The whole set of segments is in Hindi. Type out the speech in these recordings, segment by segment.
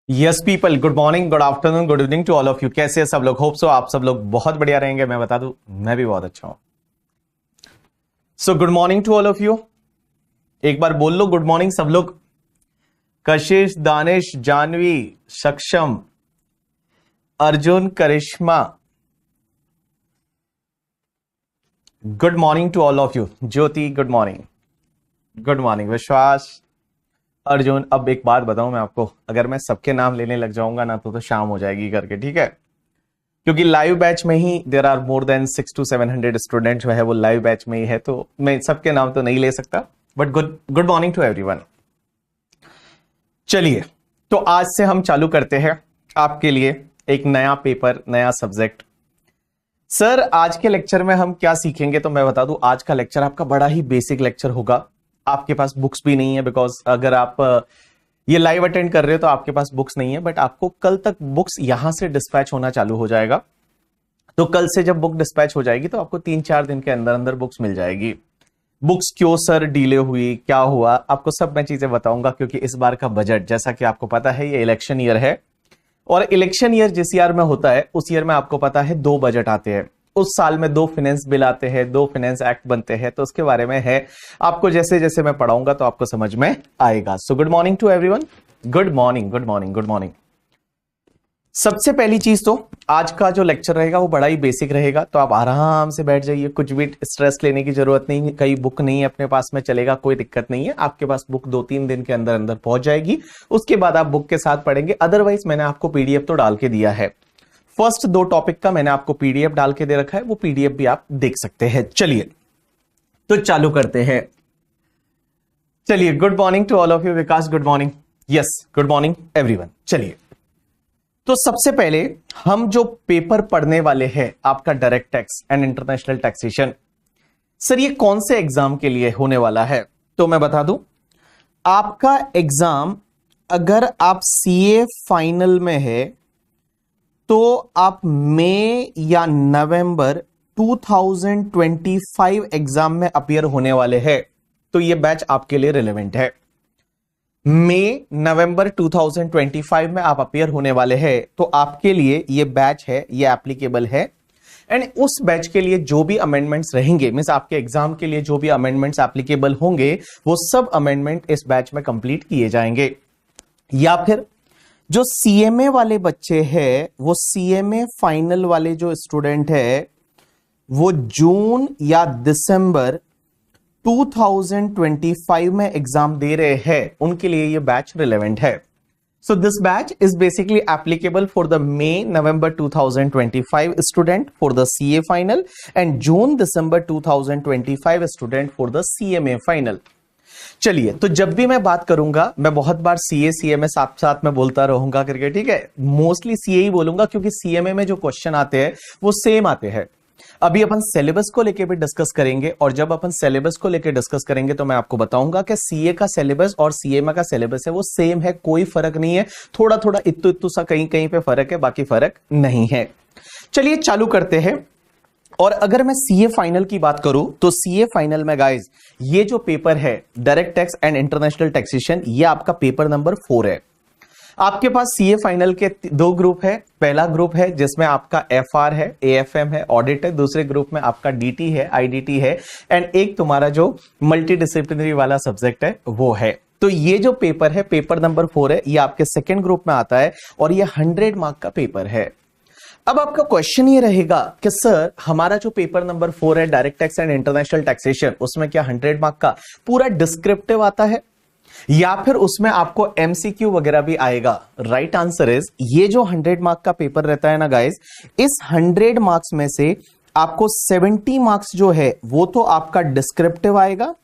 Yes people, good morning, good afternoon, good evening to all of you. कैसे हैं सब लोग? होप सो आप सब लोग बहुत बढ़िया रहेंगे। मैं बता दूं, मैं भी बहुत अच्छा हूं। So good morning to all of you. एक बार बोल लो गुड मॉर्निंग सब लोग। कशिश, Danish, Janvi, Saksham, Arjun, Karishma, good morning to all of you. Jyoti, good morning. Good morning Vishwas, Arjun. अब एक बात बताऊं मैं आपको, अगर मैं सबके नाम लेने लग जाऊंगा ना तो शाम हो जाएगी करके, ठीक है? क्योंकि लाइव बैच में ही there are more than 600 to 700 student जो है वो लाइव बैच में ही है, तो मैं सबके नाम तो नहीं ले सकता। But good morning to everyone. चलिए, तो आज से हम चालू करते हैं आपके लिए एक नया पेपर, नया सब्जेक्ट। सर आज के लेक्चर में हम क्या सीखेंगे? तो मैं बता दूं, आज का लेक्चर आपका बड़ा ही बेसिक लेक्चर होगा। आपके पास बुक्स भी नहीं है, बिकॉज अगर आप ये लाइव अटेंड कर रहे हो तो आपके पास बुक्स नहीं है। बट आपको कल तक बुक्स यहां से डिस्पैच होना चालू हो जाएगा। तो कल से जब बुक डिस्पैच हो जाएगी तो आपको 3-4 दिन के अंदर अंदर बुक्स मिल जाएगी। बुक्स क्यों सर डिले हुई, क्या हुआ, आपको सब मैं चीजें बताऊंगा। क्योंकि इस बार का बजट, जैसा कि आपको पता है, ये इलेक्शन ईयर है। और इलेक्शन ईयर जिस ईयर में होता है उस ईयर में आपको पता है 2 बजट आते हैं। उस साल में 2 फाइनेंस बिल आते हैं, 2 फाइनेंस एक्ट बनते हैं। तो उसके बारे में है, आपको जैसे जैसे मैं पढ़ाऊंगा तो आपको समझ में आएगा। So good morning to everyone. Good morning, good morning, good morning. सबसे पहली चीज तो आज का जो लेक्चर रहेगा वो बड़ा ही बेसिक रहेगा। तो आप आराम से बैठ जाइए, कुछ भी स्ट्रेस लेने की जरूरत नहीं। कई बुक नहीं है अपने पास में, चलेगा, कोई दिक्कत नहीं है। आपके पास बुक 2-3 दिन के अंदर अंदर पहुंच जाएगी। उसके बाद आप बुक के साथ पढ़ेंगे। अदरवाइज मैंने आपको पीडीएफ तो डाल के दिया है। फर्स्ट 2 टॉपिक का मैंने आपको पीडीएफ डाल के दे रखा है, वो पीडीएफ भी आप देख सकते हैं। चलिए तो चालू करते हैं। चलिए, good morning to all of you. Vikas, good morning. Yes, good morning everyone. चलिए, तो सबसे पहले हम जो पेपर पढ़ने वाले हैं आपका direct tax and international taxation. Sir ये कौन से एग्जाम के लिए होने वाला है? तो मैं बता दूं, आपका एग्जाम अगर आप सीए फाइनल में है तो आप मई या नवंबर 2025 एग्जाम में अपीयर होने वाले हैं। तो ये बैच आपके लिए रिलेवेंट है। मई नवंबर 2025 में आप अपीयर होने वाले हैं, तो आपके लिए ये बैच है, ये एप्लीकेबल है। एंड उस बैच के लिए जो भी अमेंडमेंट्स रहेंगे, मींस आपके एग्जाम के लिए जो भी अमेंडमेंट्स एप्लीकेबल होंगे, वो सब अमेंडमेंट इस बैच में कंप्लीट किए जाएंगे। या फिर जो सीएमए वाले बच्चे हैं, वो सीएमए फाइनल वाले जो स्टूडेंट है, वो जून या दिसंबर 2025 में एग्जाम दे रहे हैं, उनके लिए ये बैच रिलेवेंट है। So this batch is basically applicable for the May November 2025 student for the CA final and June December 2025 student for the CMA final. चलिए, तो जब भी मैं बात करूंगा, मैं बहुत बार सीए सीएमए साथ साथ में बोलता रहूंगा करके, ठीक है? मोस्टली सीए ही बोलूंगा क्योंकि सीएमए में जो क्वेश्चन आते हैं वो सेम आते हैं। अभी अपन सिलेबस को लेके भी डिस्कस करेंगे, और जब अपन सिलेबस को लेके डिस्कस करेंगे तो मैं आपको बताऊंगा कि सीए का सिलेबस और सीएमए का सिलेबस है वो सेम है, कोई फर्क नहीं है। थोड़ा थोड़ा इत्तू इत्तू सा कहीं कहीं पे फर्क है, बाकी फर्क नहीं है। चलिए चालू करते हैं। और अगर मैं सीए फाइनल की बात करूं तो सीए फाइनल में गाइस, ये जो पेपर है direct tax and international taxation, ये आपका पेपर नंबर 4 है। आपके पास सीए फाइनल के 2 ग्रुप है। पहला ग्रुप है जिसमें आपका एफआर है, एएफएम है, ऑडिट है। दूसरे ग्रुप में आपका डीटी है, आईडीटी है, एंड एक तुम्हारा जो मल्टी डिसिप्लिनरी वाला सब्जेक्ट है वो है। तो ये जो पेपर है, पेपर नंबर 4 है, ये आपके सेकेंड ग्रुप में आता है और ये 100 मार्क का पेपर है। अब आपका क्वेश्चन ये रहेगा कि सर हमारा जो पेपर नंबर 4 है direct tax and international taxation, उसमें क्या 100 मार्क का पूरा डिस्क्रिप्टिव आता है या फिर उसमें आपको एमसीक्यू वगैरह भी आएगा? राइट आंसर इज, ये जो 100 मार्क का पेपर रहता है ना गाइस, इस 100 मार्क्स में से आपको 70 मार्क्स जो है वो तो आपका डिस्क्रिप्टिव आएगा,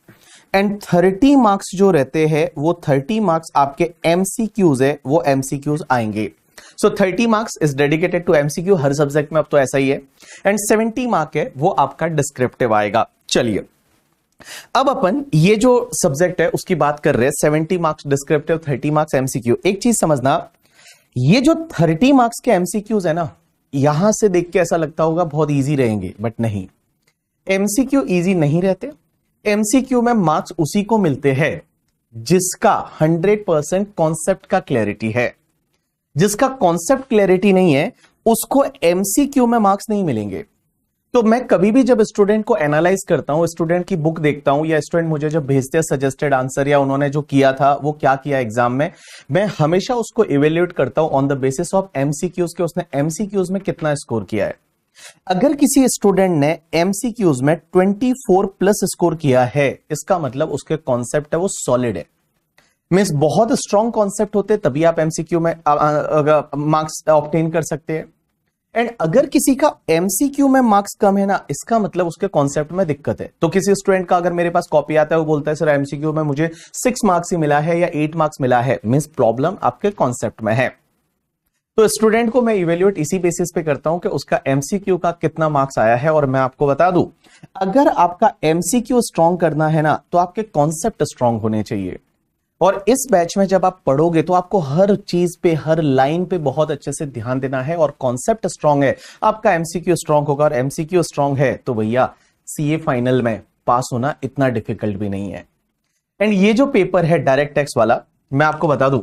एंड 30 मार्क्स जो रहते हैं वो 30 मार्क्स आपके एमसीक्यूज है, वो एमसीक्यूज आएंगे। So 30 marks is dedicated to MCQ हर सब्जेक्ट में, अब तो ऐसा ही है। एंड 70 मार्क है वो आपका डिस्क्रिप्टिव आएगा। चलिए, अब अपन ये जो सब्जेक्ट है उसकी बात कर रहे हैं। 70 मार्क्स डिस्क्रिप्टिव, 30 मार्क्स एमसीक्यू। एक चीज समझना, ये जो 30 मार्क्स के एमसीक्यूज है ना, यहां से देख के ऐसा लगता होगा बहुत इजी रहेंगे, बट नहीं, एमसीक्यू इजी नहीं रहते। एमसीक्यू में मार्क्स उसी को मिलते हैं जिसका 100% कॉन्सेप्ट का क्लैरिटी है। जिसका कॉन्सेप्ट क्लैरिटी नहीं है उसको एमसीक्यू में मार्क्स नहीं मिलेंगे। तो मैं कभी भी जब स्टूडेंट को एनालाइज करता हूं, स्टूडेंट की बुक देखता हूं, या स्टूडेंट मुझे जब भेजते हैं सजेस्टेड आंसर या उन्होंने जो किया था वो क्या किया एग्जाम में, मैं हमेशा उसको इवेल्युएट करता हूं on the basis of MCQs के उसने एमसीक्यूज में कितना स्कोर किया है। अगर किसी स्टूडेंट ने एमसीक्यूज में 24 प्लस स्कोर किया है, इसका मतलब उसके कॉन्सेप्ट है वो सॉलिड है। मींस बहुत स्ट्रॉन्ग कॉन्सेप्ट होते तभी आप एमसीक्यू में मार्क्स ऑब्टेन कर सकते हैं। एंड अगर किसी का एमसीक्यू में मार्क्स कम है ना, इसका मतलब उसके कॉन्सेप्ट में दिक्कत है। तो किसी स्टूडेंट का अगर मेरे पास कॉपी आता है, वो बोलता है सर एमसीक्यू में मुझे 6 मार्क्स ही मिला है या 8 मार्क्स मिला है, मींस प्रॉब्लम आपके कॉन्सेप्ट में है। तो स्टूडेंट को मैं इवेल्युएट इसी बेसिस पे करता हूं कि उसका एमसीक्यू का कितना मार्क्स आया है। और मैं आपको बता दूं, अगर आपका एमसीक्यू स्ट्रॉन्ग करना है ना, तो आपके कॉन्सेप्ट स्ट्रॉन्ग होने चाहिए। और इस बैच में जब आप पढ़ोगे तो आपको हर चीज पे, हर लाइन पे बहुत अच्छे से ध्यान देना है। और कॉन्सेप्ट स्ट्रांग है, आपका एमसीक्यू स्ट्रांग होगा, और एमसीक्यू स्ट्रांग है तो भैया सीए फाइनल में पास होना इतना डिफिकल्ट भी नहीं है। एंड ये जो पेपर है डायरेक्ट टैक्स वाला, मैं आपको बता दूं,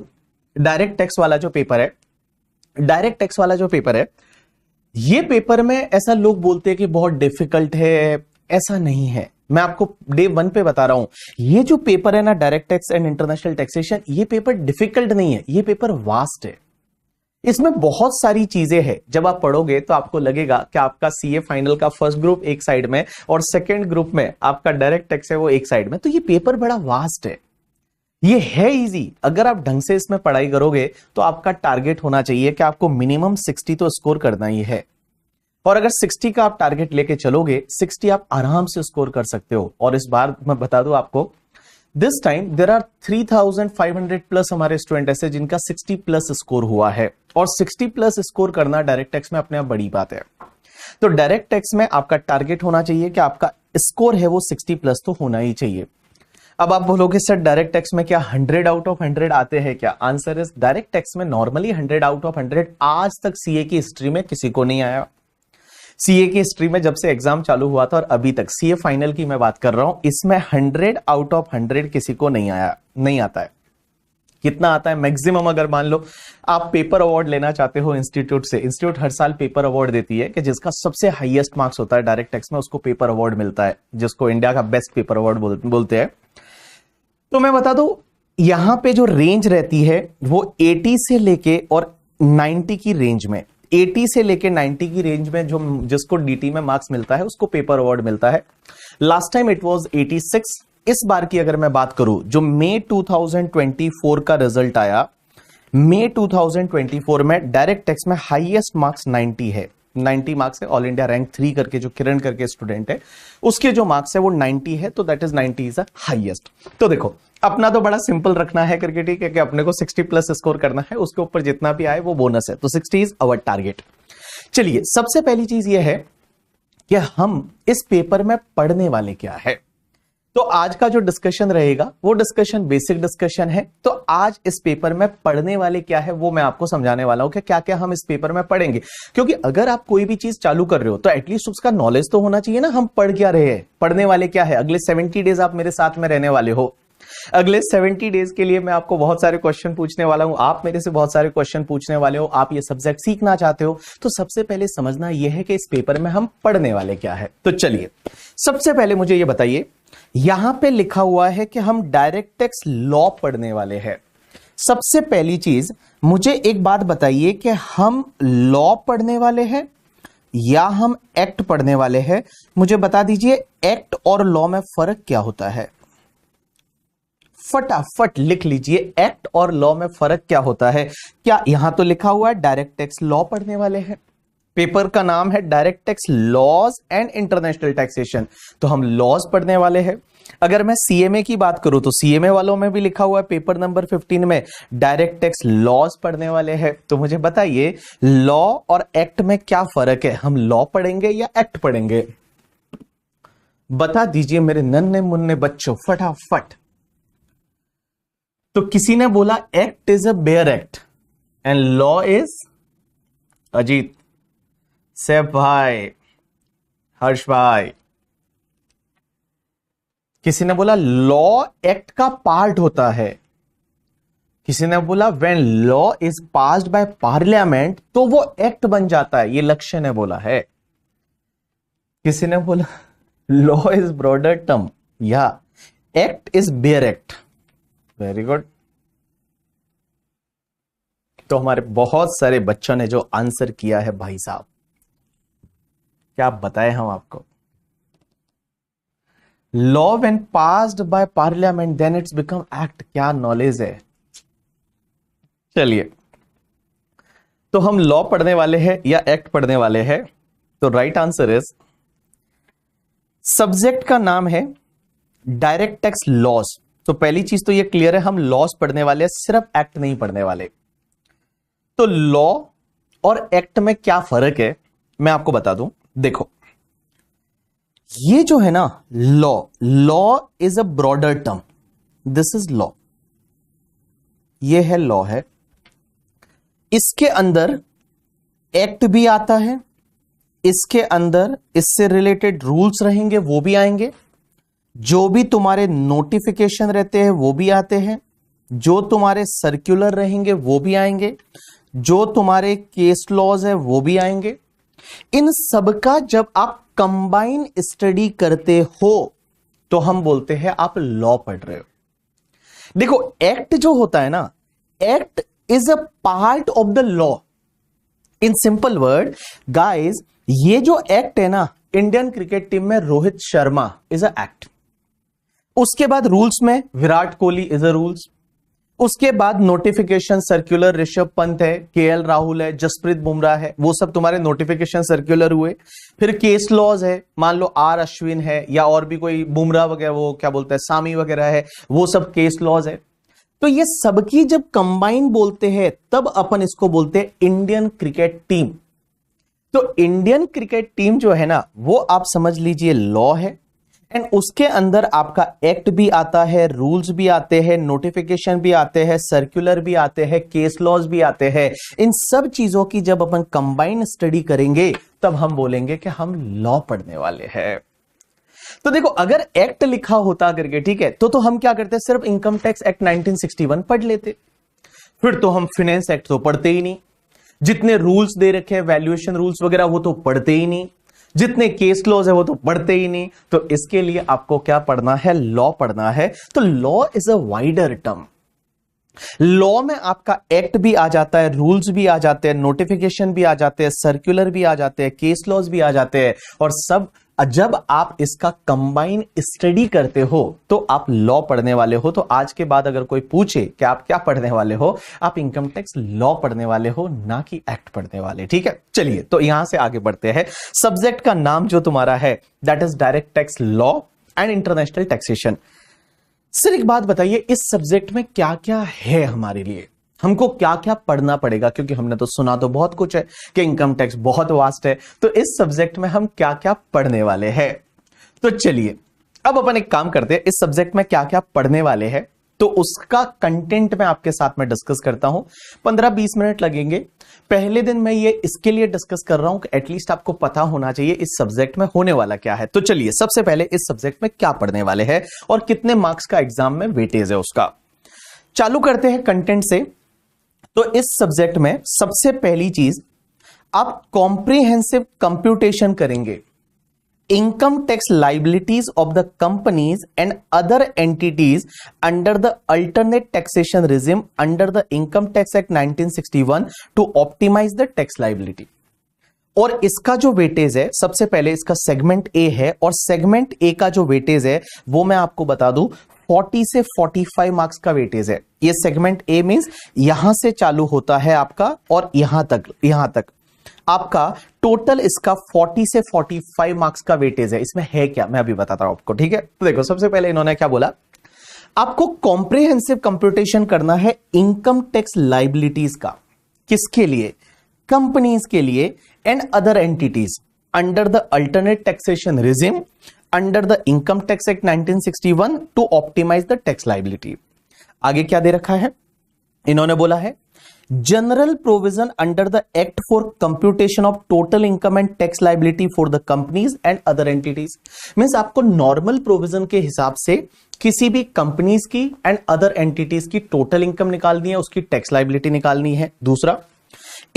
डायरेक्ट टैक्स वाला जो पेपर है, ये पेपर में ऐसा लोग बोलते हैं कि बहुत डिफिकल्ट है, ऐसा नहीं है। मैं आपको डे 1 पे बता रहा हूं, ये जो पेपर है ना, direct tax and international taxation, ये पेपर डिफिकल्ट नहीं है, ये पेपर वास्ट है। इसमें बहुत सारी चीजें हैं, जब आप पढ़ोगे तो आपको लगेगा कि आपका सीए फाइनल का फर्स्ट ग्रुप एक साइड में और सेकंड ग्रुप में आपका डायरेक्ट टैक्स है वो एक साइड में। तो ये पेपर बड़ा वास्ट है, ये है इजी। अगर आप ढंग से इसमें पढ़ाई करोगे तो आपका टारगेट होना चाहिए कि आपको मिनिमम 60 तो स्कोर करना ही है। और अगर 60 का आप टारगेट लेके चलोगे, 60 आप आराम से स्कोर कर सकते हो। और इस बार मैं बता दूं आपको, this time there are 3500 plus हमारे स्टूडेंट ऐसे जिनका 60 प्लस स्कोर हुआ है। और 60 प्लस स्कोर करना डायरेक्ट टैक्स में अपने आप बड़ी बात है। तो डायरेक्ट टैक्स में आपका टारगेट होना चाहिए कि आपका स्कोर है वो 60 प्लस तो होना ही चाहिए। अब आप बोलोगे सर डायरेक्ट टैक्स में क्या 100 आउट ऑफ 100 आते हैं क्या? आंसर इज डायरेक्ट टैक्स में नॉर्मली 100 आउट ऑफ 100 आज तक सीए की हिस्ट्री में किसी को नहीं आया। सीए की हिस्ट्री में जब से एग्जाम चालू हुआ था और अभी तक, सीए फाइनल की मैं बात कर रहा हूं, इसमें 100 आउट ऑफ 100 किसी को नहीं आया, नहीं आता है। कितना आता है मैक्सिमम? अगर मान लो आप पेपर अवार्ड लेना चाहते हो इंस्टीट्यूट से, इंस्टीट्यूट हर साल पेपर अवार्ड देती है कि जिसका सबसे हाईएस्ट मार्क्स होता है डायरेक्ट टैक्स में, उसको पेपर अवार्ड मिलता है, जिसको इंडिया का बेस्ट पेपर अवार्ड बोलते हैं। तो मैं बता दूं, यहां पे जो रेंज रहती है वो 80 से लेके और 90 की रेंज में, 80 से लेके 90 की रेंज में जो जिसको डीटी में मार्क्स मिलता है उसको पेपर अवार्ड मिलता है। Last time it was 86। इस बार की अगर मैं बात करूं, जो मई 2024 का रिजल्ट आया, मई 2024 में डायरेक्ट टैक्स में हाईएस्ट मार्क्स 90 है। 90 मार्क्स है। ऑल इंडिया रैंक 3 करके जो किरण करके स्टूडेंट है, उसके जो मार्क्स है वो 90 है। तो that is 90 is the highest. तो देखो, अपना तो बड़ा सिंपल रखना है करके, ठीक है, कि अपने को 60 प्लस स्कोर करना है, उसके ऊपर जितना भी आए वो बोनस है। तो 60 इज अवर टारगेट। चलिए, सबसे पहली चीज ये है कि हम इस पेपर में पढ़ने वाले क्या है। तो आज का जो डिस्कशन रहेगा वो डिस्कशन बेसिक डिस्कशन है। तो आज इस पेपर में पढ़ने वाले क्या है वो मैं आपको समझाने वाला हूं कि क्या क्या हम इस पेपर में पढ़ेंगे। क्योंकि अगर आप कोई भी चीज चालू कर रहे हो तो एटलीस्ट उसका नॉलेज तो होना चाहिए ना, हम पढ़ क्या रहे हैं, पढ़ने वाले क्या है। अगले 70 डेज आप मेरे साथ में रहने वाले हो। अगले 70 डेज के लिए मैं आपको बहुत सारे क्वेश्चन पूछने वाला हूं, आप मेरे से बहुत सारे क्वेश्चन पूछने वाले हो। आप ये सब्जेक्ट सीखना चाहते हो, तो सबसे पहले समझना यह है कि इस पेपर में हम पढ़ने वाले क्या है। तो चलिए, सबसे पहले मुझे यह बताइए, यहां पे लिखा हुआ है कि हम डायरेक्ट टैक्स लॉ पढ़ने वाले हैं। सबसे पहली चीज मुझे एक बात बताइए कि हम लॉ पढ़ने वाले हैं या हम एक्ट पढ़ने वाले हैं। मुझे बता दीजिए, एक्ट और लॉ में फर्क क्या होता है? फटाफट लिख लीजिए, एक्ट और लॉ में फर्क क्या होता है। क्या यहां तो लिखा हुआ है डायरेक्ट टैक्स लॉ पढ़ने वाले हैं, पेपर का नाम है direct tax laws and international taxation, तो हम लॉज पढ़ने वाले हैं। अगर मैं सीएमए की बात करूं तो सीएमए वालों में भी लिखा हुआ है पेपर नंबर 15 में डायरेक्ट टैक्स लॉज पढ़ने वाले हैं। तो मुझे बताइए, लॉ और एक्ट में क्या फर्क है? हम लॉ पढ़ेंगे या एक्ट पढ़ेंगे? बता दीजिए मेरे नन्हे मुन्ने बच्चों, फटाफट। तो किसी ने बोला act is a bare act and law is, Ajit, Saif भाई, हर्ष भाई। किसी ने बोला लॉ एक्ट का पार्ट होता है, किसी ने बोला when law is passed by parliament तो वो एक्ट बन जाता है, ये लक्ष्य ने बोला है। किसी ने बोला लॉ इज ब्रॉडर टर्म, या act is bare act. Very good. तो हमारे बहुत सारे बच्चों ने जो आंसर किया है भाई साहब, क्या बताएं हम आपको। Law when passed by parliament then it's become act, क्या नॉलेज है। चलिए, तो हम लॉ पढ़ने वाले हैं या एक्ट पढ़ने वाले हैं, तो राइट आंसर इज, सब्जेक्ट का नाम है डायरेक्ट टैक्स लॉस। तो पहली चीज तो ये क्लियर है, हम लॉस पढ़ने वाले हैं, सिर्फ एक्ट नहीं पढ़ने वाले। तो लॉ और एक्ट में क्या फर्क है मैं आपको बता दूं। देखो, ये जो है ना law is a broader term, this is law, ये है लॉ है। इसके अंदर एक्ट भी आता है, इसके अंदर इससे रिलेटेड रूल्स रहेंगे वो भी आएंगे, जो भी तुम्हारे नोटिफिकेशन रहते हैं वो भी आते हैं, जो तुम्हारे सर्कुलर रहेंगे वो भी आएंगे, जो तुम्हारे केस लॉज है वो भी आएंगे। इन सबका जब आप कंबाइन स्टडी करते हो तो हम बोलते हैं आप लॉ पढ़ रहे हो। देखो, एक्ट जो होता है ना, act is a part of the law. In simple word guys, ये जो एक्ट है ना, इंडियन क्रिकेट टीम में Rohit Sharma is a act. उसके बाद रूल्स में Virat Kohli is a rules. उसके बाद नोटिफिकेशन सर्कुलर ऋषभ पंत है, केएल राहुल है, जसप्रीत बुमराह है, वो सब तुम्हारे नोटिफिकेशन सर्कुलर हुए। फिर केस लॉज है, मान लो आर अश्विन है या और भी कोई बुमराह वगैरह, वो क्या बोलते हैं सामी वगैरह है, वो सब केस लॉज है। तो ये सबकी जब कंबाइन बोलते हैं तब अपन इसको बोलते हैं इंडियन क्रिकेट टीम। तो इंडियन क्रिकेट टीम जो है ना, वो आप समझ लीजिए लॉ है, एंड उसके अंदर आपका एक्ट भी आता है, रूल्स भी आते हैं, नोटिफिकेशन भी आते हैं, सर्कुलर भी आते हैं, केस लॉज भी आते हैं। इन सब चीजों की जब अपन कंबाइन स्टडी करेंगे तब हम बोलेंगे कि हम लॉ पढ़ने वाले हैं। तो देखो, अगर एक्ट लिखा होता करके, ठीक है, तो हम क्या करते, सिर्फ इनकम टैक्स एक्ट 1961 पढ़ लेते, फिर तो हम फाइनेंस एक्ट तो पढ़ते ही नहीं, जितने रूल्स दे रखे हैं वैल्यूएशन रूल्स वगैरह वो तो पढ़ते ही नहीं, जितने केस लॉज है वो तो पढ़ते ही नहीं। तो इसके लिए आपको क्या पढ़ना है, लॉ पढ़ना है। तो law is a wider term. Law में आपका एक्ट भी आ जाता है, रूल्स भी आ जाते हैं, नोटिफिकेशन भी आ जाते हैं, सर्कुलर भी आ जाते हैं, केस लॉज भी आ जाते हैं, और सब जब आप इसका कंबाइन स्टडी करते हो तो आप लॉ पढ़ने वाले हो। तो आज के बाद अगर कोई पूछे कि आप क्या पढ़ने वाले हो, आप इनकम टैक्स लॉ पढ़ने वाले हो, ना कि एक्ट पढ़ने वाले। ठीक है, चलिए तो यहां से आगे बढ़ते हैं। सब्जेक्ट का नाम जो तुम्हारा है that is direct tax law and international taxation. सिर्फ एक बात बताइए, इस सब्जेक्ट में क्या क्या है हमारे लिए, हमको क्या क्या पढ़ना पड़ेगा, क्योंकि हमने तो सुना तो बहुत कुछ है कि इनकम टैक्स बहुत वास्ट है। तो इस सब्जेक्ट में हम क्या क्या पढ़ने वाले हैं, तो चलिए अब अपन एक काम करते हैं, इस सब्जेक्ट में क्या क्या पढ़ने वाले हैं तो उसका कंटेंट मैं आपके साथ में डिस्कस करता हूं। 15-20 मिनट लगेंगे। पहले दिन मैं ये इसके लिए डिस्कस कर रहा हूं कि एटलीस्ट आपको पता होना चाहिए इस सब्जेक्ट में होने वाला क्या है। तो चलिए सबसे पहले इस सब्जेक्ट में क्या पढ़ने वाले हैं और कितने मार्क्स का एग्जाम में वेटेज है उसका चालू करते हैं कंटेंट से। तो इस सब्जेक्ट में सबसे पहली चीज आप कॉम्प्रिहेंसिव कंप्यूटेशन करेंगे, income tax liabilities of the companies and other entities under the alternate taxation regime under the income tax act 1961 to optimise the tax liability. और इसका जो वेटेज है, सबसे पहले इसका सेगमेंट ए है, और सेगमेंट ए का जो वेटेज है वो मैं आपको बता दूं 40 से 45 मार्क्स का वेटेज है। ये सेगमेंट ए मींस यहां से चालू होता है आपका और यहां तक आपका टोटल इसका 40 से 45 मार्क्स का वेटेज है। इसमें है क्या मैं अभी बताता हूं आपको, ठीक है। तो देखो सबसे पहले इन्होंने क्या बोला, आपको कॉम्प्रिहेंसिव कंप्यूटेशन करना है इनकम टैक्स लाइबिलिटीज का। किसके लिए? कंपनीज के लिए and other entities under the alternate taxation regime under the income tax act 1961 to optimise the tax liability. आगे क्या दे रखा है, इन्होंने बोला है general provision under the act for computation of total income and tax liability for the companies and other entities. Means आपको नॉर्मल प्रोविजन के हिसाब से किसी भी कंपनीज की एंड अदर एंटिटीज की टोटल इनकम निकालनी है, उसकी टैक्स लायबिलिटी निकालनी है। दूसरा,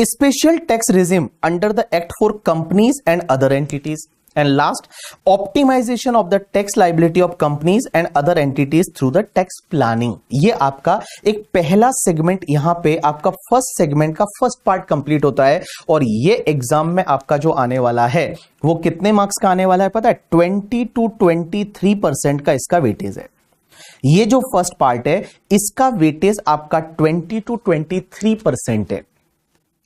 special tax regime under the act for companies and other entities. And last, optimisation of the tax liability of companies and other entities through the tax planning. ये आपका एक पहला सेगमेंट, यहां पे आपका फर्स्ट सेगमेंट का फर्स्ट पार्ट कंप्लीट होता है। और ये एग्जाम में आपका जो आने वाला है वो कितने मार्क्स का आने वाला है पता है? 20 to 23% का इसका वेटेज है। ये जो फर्स्ट पार्ट है इसका वेटेज आपका 20 to 23% है।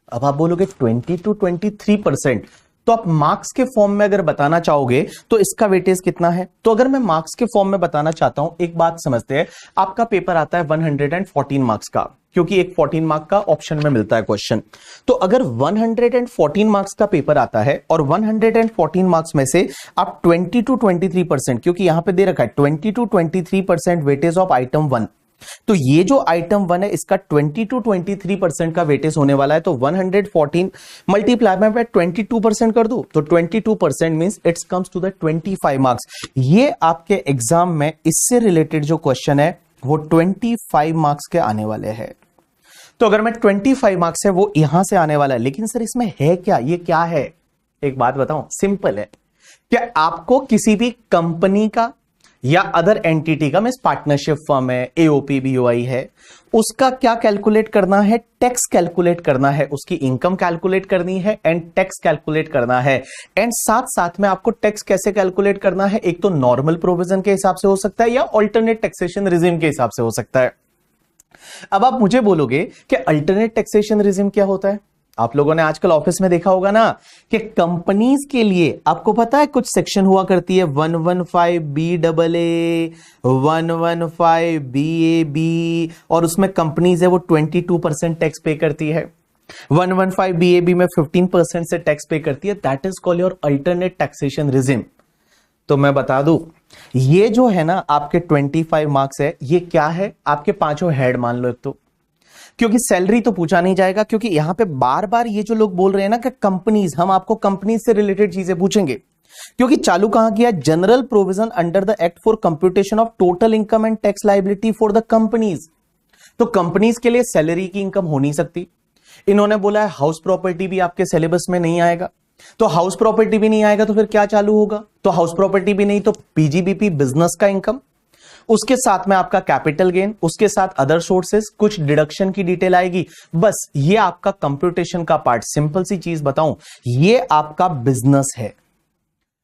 अब आप बोलोगे 20 to 23%, तो आप मार्क्स के फॉर्म में अगर बताना चाहोगे तो इसका वेटेज कितना है? तो अगर मैं मार्क्स के फॉर्म में बताना चाहता हूं, एक बात समझते हैं, आपका पेपर आता है 114 मार्क्स का, क्योंकि एक 14 मार्क का ऑप्शन में मिलता है क्वेश्चन। तो अगर 114 मार्क्स का पेपर आता है और 114 मार्क्स में से आप 20 to 23%, क्योंकि यहां पे दे रखा है 20 to 23% वेटेज ऑफ आइटम 1, तो ये जो आइटम 1 है इसका 20 to 23% का वेटेज होने वाला है। तो 114 मल्टीप्लाई में 22% कर दूं तो 22% means it's comes to the 25 marks. ये आपके एग्जाम में इससे रिलेटेड जो क्वेश्चन है वो 25 मार्क्स के आने वाले हैं। तो अगर मैं 25 मार्क्स है वो यहां से आने वाला है, लेकिन सर इसमें है क्या, ये क्या है? एक बात बताऊं, सिंपल है। क्या आपको किसी भी कंपनी का या अदर एंटिटी का, मींस पार्टनरशिप फर्म है, एओपी बीओआई है, उसका क्या कैलकुलेट करना है? टैक्स कैलकुलेट करना है, उसकी इनकम कैलकुलेट करनी है एंड टैक्स कैलकुलेट करना है। एंड साथ साथ में आपको टैक्स कैसे कैलकुलेट करना है? एक तो नॉर्मल प्रोविजन के हिसाब से हो सकता है या अल्टरनेट टैक्सेशन रिजिम के हिसाब से हो सकता है। अब आप मुझे बोलोगे कि अल्टरनेट टैक्सेशन रिजिम क्या होता है? आप लोगों ने आजकल ऑफिस में देखा होगा ना कि कंपनीज के लिए आपको पता है कुछ सेक्शन हुआ करती है 115 BAA, 115 BAB, और उसमें कंपनीज है वो 22% टैक्स पे करती है। 115 BAB में 15% से टैक्स पे करती है। That is called your alternate taxation regime. तो मैं बता दूं, ये जो है ना आपके 25 मार्क्स है, ये क्या है? आपके पांचों हेड मान लो। एक तो क्योंकि सैलरी तो पूछा नहीं जाएगा, क्योंकि यहां पे बार बार ये जो लोग बोल रहे हैं ना कि कंपनीज, हम आपको कंपनीज से रिलेटेड चीजें पूछेंगे, क्योंकि चालू कहां किया? General provision under the act for computation of total income and tax liability for the companies. तो कंपनीज के लिए सैलरी की इनकम हो नहीं सकती। इन्होंने बोला है हाउस प्रॉपर्टी भी आपके सिलेबस में नहीं आएगा। तो हाउस प्रॉपर्टी भी नहीं आएगा तो फिर क्या चालू होगा? तो हाउस प्रॉपर्टी भी नहीं तो पीजीबीपी बिजनेस का इनकम, उसके साथ में आपका कैपिटल गेन, उसके साथ अदर सोर्सेस, कुछ डिडक्शन की डिटेल आएगी। बस ये आपका कंप्यूटेशन का पार्ट। सिंपल सी चीज बताऊं, ये आपका बिजनेस है।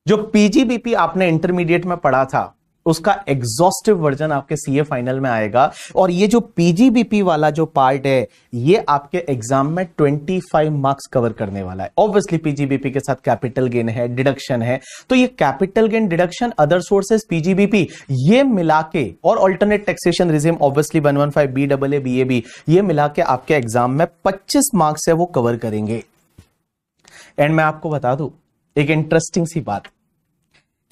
जो पीजीबीपी आपने इंटरमीडिएट में पढ़ा था उसका एग्जॉस्टिव वर्जन आपके सीए फाइनल में आएगा। और ये जो पीजीबीपी वाला जो पार्ट है ये आपके एग्जाम में 25 मार्क्स कवर करने वाला है। ऑब्वियसली पीजीबीपी के साथ कैपिटल गेन है, डिडक्शन है, तो ये capital gain, deduction, other sources, PGBP, ये मिला के, और alternate taxation regime obviously 115 BAA BAB, ये मिला के आपके एग्जाम में 25 मार्क्स है वो कवर करेंगे। एंड मैं आपको बता दूं एक इंटरेस्टिंग सी बात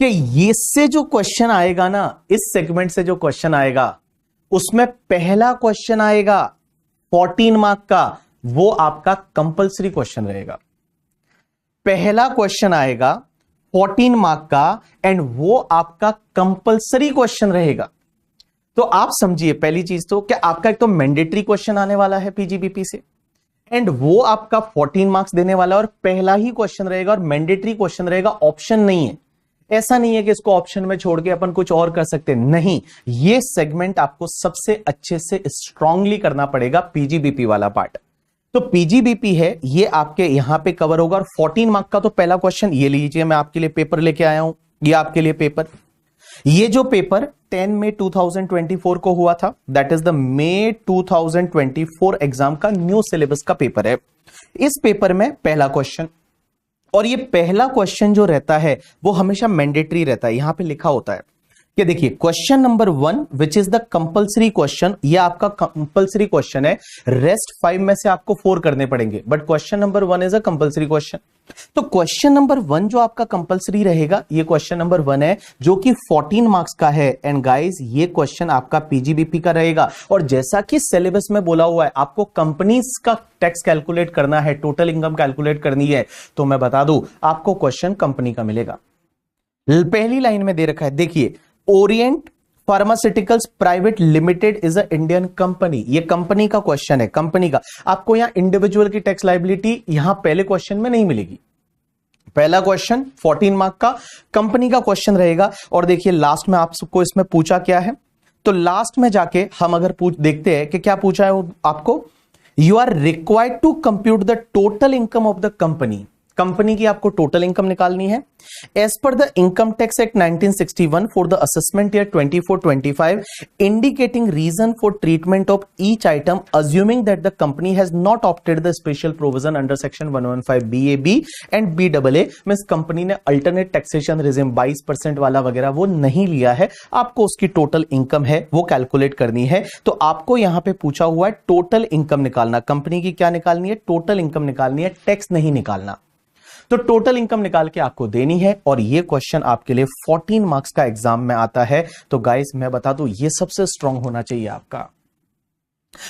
कि ये से जो क्वेश्चन आएगा ना, इस सेगमेंट से जो क्वेश्चन आएगा उसमें पहला क्वेश्चन आएगा 14 मार्क का, वो आपका कंपलसरी क्वेश्चन रहेगा। पहला क्वेश्चन आएगा 14 मार्क का एंड वो आपका कंपलसरी क्वेश्चन रहेगा। तो आप समझिए पहली चीज तो क्या आपका एक तो मैंडेटरी क्वेश्चन आने वाला है पीजीबीपी से, एंड वो आपका 14 मार्क्स देने वाला है, और पहला ही क्वेश्चन रहेगा और मैंडेटरी क्वेश्चन रहेगा, ऑप्शन नहीं है। ऐसा नहीं है कि इसको ऑप्शन में छोड़ के अपन कुछ और कर सकते, नहीं, ये सेगमेंट आपको सबसे अच्छे से स्ट्रांगली करना पड़ेगा, पीजीबीपी वाला पार्ट। तो पीजीबीपी है ये आपके यहां पे कवर होगा। और 14 मार्क का तो पहला क्वेश्चन ये लीजिए, मैं आपके लिए पेपर लेके आया हूं, ये आपके लिए पेपर, ये जो पेपर 10 मई 2024 को हुआ था, that is the May 2024 exam का न्यू सिलेबस का पेपर है। इस पेपर में पहला क्वेश्चन, और ये पहला क्वेश्चन जो रहता है वो हमेशा मैंडेटरी रहता है। यहां पे लिखा होता है कि देखिए question number 1 which is the compulsory question, ये आपका कंपल्सरी क्वेश्चन है, रेस्ट 5 में से आपको 4 करने पड़ेंगे, but question number 1 is a compulsory question. तो क्वेश्चन नंबर 1 जो आपका कंपल्सरी रहेगा, ये क्वेश्चन नंबर 1 है जो कि 14 मार्क्स का है। एंड गाइस ये क्वेश्चन आपका पीजीबीपी का रहेगा, और जैसा कि सिलेबस में बोला हुआ है आपको कंपनीज का टैक्स कैलकुलेट करना है, टोटल इनकम कैलकुलेट करनी है, तो मैं बता दूं आपको क्वेश्चन कंपनी का मिलेगा। पहली लाइन में दे रखा है, देखिए Orient pharmaceuticals private limited is a Indian company, ये कंपनी का क्वेश्चन है, कंपनी का। आपको यहां इंडिविजुअल की टैक्स लायबिलिटी यहां पहले क्वेश्चन में नहीं मिलेगी। पहला क्वेश्चन 14 मार्क का कंपनी का क्वेश्चन रहेगा। और देखिए लास्ट में आपको इसमें पूछा क्या है, तो लास्ट में जाके हम अगर देखते हैं कि क्या पूछा है वो आपको, you are required to compute the total income of the company, company की आपको टोटल इनकम निकालनी है as per the income tax act 1961 for the assessment year 24-25, indicating reason for treatment of each item assuming that the company has not opted the special provision under section 115 BAB and BAA, means company ने अल्टरनेट टैक्सेशन रिजिम 22% वाला वगैरह वो नहीं लिया है, आपको उसकी टोटल इनकम है वो कैलकुलेट करनी है। तो आपको यहां पे पूछा हुआ है टोटल इनकम निकालना, कंपनी की क्या निकालनी है, टोटल इनकम निकालनी है, टैक्स नहीं निकालना। तो टोटल इनकम निकाल के आपको देनी है, और ये क्वेश्चन आपके लिए 14 मार्क्स का एग्जाम में आता है। तो गाइस मैं बता दूं ये सबसे स्ट्रांग होना चाहिए आपका,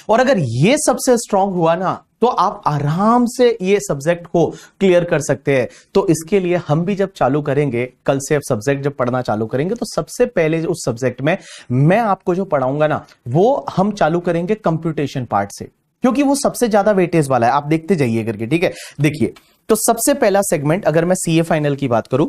और अगर ये सबसे स्ट्रांग हुआ ना तो आप आराम से ये सब्जेक्ट को क्लियर कर सकते हैं। तो इसके लिए हम भी जब चालू करेंगे, कल से सब्जेक्ट जब पढ़ना चालू करेंगे, तो सबसे पहले उस सब्जेक्ट में मैं आपको जो पढ़ाऊंगा ना वो हम चालू करेंगे कंप्यूटेशन पार्ट से, क्योंकि वो सबसे ज्यादा वेटेज वाला है। आप देखते जाइए करके, ठीक है। देखिए तो सबसे पहला सेगमेंट अगर मैं सीए फाइनल की बात करूं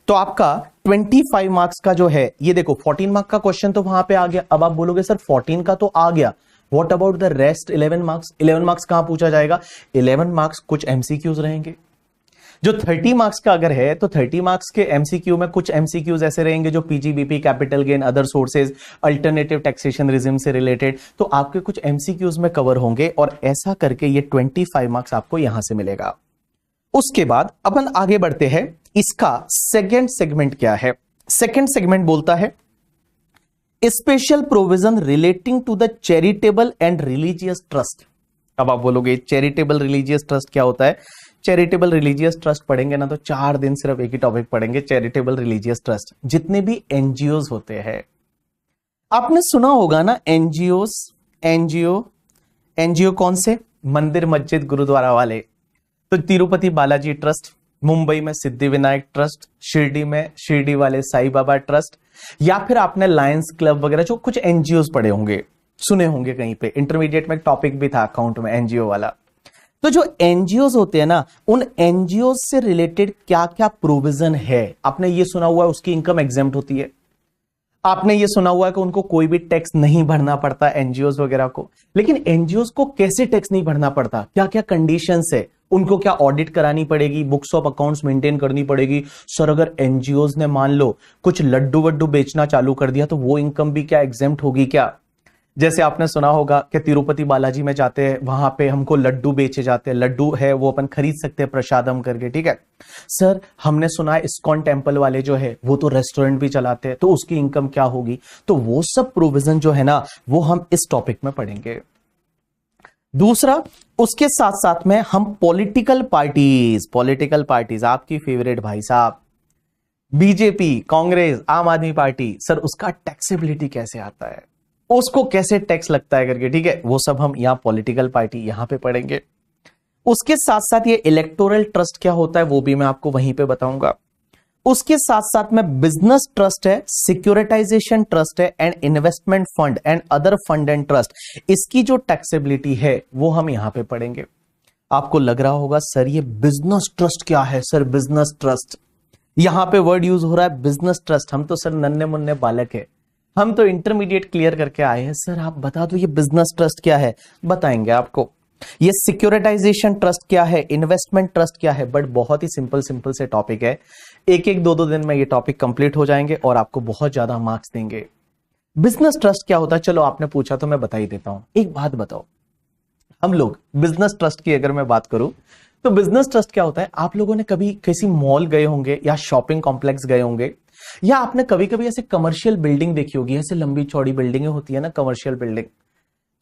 तो आपका 25 मार्क्स का जो है, ये देखो 14 मार्क्स का क्वेश्चन तो वहां पे आ गया। अब आप बोलोगे सर 14 का तो आ गया, what about the rest 11 marks, 11 marks कहां पूछा जाएगा, 11 मार्क्स कुछ एमसीक्यूज रहेंगे। जो 30 मार्क्स का अगर है तो 30 मार्क्स के एमसीक्यू में कुछ एमसीक्यूज ऐसे रहेंगे जो PGBP, capital gain, other sources, alternative taxation regime से रिलेटेड, तो आपके कुछ एमसीक्यूज में कवर होंगे, और ऐसा करके ये 25 मार्क्स आपको यहां से मिलेगा। उसके बाद अपन आगे बढ़ते हैं, इसका सेकंड सेगमेंट क्या है। सेकंड सेगमेंट बोलता है special provision relating to the charitable and religious trust. अब आप बोलोगे चैरिटेबल रिलीजियस ट्रस्ट क्या होता है। चैरिटेबल रिलीजियस ट्रस्ट पढ़ेंगे ना तो 4 दिन सिर्फ एक ही टॉपिक पढ़ेंगे, चैरिटेबल रिलीजियस ट्रस्ट। जितने भी एनजीओज होते हैं, आपने सुना होगा ना एनजीओज, एनजीओ कौन से, मंदिर मस्जिद गुरुद्वारा वाले, तो तिरुपति बालाजी ट्रस्ट, मुंबई में सिद्धि विनायक ट्रस्ट, शिरडी में शिरडी वाले साईं बाबा ट्रस्ट, या फिर आपने लायंस क्लब वगैरह जो कुछ एनजीओ पढ़े होंगे, सुने होंगे कहीं पे, इंटरमीडिएट में टॉपिक भी था अकाउंट में एनजीओ वाला। तो जो एनजीओ होते हैं ना, उन एनजीओ से रिलेटेड क्या क्या प्रोविजन है, आपने ये सुना हुआ है उसकी इनकम एग्जेम्प्ट होती है, आपने ये सुना हुआ है कि उनको कोई भी टैक्स नहीं भरना पड़ता एनजीओज वगैरह को। लेकिन एनजीओज को कैसे टैक्स नहीं भरना पड़ता, क्या क्या कंडीशंस है, उनको क्या ऑडिट करानी पड़ेगी, बुक्स ऑफ अकाउंट्स मेंटेन करनी पड़ेगी। सर अगर एनजीओज ने मान लो कुछ लड्डू वड्डू बेचना चालू कर दिया तो वो इनकम भी क्या एग्जेम्प्ट होगी क्या। जैसे आपने सुना होगा कि तिरुपति बालाजी में जाते हैं, वहां पे हमको लड्डू बेचे जाते हैं, लड्डू है वो अपन खरीद सकते हैं प्रसादम करके, ठीक है। सर हमने सुना है इस्कॉन टेम्पल वाले जो है वो तो रेस्टोरेंट भी चलाते हैं, तो उसकी इनकम क्या होगी। तो वो सब प्रोविजन जो है ना वो हम इस टॉपिक में पढ़ेंगे। दूसरा, उसके साथ साथ में हम पॉलिटिकल पार्टीज आपकी फेवरेट भाई साहब, बीजेपी, कांग्रेस, आम आदमी पार्टी, सर उसका टैक्सेबिलिटी कैसे आता है, उसको कैसे टैक्स लगता है करके, ठीक है, वो सब हम यहां पॉलिटिकल पार्टी यहां पे पढ़ेंगे। उसके साथ साथ ये इलेक्टोरल ट्रस्ट क्या होता है वो भी मैं आपको वहीं पे बताऊंगा। उसके साथ साथ में बिजनेस ट्रस्ट है, सिक्योरिटाइजेशन ट्रस्ट है, and investment fund and other fund and trust, इसकी जो टैक्सेबिलिटी है वो हम यहां पे पढ़ेंगे। आपको लग रहा होगा सर ये बिजनेस ट्रस्ट क्या है, सर बिजनेस ट्रस्ट, यहां पे वर्ड यूज हो रहा है बिजनेस ट्रस्ट। हम तो सर नन्हे मुन्ने बालक है, हम तो इंटरमीडिएट क्लियर करके आए हैं, सर आप बता दो ये बिजनेस ट्रस्ट क्या है, बताएंगे आपको। ये सिक्योरिटाइजेशन ट्रस्ट क्या है, इन्वेस्टमेंट ट्रस्ट क्या है, बट बहुत ही सिंपल से टॉपिक है, एक दो दिन में ये टॉपिक कंप्लीट हो जाएंगे और आपको बहुत ज्यादा मार्क्स देंगे। बिजनेस ट्रस्ट क्या होता है, चलो आपने पूछा तो मैं बता ही देता हूं। एक बात बताओ, हम लोग बिजनेस ट्रस्ट की अगर मैं बात करूं तो बिजनेस ट्रस्ट क्या होता है, आप लोगों ने कभी किसी मॉल गए होंगे या शॉपिंग कॉम्प्लेक्स गए होंगे, या आपने कभी कभी ऐसे कमर्शियल बिल्डिंग देखी होगी, ऐसे लंबी चौड़ी बिल्डिंगें होती है ना, कमर्शियल बिल्डिंग,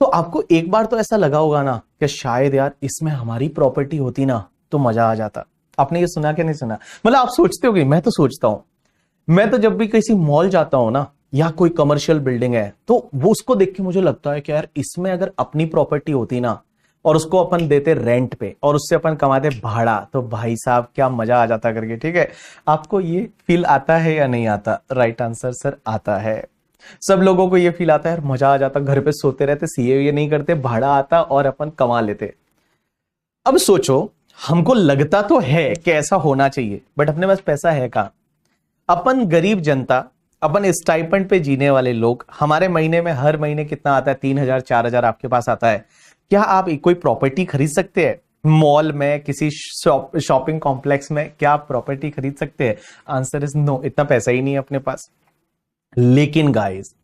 तो आपको एक बार तो ऐसा लगा होगा ना कि शायद यार इसमें हमारी प्रॉपर्टी होती ना तो मजा आ जाता। आपने ये सुना कि नहीं सुना? मतलब आप सोचते होगे, मैं तो सोचता हूं, मैं तो जब भी किसी मॉल जाता हूं ना या कोई कमर्शियल बिल्डिंग है तो वो उसको देख के मुझे लगता है कि यार इसमें अगर अपनी प्रॉपर्टी होती ना और उसको अपन देते रेंट पे और उससे अपन कमाते भाड़ा, तो भाई साहब क्या मजा आ जाता करके। ठीक है, आपको ये फील आता है या नहीं आता? राइट आंसर सर आता है। सब लोगों को ये फील आता है, मजा आ जाता, घर पे सोते रहते, सीए ये नहीं करते, भाड़ा आता और अपन कमा लेते। अब सोचो, हमको लगता तो है कि ऐसा होना चाहिए, बट अपने पास पैसा है कहां? अपन गरीब जनता, अपन स्टाइपेंड पे जीने वाले लोग, हमारे महीने में हर महीने कितना आता है? 3,000 4,000 आपके पास आता है। क्या आप कोई प्रॉपर्टी खरीद सकते हैं? मॉल में, किसी शॉपिंग कॉम्प्लेक्स में क्या आप प्रॉपर्टी खरीद सकते हैं? आंसर इज नो, इतना पैसा ही नहीं है अपने पास। लेकिन गाइस,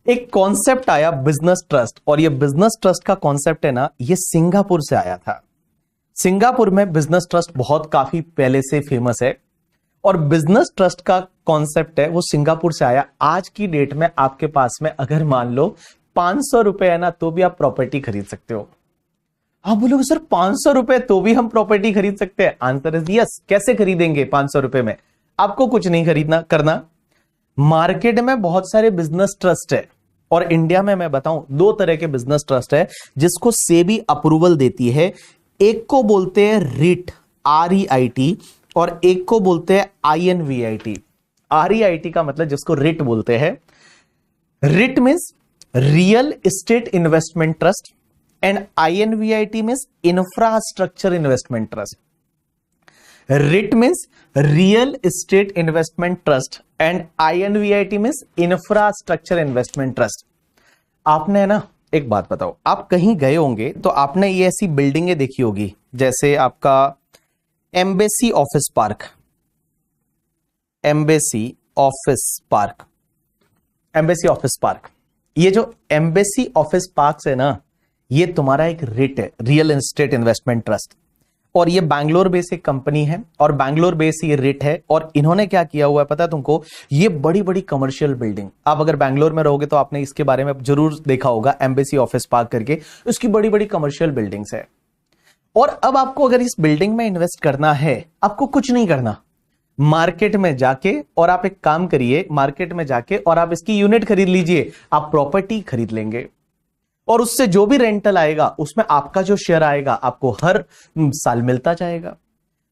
एक कॉन्सेप्ट आया बिजनेस ट्रस्ट, और ये बिजनेस ट्रस्ट का कॉन्सेप्ट है ना, ये सिंगापुर से आया था। सिंगापुर में बिजनेस ट्रस्ट बहुत काफी पहले से फेमस है, और बिजनेस ट्रस्ट का कॉन्सेप्ट है वो सिंगापुर से आया। आज की डेट में आपके पास में अगर मान लो 500 रुपए है ना, तो भी आप प्रॉपर्टी खरीद सकते हो। आप बोलोगे सर 500 रुपए तो भी हम प्रॉपर्टी खरीद सकते हैं? Answer is yes. कैसे खरीदेंगे 500 रुपए में? आपको कुछ नहीं खरीदना करना, मार्केट में बहुत सारे बिजनेस ट्रस्ट है, और इंडिया में मैं बताऊं 2 तरह के बिजनेस ट्रस्ट है जिसको सेबी अप्रूवल देती है। एक को बोलते हैं रिट, REIT, और एक को बोलते हैं INVIT। REIT का मतलब जिसको रिट बोलते हैं, writ means real estate investment trust, and INVIT means infrastructure investment trust. Writ means real estate investment trust and INVIT means infrastructure investment trust. आपने ना एक बात बताओ, आप कहीं गए होंगे तो आपने ये ऐसी बिल्डिंगें देखी होगी, जैसे आपका embassy office park, embassy office park, embassy office park. ये जो एम्बेसी ऑफिस पार्क है ना, ये तुम्हारा एक रिट है, रियल एस्टेट इन्वेस्टमेंट ट्रस्ट, और ये बैंगलोर बेस एक कंपनी है, और बैंगलोर बेस ये रिट है। और इन्होंने क्या किया हुआ है पता है तुमको? ये बड़ी बड़ी कमर्शियल बिल्डिंग, आप अगर बैंगलोर में रहोगे तो आपने इसके बारे में जरूर देखा होगा, एम्बेसी ऑफिस पार्क करके, इसकी बड़ी बड़ी कमर्शियल बिल्डिंग्स है। और अब आपको अगर इस बिल्डिंग में इन्वेस्ट करना है, आपको कुछ नहीं करना, मार्केट में जाके, और आप एक काम करिए, मार्केट में जाके और आप इसकी यूनिट खरीद लीजिए, आप प्रॉपर्टी खरीद लेंगे, और उससे जो भी रेंटल आएगा उसमें आपका जो शेयर आएगा आपको हर साल मिलता जाएगा।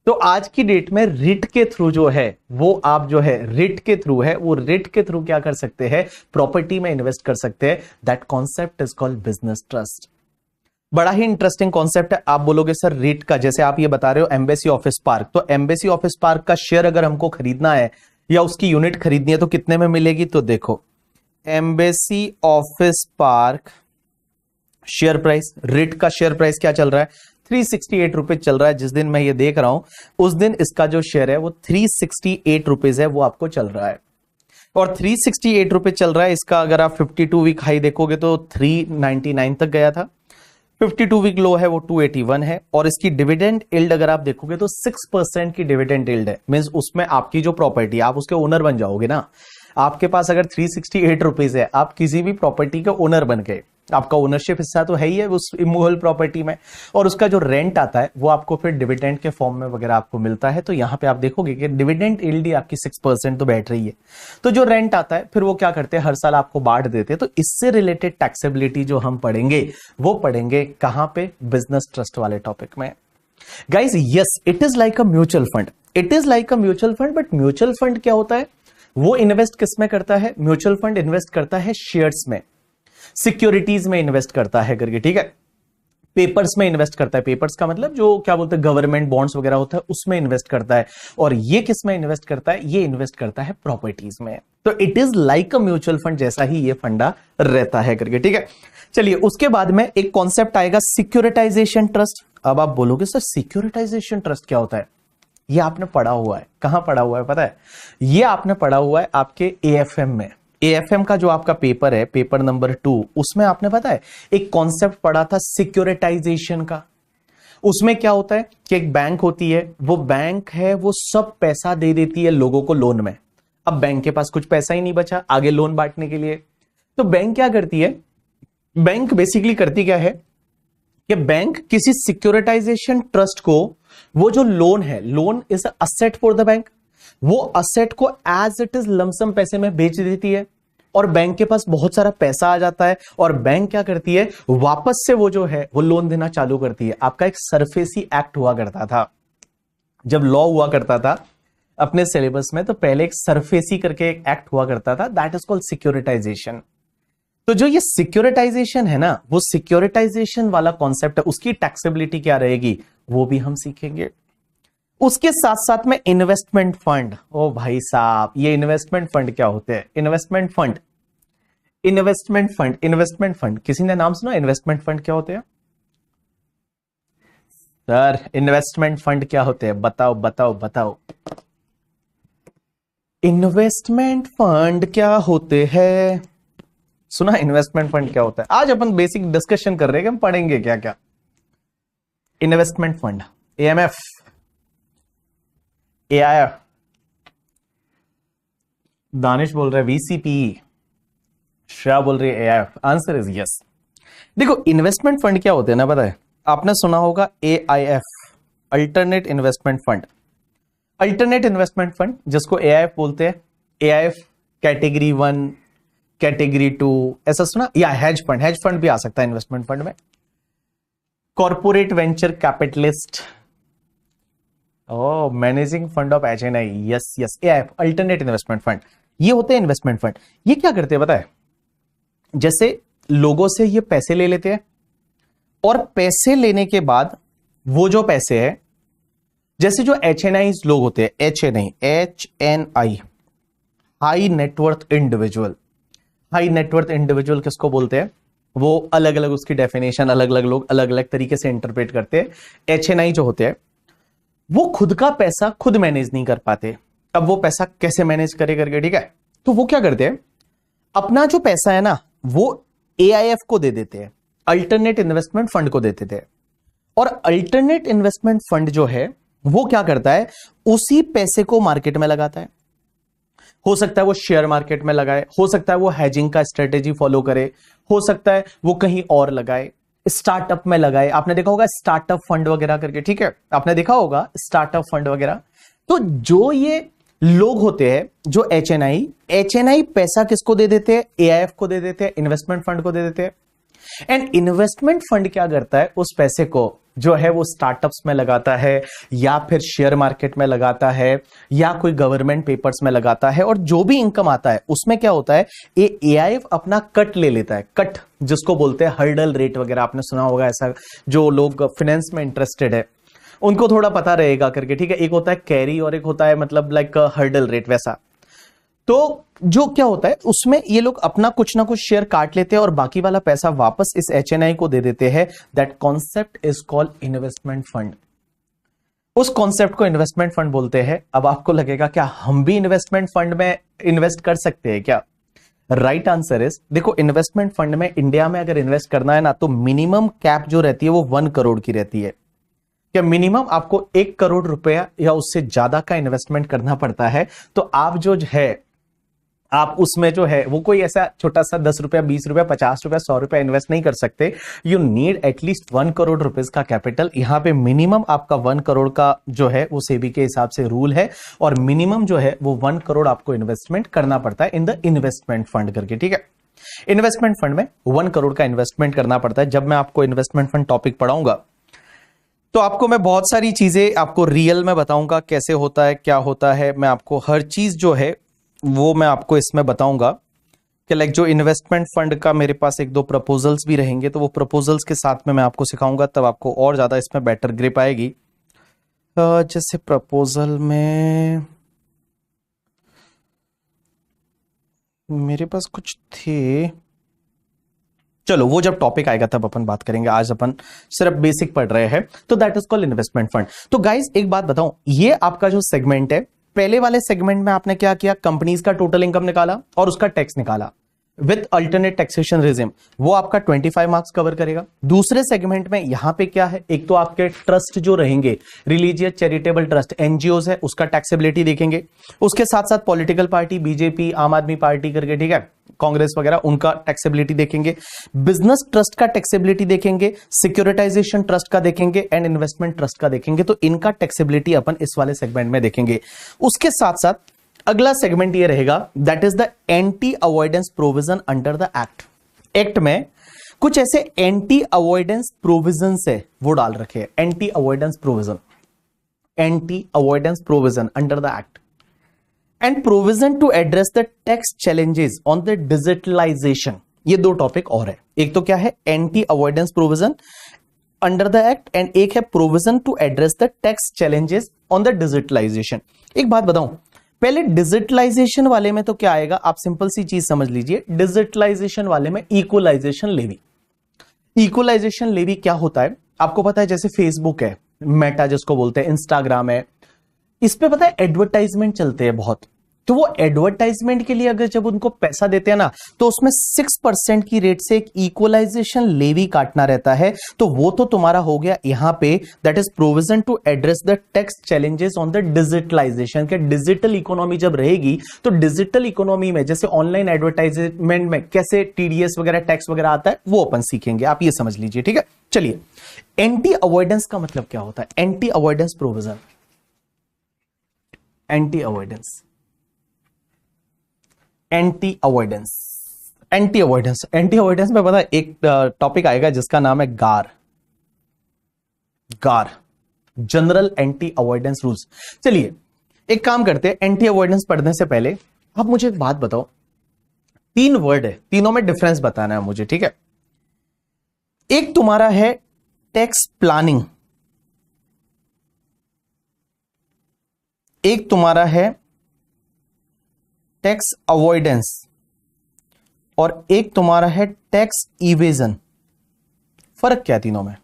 तो आज की डेट में रिट के थ्रू जो है वो आप जो है रिट के थ्रू है, वो रिट के थ्रू क्या कर सकते हैं? प्रॉपर्टी में इन्वेस्ट कर सकते हैं। That concept is called business trust. बड़ा ही इंटरेस्टिंग कॉन्सेप्ट है। आप बोलोगे सर रिट का, जैसे आप ये बता रहे हो एम्बेसी ऑफिस पार्क, तो एम्बेसी ऑफिस पार्क का शेयर अगर हमको खरीदना है या उसकी यूनिट खरीदनी है तो कितने में मिलेगी? तो देखो, embassy office park share price, writ का शेयर प्राइस क्या चल रहा है? 368 रुपीज चल रहा है। जिस दिन मैं ये देख रहा हूं उस दिन इसका जो शेयर है वो 368 रुपीज है, वो आपको चल रहा है, और 368 रुपीज चल रहा है इसका। अगर आप 52 वीक हाई देखोगे तो 399 तक गया था, 52 वीक लो है वो 281 है, और इसकी डिविडेंड यील्ड अगर आप देखोगे तो 6% की डिविडेंड यील्ड है। मींस उसमें आपकी जो प्रॉपर्टी, आप उसके ओनर बन जाओगे ना। आपके पास अगर 368 रुपीज है, आप किसी भी प्रॉपर्टी के ओनर बन गए, आपका ओनरशिप हिस्सा तो है ही है उस इमूवेबल प्रॉपर्टी में, और उसका जो रेंट आता है वो आपको फिर डिविडेंड के फॉर्म में वगैरह आपको मिलता है। तो यहां पे आप देखोगे कि डिविडेंड यील्ड ही आपकी 6% तो बैठ रही है। तो जो रेंट आता है फिर वो क्या करते हैं, हर साल आपको बांट देते हैं। तो इससे रिलेटेड टैक्सेबिलिटी जो हम पढ़ेंगे वो पढ़ेंगे कहां पे? बिजनेस ट्रस्ट वाले टॉपिक में। Guys yes, it is like a mutual fund, it is like a mutual fund. But mutual fund क्या होता है? वो इन्वेस्ट किस में करता है? म्यूचुअल फंड इन्वेस्ट करता है शेयर्स में, सिक्योरिटीज में इन्वेस्ट करता है करके, ठीक है, पेपर्स में इन्वेस्ट करता है। पेपर्स का मतलब जो क्या बोलते हैं, गवर्नमेंट बॉन्ड्स वगैरह होता है, उसमें इन्वेस्ट करता है। और ये किस में इन्वेस्ट करता है? ये इन्वेस्ट करता है प्रॉपर्टीज में। तो it is like a mutual fund जैसा ही ये फंडा रहता है करके, ठीक है। चलिए, उसके बाद में एक कॉन्सेप्ट आएगा सिक्योरिटाइजेशन ट्रस्ट। अब आप बोलोगे सर सिक्योरिटाइजेशन ट्रस्ट क्या होता है? ये आपने पढ़ा हुआ है, कहां पढ़ा हुआ है पता है? ये आपने पढ़ा हुआ है आपके AFM में। AFM का जो आपका पेपर है, पेपर नंबर 2, उसमें आपने पता है एक कॉन्सेप्ट पढ़ा था सिक्योरिटाइजेशन का। उसमें क्या होता है कि एक बैंक होती है, वो बैंक है वो सब पैसा दे देती है लोगों को लोन में। अब बैंक के पास कुछ पैसा ही नहीं बचा आगे लोन बांटने के लिए, तो बैंक क्या करती है, बैंक बेसिकली करती क्या है कि बैंक किसी सिक्योरिटाइजेशन ट्रस्ट को वो जो लोन है, loan is asset for the bank, वो असेट को एज इट इज लमसम पैसे में बेच देती है और बैंक के पास बहुत सारा पैसा आ जाता है और बैंक क्या करती है, वापस से वो जो है वो लोन देना चालू करती है। आपका एक सरफेसी एक्ट हुआ करता था, जब लॉ हुआ करता था अपने सिलेबस में, तो पहले एक सरफेसी करके एक एक्ट हुआ करता था, दैट इज कॉल्ड सिक्योरिटाइजेशन। तो जो ये सिक्योरिटाइजेशन है ना, वो सिक्योरिटाइजेशन वाला कॉन्सेप्ट है, उसकी टैक्सेबिलिटी क्या रहेगी वो भी हम सीखेंगे। उसके साथ साथ में इन्वेस्टमेंट फंड, ओ भाई साहब ये इन्वेस्टमेंट फंड क्या होते हैं, investment fund, investment fund, investment fund किसी ने नाम सुना, इन्वेस्टमेंट फंड क्या होते हैं सर, इन्वेस्टमेंट फंड क्या होते हैं, बताओ बताओ बताओ, इन्वेस्टमेंट फंड क्या होते हैं, सुना इन्वेस्टमेंट फंड क्या होता है। आज अपन बेसिक डिस्कशन कर रहे हैं कि हम पढ़ेंगे क्या क्या। Investment fund, AMF, AIF, Danish बोल रहे वीसीपी, श्रेया बोल रही है एआईएफ, आंसर इज यस। देखो इन्वेस्टमेंट फंड क्या होते हैं ना, पता है आपने सुना होगा AIF, alternate investment fund, alternate investment fund जिसको एआईएफ बोलते हैं, एआईएफ कैटेगरी 1, कैटेगरी 2 ऐसा सुना, या हेज फंड, हेज फंड भी आ सकता है इन्वेस्टमेंट फंड में, corporate venture capitalist, managing fund of HNI, yes yes, AIF alternate investment fund, ये होते हैं इन्वेस्टमेंट फंड। ये क्या करते हैं पता है, जैसे लोगों से ये पैसे ले लेते हैं और पैसे लेने के बाद वो जो पैसे है, जैसे जो एचएनआई लोग होते हैं, HNI high net worth individual, high net worth individual किसको बोलते हैं, वो अलग अलग उसकी डेफिनेशन अलग अलग लोग अलग अलग तरीके से इंटरप्रेट करते हैं। एचएनआई जो होते हैं वो खुद का पैसा खुद मैनेज नहीं कर पाते, अब वो पैसा कैसे मैनेज करे करके, ठीक है, तो वो क्या करते हैं, अपना जो पैसा है ना वो एआईएफ को दे देते हैं, अल्टरनेट इन्वेस्टमेंट फंड को देते थे, और अल्टरनेट इन्वेस्टमेंट फंड जो है वो क्या करता है, उसी पैसे को मार्केट में लगाता है। हो सकता है वो शेयर मार्केट में लगाए, हो सकता है वो हेजिंग का स्ट्रेटेजी फॉलो करे, हो सकता है वो कहीं और लगाए, स्टार्टअप में लगाए, आपने देखा होगा स्टार्टअप फंड वगैरह करके, ठीक है, आपने देखा होगा स्टार्टअप फंड वगैरह। तो जो ये लोग होते हैं, जो एचएनआई पैसा किसको दे देते हैं, एआईएफ को दे देते हैं, इन्वेस्टमेंट फंड को दे देते हैं। एंड इन्वेस्टमेंट फंड क्या करता है, उस पैसे को जो है वो स्टार्टअप्स में लगाता है, या फिर शेयर मार्केट में लगाता है, या कोई गवर्नमेंट पेपर्स में लगाता है, और जो भी इनकम आता है उसमें क्या होता है, ये एआईएफ अपना कट ले लेता है, कट जिसको बोलते हैं हर्डल रेट वगैरह, आपने सुना होगा ऐसा, जो लोग फाइनेंस में इंटरेस्टेड है उनको थोड़ा पता रहेगा करके, ठीक है, एक होता है कैरी और एक होता है मतलब लाइक हर्डल रेट वैसा। तो जो क्या होता है उसमें ये लोग अपना कुछ ना कुछ शेयर काट लेते हैं और बाकी वाला पैसा वापस इस एचएनआई को दे देते हैं, that concept is called investment fund, उस कॉन्सेप्ट को इन्वेस्टमेंट फंड बोलते हैं। अब आपको लगेगा क्या हम भी इन्वेस्टमेंट फंड में इन्वेस्ट कर सकते हैं क्या, राइट आंसर इज, देखो इन्वेस्टमेंट फंड में इंडिया में अगर इन्वेस्ट करना है ना तो मिनिमम कैप जो रहती है वो 1 करोड़ की रहती है, क्या मिनिमम आपको 1 करोड़ रुपया या उससे ज्यादा का इन्वेस्टमेंट करना पड़ता है। तो आप जो है आप उसमें जो है वो कोई ऐसा छोटा सा 10 रुपया 20 रुपया 50 रुपया 100 रुपया इन्वेस्ट नहीं कर सकते, you need at least 1 crore rupees का कैपिटल। यहां पे मिनिमम आपका 1 करोड़ का जो है वो सेबी के हिसाब से रूल है, और मिनिमम जो है वो 1 करोड़ आपको इन्वेस्टमेंट करना पड़ता है इन द इन्वेस्टमेंट फंड करके, ठीक है। इन्वेस्टमेंट फंड में 1 करोड़ का इन्वेस्टमेंट करना पड़ता है। जब मैं आपको इन्वेस्टमेंट फंड टॉपिक पढ़ाऊंगा तो आपको मैं बहुत सारी चीजें आपको रियल में बताऊंगा, कैसे होता है क्या होता है, मैं आपको हर चीज जो है वो मैं आपको इसमें बताऊंगा कि लाइक जो इन्वेस्टमेंट फंड का मेरे पास 1-2 प्रपोजल्स भी रहेंगे, तो वो प्रपोजल्स के साथ में मैं आपको सिखाऊंगा, तब आपको और ज्यादा इसमें बेटर ग्रिप आएगी। जैसे प्रपोजल में मेरे पास कुछ थे, चलो वो जब टॉपिक आएगा तब अपन बात करेंगे, आज अपन सिर्फ बेसिक पढ़ रहे हैं। तो that is called investment fund. तो गाइस एक बात बताऊं, ये आपका जो सेगमेंट है, पहले वाले सेगमेंट में आपने क्या किया, कंपनीज का टोटल इनकम निकाला और उसका टैक्स निकाला, विथ अल्टरनेट टैक्सेशन रिजिम, वो आपका 25 मार्क्स कवर करेगा। दूसरे सेगमेंट में यहां पे क्या है, एक तो आपके ट्रस्ट जो रहेंगे, रिलीजियस चैरिटेबल ट्रस्ट, एनजीओ है, उसका टैक्सेबिलिटी देखेंगे। उसके साथ साथ पॉलिटिकल पार्टी, बीजेपी, आम आदमी पार्टी करके, ठीक है, कांग्रेस वगैरह, उनका टैक्सेबिलिटी देखेंगे। बिजनेस ट्रस्ट का टैक्सेबिलिटी देखेंगे, सिक्योरिटाइजेशन ट्रस्ट का देखेंगे एंड इन्वेस्टमेंट ट्रस्ट का देखेंगे। तो इनका टैक्सेबिलिटी अपन इस वाले सेगमेंट में देखेंगे। उसके साथ साथ अगला सेगमेंट ये रहेगा, that is the anti avoidance provision under the act. Act में कुछ ऐसे एंटी अवॉइडेंस प्रोविजन है, वो डाल रखे हैं, anti avoidance provision, anti avoidance provision under the act and provision to address the tax challenges on the digitalisation. ये दो टॉपिक और है, एक तो क्या है anti avoidance provision under the act and एक है provision to address the tax challenges on the digitalisation. एक बात बताऊं, पहले डिजिटलाइजेशन वाले में तो क्या आएगा, आप सिंपल सी चीज समझ लीजिए, डिजिटलाइजेशन वाले में इक्वलाइजेशन लेवी। इक्वलाइजेशन लेवी क्या होता है आपको पता है, जैसे फेसबुक है, मेटा जिसको बोलते हैं, इंस्टाग्राम है, इस पे पता है एडवर्टाइजमेंट चलते हैं बहुत। तो वो एडवर्टाइजमेंट के लिए अगर जब उनको पैसा देते हैं ना, तो उसमें 6% की रेट से एक इक्वलाइजेशन लेवी काटना रहता है। तो वो तो तुम्हारा हो गया यहां पे, that is provision to address the tax challenges on the digitalisation. के डिजिटल इकोनॉमी जब रहेगी तो डिजिटल इकोनॉमी में जैसे ऑनलाइन एडवर्टाइजमेंट में कैसे टीडीएस वगैरह टैक्स वगैरह आता है, वो अपन सीखेंगे, आप ये समझ लीजिए, ठीक है। चलिए, एंटी अवॉइडेंस का मतलब क्या होता है, anti avoidance provision, anti avoidance, anti avoidance, anti avoidance, anti avoidance में पता है एक टॉपिक आएगा जिसका नाम है गार, गार, जनरल एंटी अवॉइडेंस रूल्स। चलिए एक काम करते हैं, एंटी अवॉइडेंस पढ़ने से पहले आप मुझे एक बात बताओ, तीन वर्ड है, तीनों में डिफरेंस बताना है मुझे, ठीक है। एक तुम्हारा है टैक्स प्लानिंग, एक तुम्हारा है टैक्स अवॉइडेंस और एक तुम्हारा है टैक्स इवेजन। फर्क क्या है तीनों में,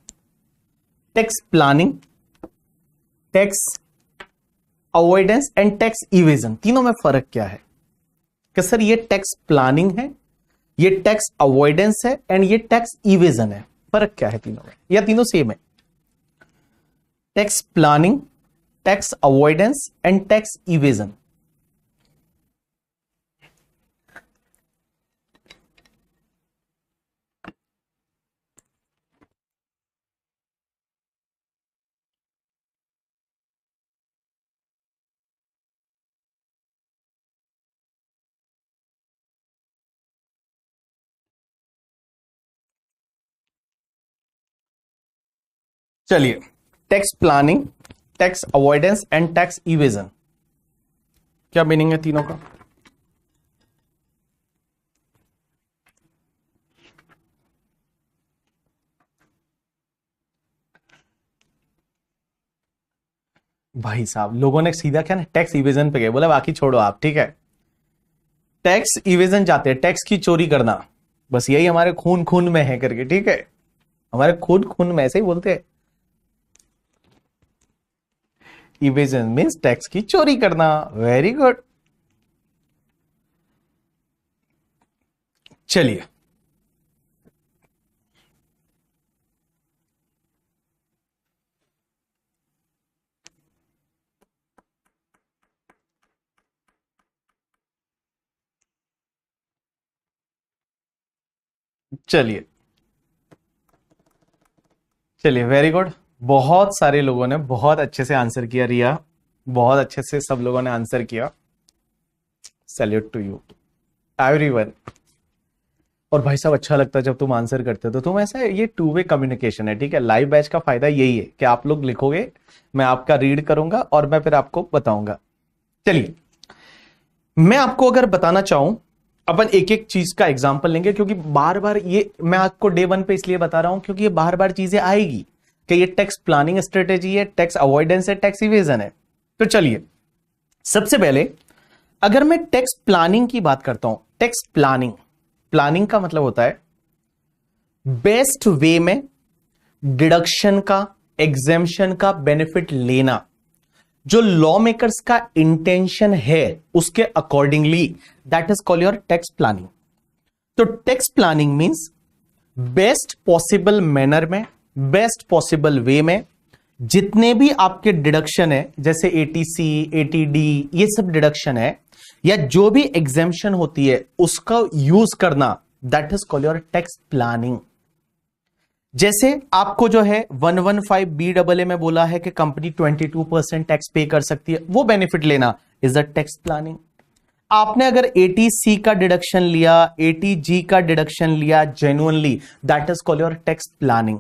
tax planning, tax avoidance and tax evasion, तीनों में फर्क क्या है कि सर ये टैक्स प्लानिंग है, ये टैक्स अवॉइडेंस है एंड ये टैक्स इवेजन है, फर्क क्या है तीनों में, या तीनों सेम है। Tax planning, tax avoidance and tax evasion. चलिए, tax planning, tax avoidance and tax evasion, क्या मीनिंग है तीनों का। भाई साहब लोगों ने सीधा क्या ना टैक्स इवेजन पे गए, बोला बाकी छोड़ो आप, ठीक है। टैक्स इवेजन जाते हैं, टैक्स की चोरी करना, बस यही हमारे खून खून में है करके, ठीक है, हमारे खून खून में ऐसे ही बोलते हैं। इवेजन मीन्स टैक्स की चोरी करना, वेरी गुड। चलिए चलिए चलिए, वेरी गुड, बहुत सारे लोगों ने बहुत अच्छे से आंसर किया, रिया बहुत अच्छे से सब लोगों ने आंसर किया, सैल्यूट टू यू एवरीवन। और भाई साहब अच्छा लगता है जब तुम आंसर करते हो, तो तुम ऐसा ये टू वे कम्युनिकेशन है, ठीक है। लाइव बैच का फायदा यही है कि आप लोग लिखोगे, मैं आपका रीड करूंगा और मैं फिर आपको बताऊंगा। चलिए, मैं आपको अगर बताना चाहूं, अपन एक एक चीज का एग्जांपल लेंगे, क्योंकि बार बार ये मैं आपको डे 1 पे इसलिए बता रहा हूं क्योंकि ये बार बार चीजें आएगी कि ये टैक्स प्लानिंग स्ट्रेटेजी है, टैक्स अवॉइडेंस है, टैक्स इवेजन है। तो चलिए, सबसे पहले अगर मैं टैक्स प्लानिंग की बात करता हूं, टैक्स प्लानिंग, प्लानिंग का मतलब होता है बेस्ट वे में डिडक्शन का, एग्जेम्पशन का बेनिफिट लेना, जो लॉ मेकर्स का इंटेंशन है उसके accordingly, that is called your tax planning. तो tax planning means best possible manner में, बेस्ट पॉसिबल वे में जितने भी आपके डिडक्शन है, जैसे एटीसी, एटीडी, ये सब डिडक्शन है या जो भी एग्जेम्पशन होती है उसका यूज करना, that is called your tax planning. जैसे आपको जो है 115BAA में बोला है कि कंपनी 22% टैक्स पे कर सकती है, वो बेनिफिट लेना इज द टैक्स प्लानिंग। आपने अगर 80C का डिडक्शन लिया, 80G का डिडक्शन लिया genuinely, that is called your tax planning.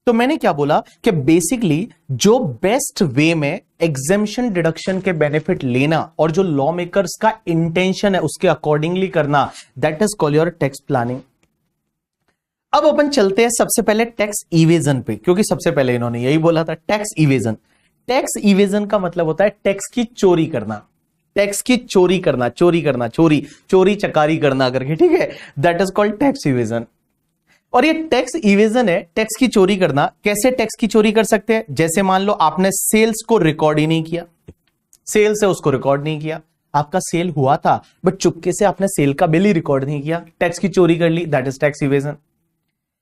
तो मैंने क्या बोला कि बेसिकली जो बेस्ट वे में एग्जेम्पशन डिडक्शन के बेनिफिट लेना और जो लॉ मेकर्स का इंटेंशन है उसके अकॉर्डिंगली करना, that is called your tax planning. अब अपन चलते हैं सबसे पहले टैक्स इवेजन पे, क्योंकि सबसे पहले इन्होंने यही बोला था टैक्स इवेजन। टैक्स इवेजन का मतलब होता है टैक्स की चोरी करना, टैक्स की चोरी करना, चोरी करना, चोरी चोरी चकारी करना करके, ठीक है, that is called tax evasion. और ये टैक्स इवेजन है, टैक्स की चोरी करना। कैसे टैक्स की चोरी कर सकते हैं? जैसे मान लो आपने सेल्स को रिकॉर्ड ही नहीं किया, सेल से उसको रिकॉर्ड नहीं किया, आपका सेल हुआ था बट चुपके से आपने सेल का बिल ही रिकॉर्ड नहीं किया, टैक्स की चोरी कर ली, दैट इज टैक्स इवेजन।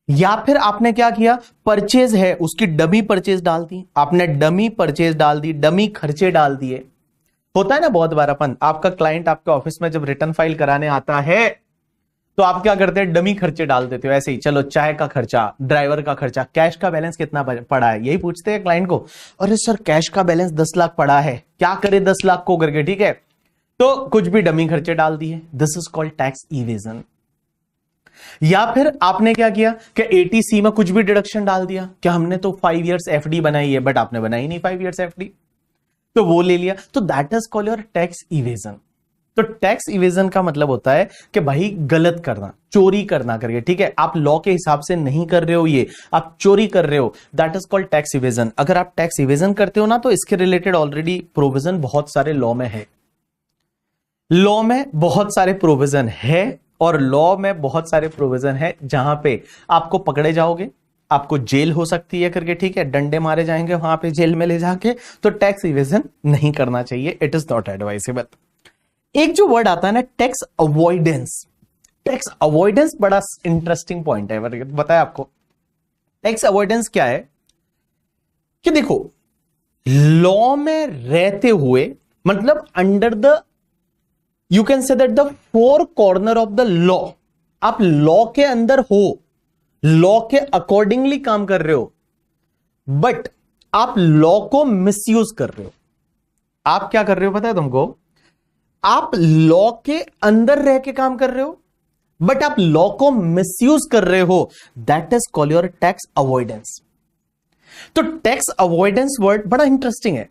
या फिर आपने क्या किया, परचेज है उसकी डमी परचेज डाल दी, आपने डमी परचेज डाल दी, डमी खर्चे डाल दिए। होता है ना बहुत बार, अपन आपका क्लाइंट आपके ऑफिस में जब रिटर्न फाइल कराने आता है तो आप क्या करते हैं, डमी खर्चे डाल देते हो। ऐसे ही चलो चाय का खर्चा, ड्राइवर का खर्चा, कैश का बैलेंस कितना पड़ा है, यही पूछते हैं क्लाइंट को। अरे सर कैश का बैलेंस 10 लाख पड़ा है, क्या करे 10 लाख को करके, ठीक है, तो कुछ भी डमी खर्चे डाल दिए, this is called tax evasion. या फिर आपने क्या किया कि एटीसी में कुछ भी डिडक्शन डाल दिया, क्या हमने तो 5 इयर्स एफडी बनाई है बट आपने बनाई नहीं 5 इयर्स एफडी, तो वो ले लिया, तो that is called your tax evasion. तो टैक्स इवेजन का मतलब होता है कि भाई गलत करना, चोरी करना करके, ठीक है, आप लॉ के हिसाब से नहीं कर रहे हो, ये आप चोरी कर रहे हो, that is called tax evasion. अगर आप टैक्स इवेजन करते हो ना तो इसके रिलेटेड ऑलरेडी प्रोविजन बहुत सारे लॉ में है, लॉ में बहुत सारे प्रोविजन है, और लॉ में बहुत सारे प्रोविजन है जहां पे आपको पकड़े जाओगे, आपको जेल हो सकती है करके, ठीक है, डंडे मारे जाएंगे वहां पे जेल में ले जाके, तो टैक्स इवेजन नहीं करना चाहिए, इट इज नॉट एडवाइसेबल। एक जो वर्ड आता है ना टैक्स अवॉइडेंस, टैक्स अवॉइडेंस बड़ा इंटरेस्टिंग पॉइंट है, बताया आपको। टैक्स अवॉइडेंस क्या है कि देखो लॉ में रहते हुए, मतलब under the, you can say that the four corner of the law, आप लॉ के अंदर हो, लॉ के अकॉर्डिंगली काम कर रहे हो, बट आप लॉ को मिसयूज कर रहे हो। आप क्या कर रहे हो पता है तुमको, आप लॉ के अंदर रह के काम कर रहे हो बट आप लॉ को मिसयूज कर रहे हो, that is called your tax avoidance. तो टैक्स अवॉइडेंस वर्ड बड़ा इंटरेस्टिंग है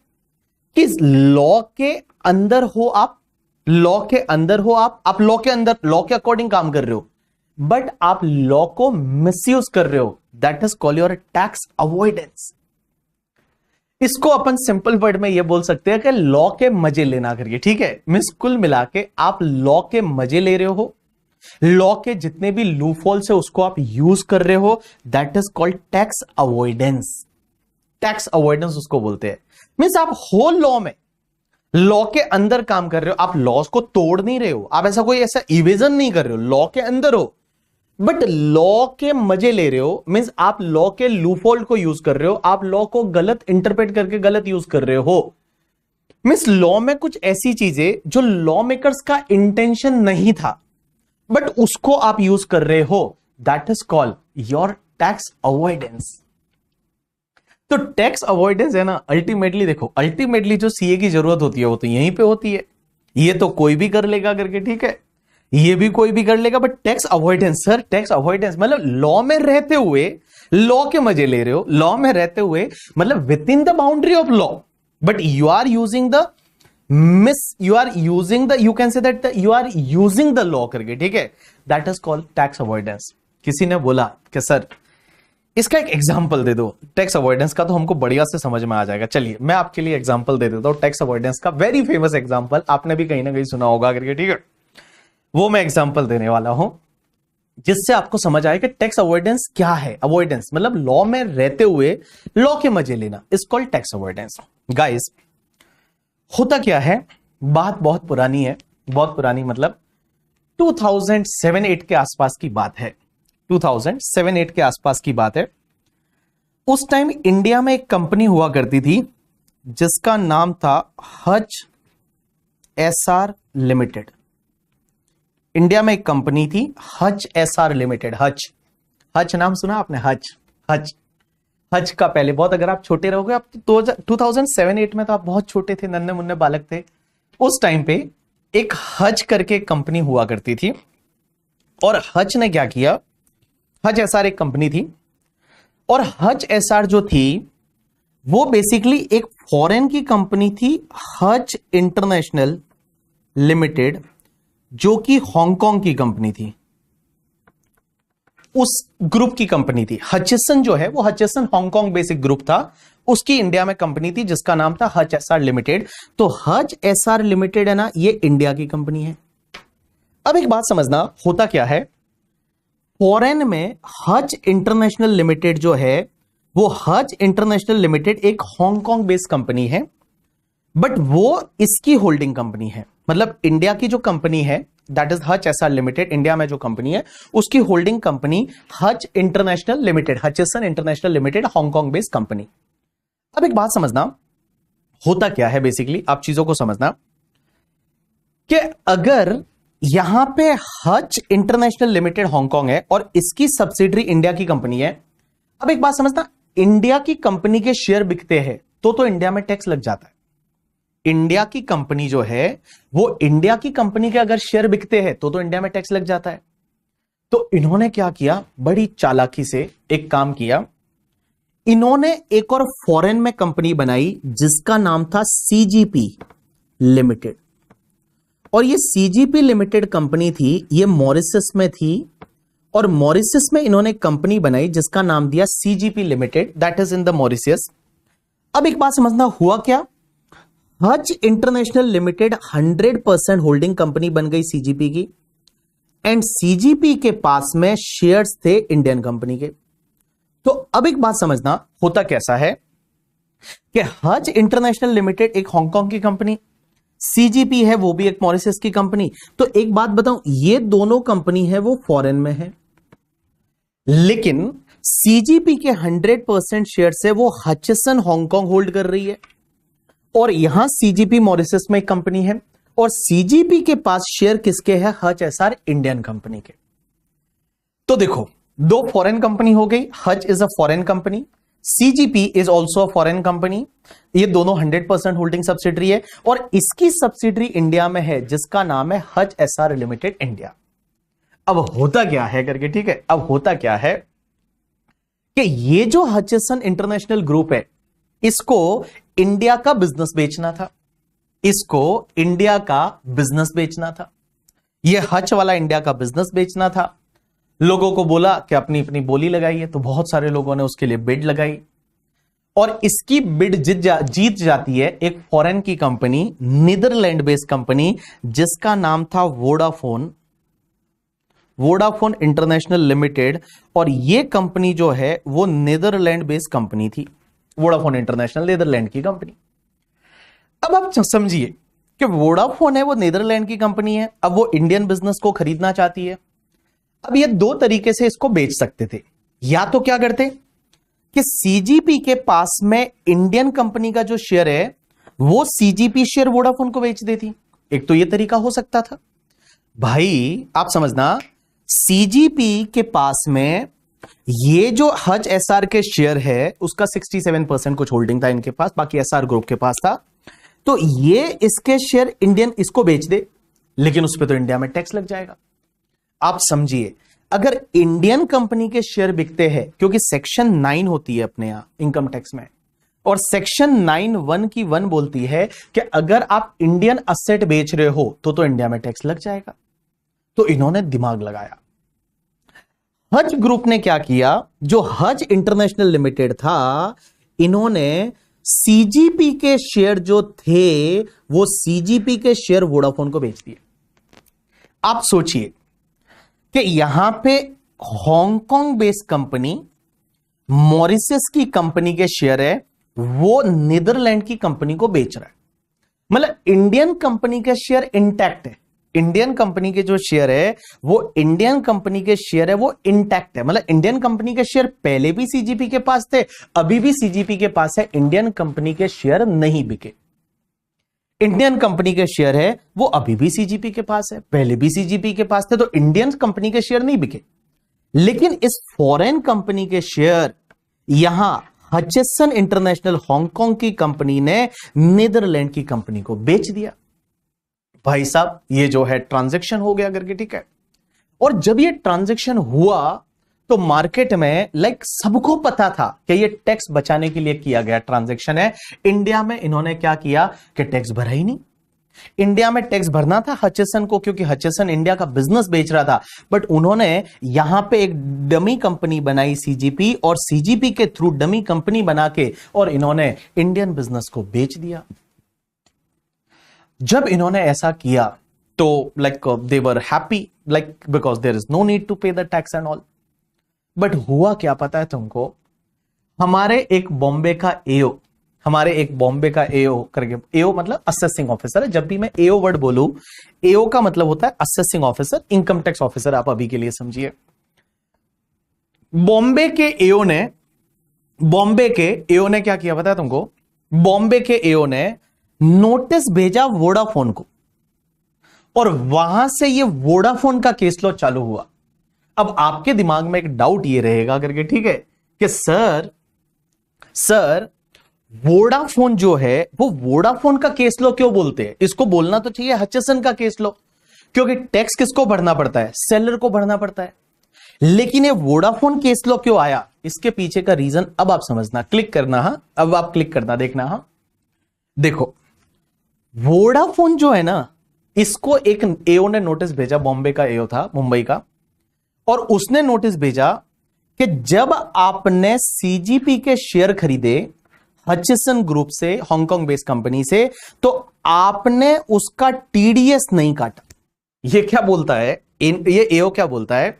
कि लॉ के अंदर हो आप, लॉ के अंदर हो आप लॉ के अंदर, लॉ के अकॉर्डिंग काम कर रहे हो बट आप लॉ को मिसयूज कर रहे हो, that is called your tax avoidance. इसको अपन सिंपल वर्ड में ये बोल सकते हैं कि लॉ के मजे लेना करिए, ठीक है, मींस कुल मिला के आप लॉ के मजे ले रहे हो, लॉ के जितने भी लूपहोल्स है उसको आप यूज कर रहे हो, that is called tax avoidance. Tax avoidance उसको बोलते हैं, मींस आप होल लॉ में, लॉ के अंदर काम कर रहे हो, आप लॉस को तोड़ नहीं रहे हो, आप ऐसा कोई ऐसा इवेजन नहीं कर रहे हो, लॉ के अंदर हो बट लॉ के मजे ले रहे हो, मींस आप लॉ के लूपहोल को यूज कर रहे हो, आप लॉ को गलत इंटरप्रेट करके गलत यूज कर रहे हो, मींस लॉ में कुछ ऐसी चीजें जो लॉ मेकर्स का इंटेंशन नहीं था बट उसको आप यूज कर रहे हो, that is called your tax avoidance. तो टैक्स अवॉइडेंस है ना, अल्टीमेटली देखो, अल्टीमेटली जो सीए की जरूरत होती है वो तो यहीं पे होती है, ये तो कोई भी कर लेगा करके, ठीक है, ये भी कोई भी कर लेगा, but tax avoidance, sir tax avoidance मतलब लॉ में रहते हुए लॉ के मजे ले रहे हो, लॉ में रहते हुए मतलब within the boundary of law, but you are using the you can say that you are using the law करके, ठीक है, that is called tax avoidance. किसी ने बोला कि सर इसका एक एग्जाम्पल दे दो टैक्स अवॉइडेंस का, तो हमको बढ़िया से समझ में आ जाएगा। चलिए मैं आपके लिए एग्जाम्पल दे देता हूं टैक्स अवॉइडेंस का, वेरी फेमस एग्जाम्पल, आपने भी कहीं ना कहीं सुना होगा करके, ठीक है, वो मैं एग्जाम्पल देने वाला हूं जिससे आपको समझ आए कि टैक्स अवॉइडेंस क्या है। अवॉइडेंस मतलब लॉ में रहते हुए लॉ के मजे लेना, is called tax avoidance. Guys होता क्या है, बात बहुत पुरानी है, बहुत पुरानी मतलब 2007-8 के आसपास की बात है। 2007-8 के आसपास की बात है। उस टाइम इंडिया में एक कंपनी हुआ करती थी जिसका नाम था हच एसआर लिमिटेड। इंडिया में एक कंपनी थी Hutch SR limited. Hutch Hutch नाम सुना आपने? हच हच हज का पहले बहुत, अगर आप छोटे रहोगे, आप तो 2007-8 में तो आप बहुत छोटे थे, नन्हे मुन्ने बालक थे। उस टाइम पे एक हज करके कंपनी हुआ करती थी और हज ने क्या किया, हज एसआर एक कंपनी थी और हज एसआर जो थी वो बेसिकली एक फॉरेन की कंपनी थी, हज इंटरनेशनल लिमिटेड, जो कि हांगकांग की कंपनी थी। उस ग्रुप की कंपनी थी हचिसन, जो है वो हचिसन हांगकांग बेसिक ग्रुप था, उसकी इंडिया में कंपनी थी जिसका नाम था हच एसआर लिमिटेड। तो हच एसआर लिमिटेड है ना, ये इंडिया की कंपनी है। अब एक बात समझना, होता क्या है, फॉरेन में हच इंटरनेशनल लिमिटेड जो है, वो हच इंटरनेशनल लिमिटेड एक हांगकांग बेस्ड कंपनी है, बट वो इसकी होल्डिंग कंपनी है। मतलब इंडिया की जो कंपनी है that is Hutch SR limited, India में जो कंपनी है उसकी holding company Hutch international limited, Hutchison international limited, Hong Kong based company. अब एक बात समझना, होता क्या है बेसिकली, आप चीजों को समझना कि अगर यहां पे हच इंटरनेशनल लिमिटेड हांगकांग है और इसकी सब्सिडरी इंडिया की कंपनी है। अब एक बात समझना, इंडिया की कंपनी के शेयर बिकते हैं तो इंडिया में टैक्स लग जाता है। इंडिया की कंपनी जो है वो, इंडिया की कंपनी के अगर शेयर बिकते हैं तो इंडिया में टैक्स लग जाता है। तो इन्होंने क्या किया, बड़ी चालाकी से एक काम किया, इन्होंने एक और फॉरेन में कंपनी बनाई जिसका नाम था सीजीपी लिमिटेड। और ये सीजीपी लिमिटेड कंपनी थी, ये मॉरिशस में थी और मॉरिशस में इन्होंने कंपनी बनाई जिसका नाम दिया CGP limited, that is in the Mauritius. अब एक बात समझना, हुआ क्या, हज इंटरनेशनल लिमिटेड 100% होल्डिंग कंपनी बन गई सीजीपी की, एंड सीजीपी के पास में शेयर्स थे इंडियन कंपनी के। तो अब एक बात समझना, होता कैसा है कि हज इंटरनेशनल लिमिटेड एक हांगकांग की कंपनी, सीजीपी है वो भी एक मॉरिशस की कंपनी। तो एक बात बताऊं, ये दोनों कंपनी है वो फॉरेन में है, लेकिन सीजीपी के 100% शेयर से वो हचिसन हांगकांग होल्ड कर रही है और यहां सीजीपी मॉरिशस में एक कंपनी है और सीजीपी के पास शेयर किसके हैं, हच एसआर इंडियन कंपनी के। तो देखो, दो फॉरेन कंपनी हो गई, हज is a foreign company, CGP is also a foreign company, ये दोनों 100% होल्डिंग सब्सिडरी है और इसकी सब्सिडरी इंडिया में है जिसका नाम है हज एसआर लिमिटेड इंडिया। अब होता क्या है करके, ठीक है, अब होता क्या है कि ये जो हचिसन इंटरनेशनल ग्रुप है, इसको इंडिया का बिजनेस बेचना था, इसको इंडिया का बिजनेस बेचना था, ये हच वाला इंडिया का बिजनेस बेचना था। लोगों को बोला कि अपनी अपनी बोली लगाइए, तो बहुत सारे लोगों ने उसके लिए बिड लगाई और इसकी बिड जीत जाती है एक फॉरेन की कंपनी, नीदरलैंड बेस्ड कंपनी जिसका नाम था वोडाफोन इंटरनेशनल लिमिटेड। और यह कंपनी जो है वो नीदरलैंड बेस्ड कंपनी थी, वोडाफोन इंटरनेशनल नीदरलैंड की कंपनी। अब आप समझिए कि वोडाफोन है वो नीदरलैंड की कंपनी है, अब वो इंडियन बिजनेस को खरीदना चाहती है। अब ये दो तरीके से इसको बेच सकते थे, या तो क्या करते कि सीजीपी के पास में इंडियन कंपनी का जो शेयर है वो सीजीपी शेयर वोडाफोन को बेच देती, एक तो ये तरीका हो सकता था। भाई आप समझना, सीजीपी के पास में ये जो हज एसआर के शेयर है उसका 67% कुछ होल्डिंग था इनके पास, बाकी एसआर ग्रुप के पास था। तो ये इसके शेयर इंडियन इसको बेच दे, लेकिन उस पर तो इंडिया में टैक्स लग जाएगा। आप समझिए, अगर इंडियन कंपनी के शेयर बिकते हैं, क्योंकि सेक्शन 9 होती है अपने यहां इनकम टैक्स में, और सेक्शन 9(1) की 1 बोलती है कि अगर आप इंडियन असेट बेच रहे हो तो इंडिया में टैक्स लग जाएगा। तो इन्होंने दिमाग लगाया, हज ग्रुप ने क्या किया, जो हज इंटरनेशनल लिमिटेड था, इन्होंने सीजीपी के शेयर जो थे वो सीजीपी के शेयर वोडाफोन को बेच दिए। आप सोचिए कि यहां पे हांगकांग बेस्ड कंपनी मॉरिशस की कंपनी के शेयर है वो नीदरलैंड की कंपनी को बेच रहा है। मतलब इंडियन कंपनी के शेयर इंटैक्ट है, इंडियन कंपनी के जो शेयर है वो इंडियन कंपनी के शेयर है वो इंटैक्ट है, मतलब इंडियन कंपनी के शेयर पहले भी सीजीपी के पास थे, अभी भी सीजीपी के पास है, इंडियन कंपनी के शेयर नहीं बिके। इंडियन कंपनी के शेयर है वो अभी भी सीजीपी के पास है, पहले भी सीजीपी के पास थे, तो इंडियन कंपनी के शेयर नहीं बिके। लेकिन इस फॉरेन कंपनी के शेयर यहां हचेसन इंटरनेशनल हांगकांग की कंपनी ने नीदरलैंड की कंपनी को बेच दिया। भाई साहब ये जो है ट्रांजैक्शन हो गया करके, ठीक है। और जब ये ट्रांजैक्शन हुआ तो मार्केट में सबको पता था कि ये टैक्स बचाने के लिए किया गया ट्रांजैक्शन है। इंडिया में इन्होंने क्या किया कि टैक्स भरा ही नहीं। इंडिया में टैक्स भरना था हचेसन को, क्योंकि हचेसन इंडिया का बिजनेस बेच रहा था, बट उन्होंने यहां पे एक डमी कंपनी बनाई सीजीपी, और सीजीपी के थ्रू डमी कंपनी बना के और इन्होंने इंडियन बिजनेस को बेच दिया। जब इन्होंने ऐसा किया तो they were happy, because there is no need to pay the tax and all. But हुआ क्या पता है तुमको, हमारे एक बॉम्बे का एओ करके, एओ मतलब असेसिंग ऑफिसर है। जब भी मैं एओ वर्ड बोलूं, एओ का मतलब होता है assessing officer, income tax officer, आप अभी के लिए समझिए। बॉम्बे के एओ ने क्या किया पता है तुमको, बॉम्बे के एओ ने नोटिस भेजा वोडाफोन को, और वहां से ये वोडाफोन का केस लॉ चालू हुआ। अब आपके दिमाग में एक डाउट ये रहेगा करके, ठीक है, कि सर वोडाफोन जो है वो वोडाफोन का केस लॉ क्यों बोलते हैं? इसको बोलना तो चाहिए हचेसन का केस लॉ, क्योंकि टैक्स किसको भरना पड़ता है? सेलर को भरना पड़ता है। लेकिन ये वोडाफोन केस लॉ क्यों आया? इसके पीछे का रीजन अब आप समझना, क्लिक करना। हां, अब आप क्लिक करना, देखना। हां देखो, वोडाफोन जो है ना, इसको एक एओ ने नोटिस भेजा, बॉम्बे का एओ था, मुंबई का, और उसने नोटिस भेजा कि जब आपने सीजीपी के शेयर खरीदे हचेसन ग्रुप से, हांगकांग बेस्ड कंपनी से, तो आपने उसका टीडीएस नहीं काटा। ये क्या बोलता है, ये एओ क्या बोलता है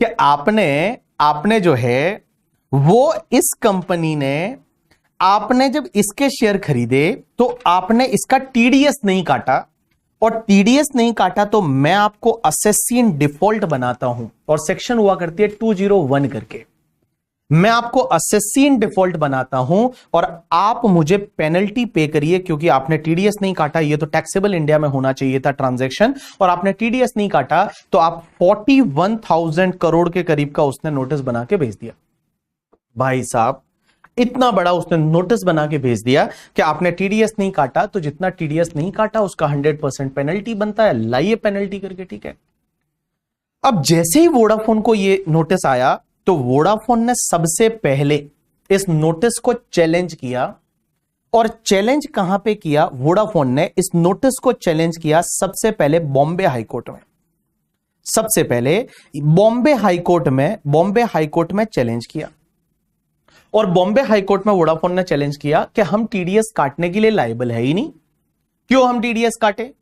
कि आपने जो है वो इस कंपनी ने, आपने जब इसके शेयर खरीदे तो आपने इसका टीडीएस नहीं काटा, और टीडीएस नहीं काटा तो मैं आपको असेसी इन डिफॉल्ट बनाता हूं, और सेक्शन हुआ करती है 201 करके। मैं आपको असेसी इन डिफॉल्ट बनाता हूं और आप मुझे पेनल्टी पे करिए, क्योंकि आपने टीडीएस नहीं काटा। ये तो टैक्सेबल इंडिया में होना चाहिए था ट्रांजैक्शन, और आपने टीडीएस नहीं काटा, तो आप 41,000 करोड़ के करीब का उसने नोटिस बना के भेज दिया। भाई साहब इतना बड़ा उसने नोटिस बना के भेज दिया कि आपने टीडीएस नहीं काटा, तो जितना टीडीएस नहीं काटा उसका 100% पेनल्टी बनता है, लाइए पेनल्टी करके, ठीक है। अब जैसे ही वोडाफोन को ये नोटिस आया, तो वोडाफोन ने सबसे पहले इस नोटिस को चैलेंज किया। और चैलेंज कहां पे किया? वोडाफोन ने इस नोटिस को चैलेंज किया सबसे पहले बॉम्बे हाईकोर्ट में। सबसे पहले बॉम्बे हाईकोर्ट में चैलेंज किया, और बॉम्बे हाईकोर्ट में वोडाफोन ने चैलेंज किया कि हम टीडीएस काटने के लिए लायबल है ही नहीं। क्यों हम टीडीएस काटे,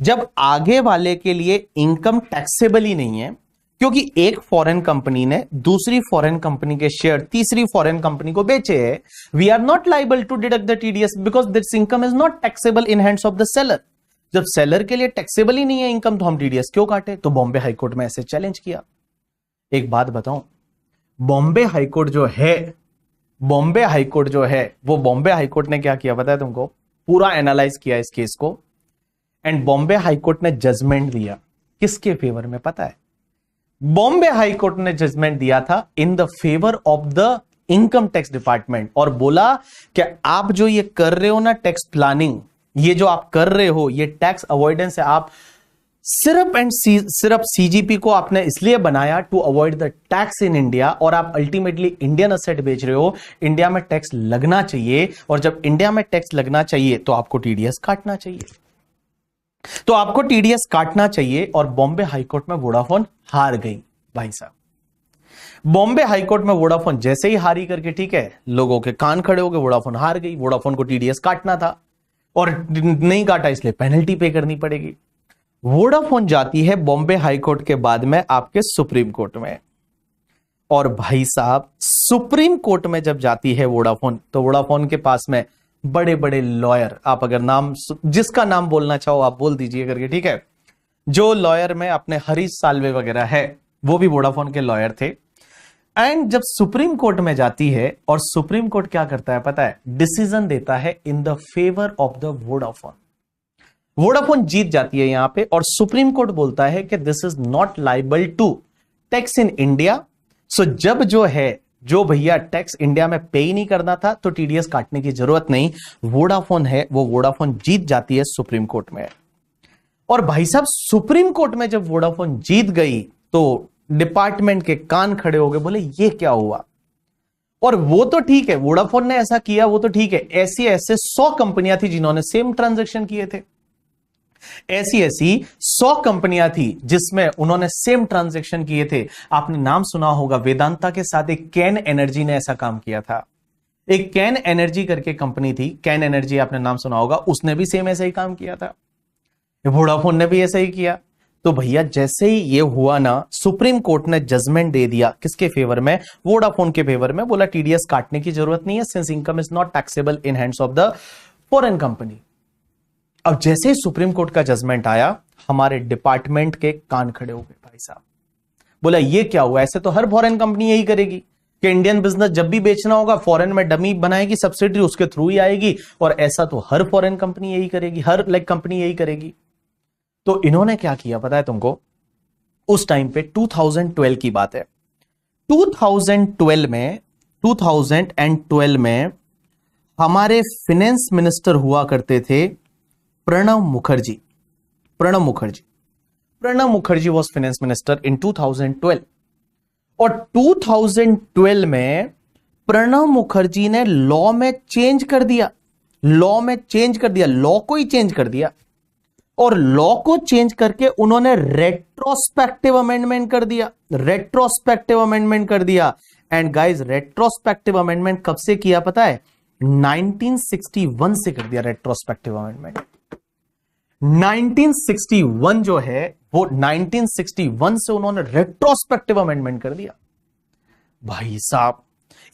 जब आगे वाले के लिए इनकम टैक्सेबल ही नहीं है? क्योंकि एक फॉरेन कंपनी ने दूसरी फॉरेन कंपनी के शेयर तीसरी फॉरेन कंपनी को बेचे हैं। We are not liable to deduct the TDS because this income is not taxable in hands of the seller. जब सेलर के लिए टैक्सेबल ही नहीं है इनकम, तो हम टीडीएस क्यों काटे? तो बॉम्बे हाईकोर्ट में ऐसे चैलेंज किया। एक बात बताऊं, बॉम्बे हाईकोर्ट जो है वो बॉम्बे हाईकोर्ट ने क्या किया पता है तुमको? पूरा एनालाइज किया इस केस को, एंड बॉम्बे हाईकोर्ट ने जजमेंट दिया किसके फेवर में पता है? बॉम्बे हाईकोर्ट ने जजमेंट दिया था इन the favour of the income tax department, और बोला कि आप जो ये कर रहे हो ना टैक्स प्लानिंग, ये जो आप कर रहे हो ये टैक्स अवॉइडेंस है। आप सिर्फ सीजीपी को आपने इसलिए बनाया to avoid the tax in India, और आप अल्टीमेटली इंडियन असेट बेच रहे हो। इंडिया में टैक्स लगना चाहिए, और जब इंडिया में टैक्स लगना चाहिए तो आपको टीडीएस काटना चाहिए। और बॉम्बे हाईकोर्ट में वोडाफोन हार गई। भाई साहब बॉम्बे हाईकोर्ट में वोडाफोन जैसे ही हारी करके, ठीक है, लोगों के कान खड़े हो गए, वोडाफोन हार गई। वोडाफोन को टीडीएस काटना था और नहीं काटा, इसलिए पेनल्टी पे करनी पड़ेगी। वोडाफोन जाती है बॉम्बे हाईकोर्ट के बाद में आपके सुप्रीम कोर्ट में, और भाई साहब सुप्रीम कोर्ट में जब जाती है वोडाफोन, तो वोडाफोन के पास में बड़े बड़े लॉयर, आप अगर नाम जिसका नाम बोलना चाहो आप बोल दीजिए करके, ठीक है, जो लॉयर में अपने हरीश साल्वे वगैरह है, वो भी वोडाफोन के लॉयर थे। एंड जब सुप्रीम कोर्ट में जाती है, और सुप्रीम कोर्ट क्या करता है पता है, डिसीजन देता है in the favour of the Vodafone. Vodafone जीत जाती है यहां पे, और सुप्रीम कोर्ट बोलता है कि this is not liable to tax in India. So जब जो भैया टैक्स इंडिया में पे ही नहीं करना था, तो टीडीएस काटने की जरूरत नहीं। वोडाफोन है, वो वोडाफोन जीत जाती है सुप्रीम कोर्ट में। और भाई साहब, सुप्रीम कोर्ट में जब वोडाफोन जीत गई, तो डिपार्टमेंट के कान खड़े हो गए, बोले ये क्या हुआ। और वो तो ठीक है, वोडाफोन ने ऐसा किया, वो तो ठीक है। ऐसी ऐसे 100 कंपनियां थी जिन्होंने सेम ट्रांजैक्शन किए थे। ऐसी ऐसी 100 कंपनियां थी जिसमें उन्होंने सेम ट्रांजैक्शन किए थे। आपने नाम सुना होगा, वेदांता के साथ एक कैन एनर्जी ने ऐसा काम किया था। एक कैन एनर्जी करके कंपनी थी, कैन एनर्जी आपने नाम सुना होगा, उसने भी सेम ऐसा ही काम किया था। वोडाफोन ने भी ऐसा ही किया। तो भैया जैसे ही ये हुआ ना, सुप्रीम कोर्ट ने जजमेंट दे दिया किसके फेवर में, वोडाफोन के फेवर में। बोला टीडीएस काटने की जरूरत नहीं है, since income is not taxable in hands of the foreign company. अब जैसे ही सुप्रीम कोर्ट का जजमेंट आया, हमारे डिपार्टमेंट के कान खड़े हो गए भाई साहब। बोला ये क्या हुआ, ऐसे तो हर फॉरेन कंपनी यही करेगी कि इंडियन बिजनेस जब भी बेचना होगा फॉरेन में डमी बनाएगी, सब्सिडी उसके थ्रू ही आएगी, और ऐसा तो हर फॉरेन कंपनी यही करेगी, हर कंपनी यही करेगी। तो इन्होंने क्या किया पता है तुमको, उस टाइम पे 2012 की बात है। 2012 में हमारे फाइनेंस मिनिस्टर हुआ करते थे Pranab Mukherjee. Pranab Mukherjee was finance minister इन 2012। और 2012 में प्रणब मुखर्जी ने लॉ में चेंज कर दिया, लॉ को ही चेंज कर दिया। और लॉ को चेंज करके उन्होंने रेट्रोस्पेक्टिव अमेंडमेंट कर दिया। एंड गाइस, रेट्रोस्पेक्टिव अमेंडमेंट कब से किया पता है, 1961 से कर दिया रेट्रोस्पेक्टिव अमेंडमेंट। 1961 जो है, वो 1961 से उन्होंने रेट्रोस्पेक्टिव अमेंडमेंट कर दिया। भाई साहब,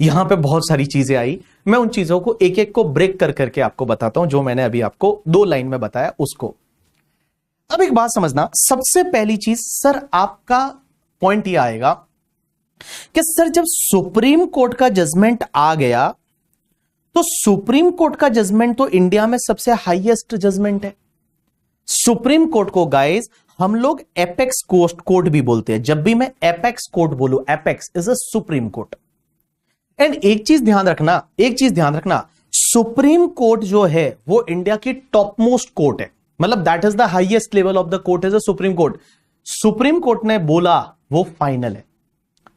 यहां पे बहुत सारी चीजें आई। मैं उन चीजों को एक एक को ब्रेक कर करके आपको बताता हूं, जो मैंने अभी आपको 2 लाइन में बताया उसको। अब एक बात समझना, सबसे पहली चीज सर, आपका पॉइंट यह आएगा कि सर जब सुप्रीम कोर्ट का जजमेंट आ गया, तो सुप्रीम कोर्ट का जजमेंट तो इंडिया में सबसे हाईएस्ट जजमेंट है। सुप्रीम कोर्ट को गाइस हम लोग एपेक्स कोर्ट भी बोलते हैं। जब भी मैं एपेक्स कोर्ट बोलूं, apex is a supreme court. And एक चीज ध्यान रखना, सुप्रीम कोर्ट जो है वो इंडिया की टॉप मोस्ट कोर्ट है। मतलब that is the highest level of the court is a supreme court. Supreme court ने बोला वो फाइनल है।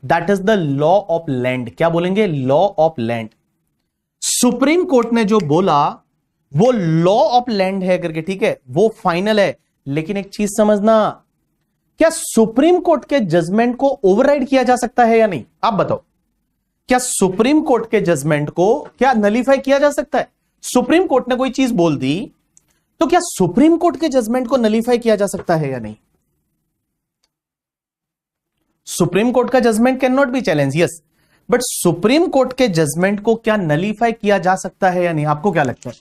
That is the law of land. क्या बोलेंगे, law of land. Supreme court ने जो बोला वो लॉ ऑफ लैंड है करके, ठीक है, वो फाइनल है। लेकिन एक चीज समझना, क्या सुप्रीम कोर्ट के जजमेंट को ओवरराइड किया जा सकता है या नहीं? आप बताओ, क्या सुप्रीम कोर्ट के जजमेंट को क्या नलीफाई किया जा सकता है? सुप्रीम कोर्ट ने कोई चीज बोल दी, तो क्या सुप्रीम कोर्ट के जजमेंट को नलीफाई किया जा सकता है या नहीं? सुप्रीम कोर्ट का judgement can not be challenge, yes, but Supreme Court के जजमेंट को क्या नलीफाई किया जा सकता है या नहीं? आपको क्या लगता है?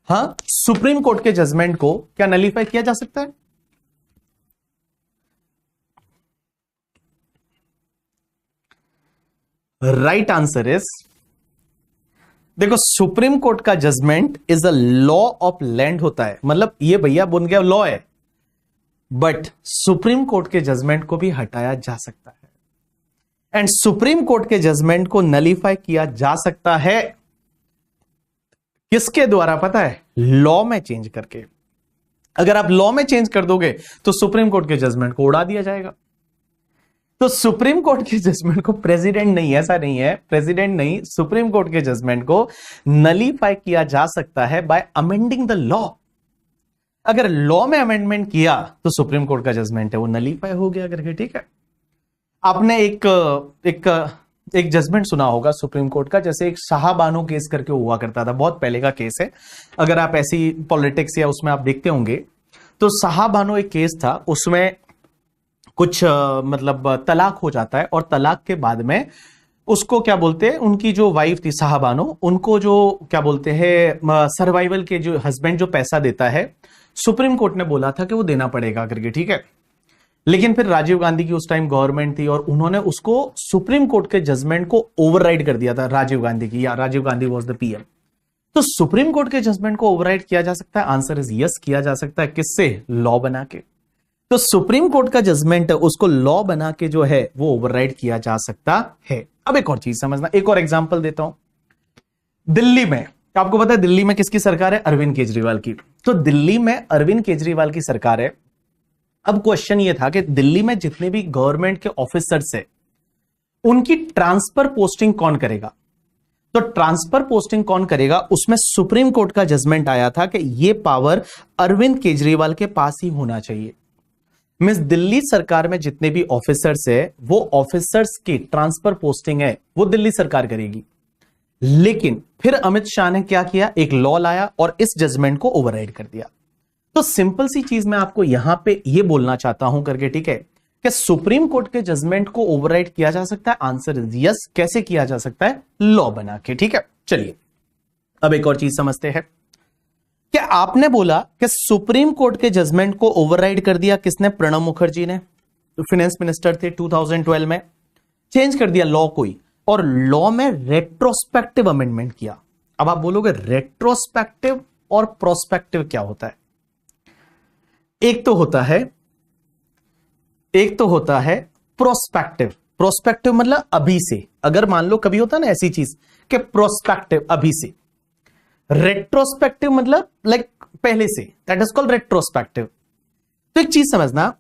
हां, सुप्रीम कोर्ट के जजमेंट को क्या नलीफाई किया जा सकता है? राइट आंसर इज, देखो, सुप्रीम कोर्ट का judgement is a law of land होता है। मतलब ये भैया बन गया लॉ है, बट सुप्रीम कोर्ट के जजमेंट को भी हटाया जा सकता है। एंड सुप्रीम कोर्ट के जजमेंट को नलीफाई किया जा सकता है किसके द्वारा पता है? लॉ में चेंज करके। अगर आप लॉ में चेंज कर दोगे तो सुप्रीम कोर्ट के जजमेंट को उड़ा दिया जाएगा। तो सुप्रीम कोर्ट के जजमेंट को प्रेसिडेंट नहीं, ऐसा नहीं है, प्रेसिडेंट नहीं, सुप्रीम कोर्ट के जजमेंट को नलीफाई किया जा सकता है बाय अमेंडिंग द लॉ। अगर लॉ में अमेंडमेंट किया तो सुप्रीम कोर्ट का जजमेंट है वो नलीफाई हो गया करके, ठीक है। आपने एक जजमेंट सुना होगा सुप्रीम कोर्ट का, जैसे एक शाहबानो केस करके हुआ करता था, बहुत पहले का केस है। अगर आप ऐसी पॉलिटिक्स या उसमें आप देखते होंगे तो शाहबानो एक केस था, उसमें कुछ मतलब तलाक हो जाता है, और तलाक के बाद में उसको क्या बोलते हैं, उनकी जो वाइफ थी शाहबानो, उनको जो क्या बोलते हैं सर्वाइवल के जो हस्बैंड जो पैसा देता है, सुप्रीम कोर्ट ने बोला था कि वो देना पड़ेगा करके, ठीक है। लेकिन फिर राजीव गांधी की उस टाइम गवर्नमेंट थी और उन्होंने उसको सुप्रीम कोर्ट के जजमेंट को ओवरराइड कर दिया था, राजीव गांधी की, या Rajiv Gandhi was the PM. तो सुप्रीम कोर्ट के जजमेंट को ओवरराइड किया जा सकता है, आंसर इज यस, किया जा सकता है। किससे? लॉ बना के। तो सुप्रीम कोर्ट का जजमेंट उसको लॉ बना के जो है वो ओवरराइड किया जा सकता है। अब एक और चीज समझना, एक और एग्जांपल देता हूं। दिल्ली में, आपको पता है दिल्ली में किसकी सरकार है? अरविंद केजरीवाल की। तो दिल्ली में अरविंद केजरीवाल की सरकार है। अब क्वेश्चन ये था कि दिल्ली में जितने भी गवर्नमेंट के ऑफिसर्स है उनकी ट्रांसफर पोस्टिंग कौन करेगा? तो ट्रांसफर पोस्टिंग कौन करेगा, उसमें सुप्रीम कोर्ट का जजमेंट आया था कि यह पावर अरविंद केजरीवाल के पास ही होना चाहिए। मिस दिल्ली सरकार में जितने भी ऑफिसर्स है वो ऑफिसर्स की ट्रांसफर पोस्टिंग है वो दिल्ली सरकार करेगी। लेकिन फिर अमित शाह ने क्या किया? एक लॉ लाया और इस जजमेंट को ओवरराइड कर दिया। तो सिंपल सी चीज मैं आपको यहां पे ये बोलना चाहता हूं करके, ठीक है, कि सुप्रीम कोर्ट के जजमेंट को ओवरराइड किया जा सकता है, आंसर इज यस। कैसे किया जा सकता है? लॉ बना के, ठीक है। चलिए अब एक और चीज समझते हैं कि आपने बोला कि सुप्रीम कोर्ट के जजमेंट को ओवरराइड कर दिया किसने? प्रणब मुखर्जी ने, तो फाइनेंस मिनिस्टर थे 2012 में। चेंज कर दिया लॉ कोई, और लॉ में रेट्रोस्पेक्टिव अमेंडमेंट किया। अब आप बोलोगे रेट्रोस्पेक्टिव और प्रोस्पेक्टिव क्या होता है? एक तो होता है प्रोस्पेक्टिव। प्रोस्पेक्टिव मतलब अभी से, अगर मान लो कभी होता है ना ऐसी चीज कि प्रोस्पेक्टिव अभी से। रेट्रोस्पेक्टिव मतलब लाइक पहले से, दैट इज कॉल्ड रेट्रोस्पेक्टिव। तो एक चीज समझना,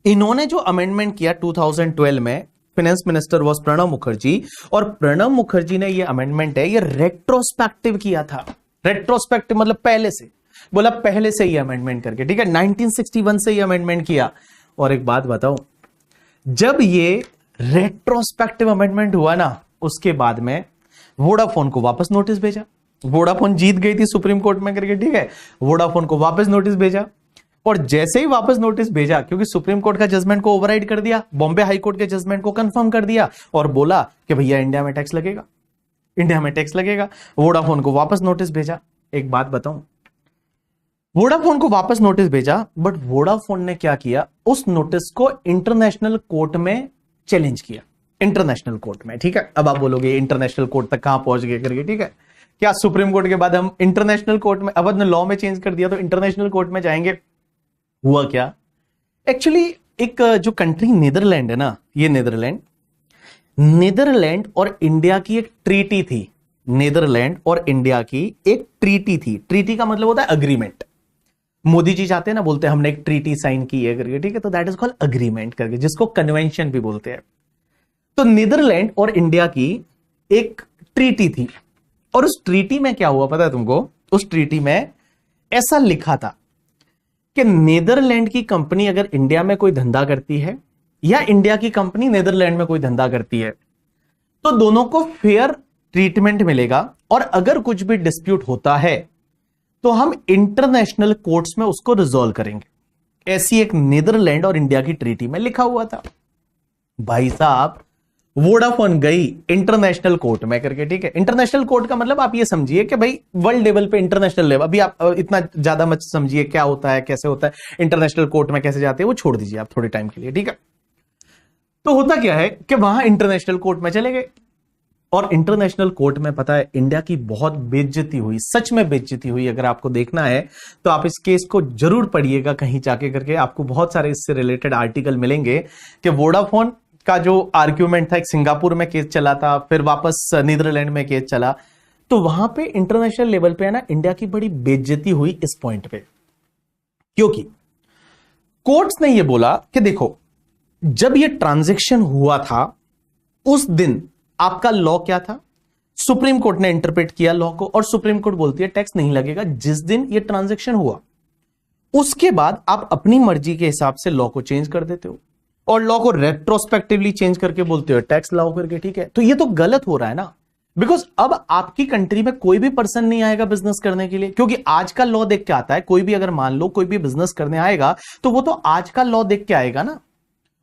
इन्होंने जो अमेंडमेंट किया 2012 में, finance minister was Pranab Mukherjee, और प्रणब मुखर्जी ने ये अमेंडमेंट है ये रेट्रोस्पेक्टिव किया था। रेट्रोस्पेक्टिव मतलब पहले से, बोला पहले से ये अमेंडमेंट करके, ठीक है, 1961 से ये अमेंडमेंट किया। और एक बात बताओ, जब ये रेट्रोस्पेक्टिव अमेंडमेंट हुआ ना, उसके बाद में वोडाफोन को वापस नोटिस भेजा। वोडाफोन जीत गई थी सुप्रीम कोर्ट में करके, ठीक है, वोडाफोन को वापस नोटिस भेजा। और जैसे ही वापस नोटिस भेजा, क्योंकि सुप्रीम कोर्ट का जजमेंट को ओवरराइड कर दिया, बॉम्बे हाई कोर्ट के जजमेंट को कंफर्म कर दिया और बोला कि भैया इंडिया में टैक्स लगेगा, इंडिया में टैक्स लगेगा। वोडाफोन को वापस नोटिस भेजा। एक बात बताऊं, वोडाफोन को वापस नोटिस भेजा, बट वोडाफोन ने क्या किया? उस नोटिस को इंटरनेशनल कोर्ट में चैलेंज किया, इंटरनेशनल कोर्ट में, ठीक है। अब आप बोलोगे इंटरनेशनल कोर्ट तक कहां पहुंच गए करके, ठीक है, क्या सुप्रीम कोर्ट के बाद हम इंटरनेशनल कोर्ट में, अब अपने लॉ में चेंज कर दिया तो इंटरनेशनल कोर्ट में जाएंगे? हुआ क्या? एक्चुअली एक जो कंट्री नीदरलैंड है ना, ये नीदरलैंड और इंडिया की एक ट्रीटी थी। नीदरलैंड और इंडिया की एक ट्रीटी थी। ट्रीटी का मतलब होता है अग्रीमेंट। मोदी जी चाहते हैं ना, बोलते हैं हमने एक ट्रीटी साइन की है करके, ठीक है, तो दैट इज कॉल्ड अग्रीमेंट करके, जिसको कन्वेंशन भी बोलते हैं। तो नीदरलैंड और इंडिया की एक ट्रीटी थी, और उस ट्रीटी में क्या हुआ पता है तुमको? उस ट्रीटी में ऐसा लिखा था कि नीदरलैंड की कंपनी अगर इंडिया में कोई धंधा करती है या इंडिया की कंपनी नीदरलैंड में कोई धंधा करती है, तो दोनों को फेयर ट्रीटमेंट मिलेगा, और अगर कुछ भी डिस्प्यूट होता है तो हम इंटरनेशनल कोर्ट्स में उसको रिजॉल्व करेंगे। ऐसी एक नीदरलैंड और इंडिया की ट्रीटी में लिखा हुआ था। भाई साहब, वोडाफोन गई इंटरनेशनल कोर्ट में करके, ठीक है। इंटरनेशनल कोर्ट का मतलब आप ये समझिए कि भाई वर्ल्ड लेवल पे, इंटरनेशनल लेवल, अभी आप इतना ज्यादा मत समझिए क्या होता है, कैसे होता है, इंटरनेशनल कोर्ट में कैसे जाते हैं वो छोड़ दीजिए आप थोड़े टाइम के लिए, ठीक है। तो होता क्या है कि वहां इंटरनेशनल कोर्ट में चले गए, और इंटरनेशनल कोर्ट में पता है इंडिया की बहुत बेइज्जती हुई, सच में बेइज्जती हुई। अगर आपको देखना है तो आप इस केस को जरूर पढ़िएगा कहीं जाके करके, आपको बहुत सारे इससे रिलेटेड आर्टिकल मिलेंगे कि वोडाफोन का जो आर्ग्यूमेंट था, एक सिंगापुर में केस चला था, फिर वापस नीदरलैंड में केस चला, तो वहां पे इंटरनेशनल लेवल पे है ना इंडिया की बड़ी बेइज्जती हुई इस पॉइंट पे, क्योंकि कोर्ट्स ने यह बोला कि देखो जब यह ट्रांजैक्शन हुआ था उस दिन आपका लॉ क्या था? सुप्रीम कोर्ट ने इंटरप्रेट किया लॉ को, और सुप्रीम कोर्ट बोलती है टैक्स नहीं लगेगा जिस दिन ये ट्रांजैक्शन हुआ। उसके बाद आप अपनी मर्जी के हिसाब से लॉ को चेंज कर देते हो, और लॉ को रेट्रोस्पेक्टिवली चेंज करके बोलते हो टैक्स लाओ करके, ठीक है। तो ये तो गलत हो रहा है ना, बिकॉज अब आपकी कंट्री में कोई भी पर्सन नहीं आएगा बिजनेस करने के लिए, क्योंकि आज का लॉ देख के आता है। कोई भी अगर मान लो कोई भी बिजनेस करने आएगा तो वो तो आज का लॉ देख के आएगा ना,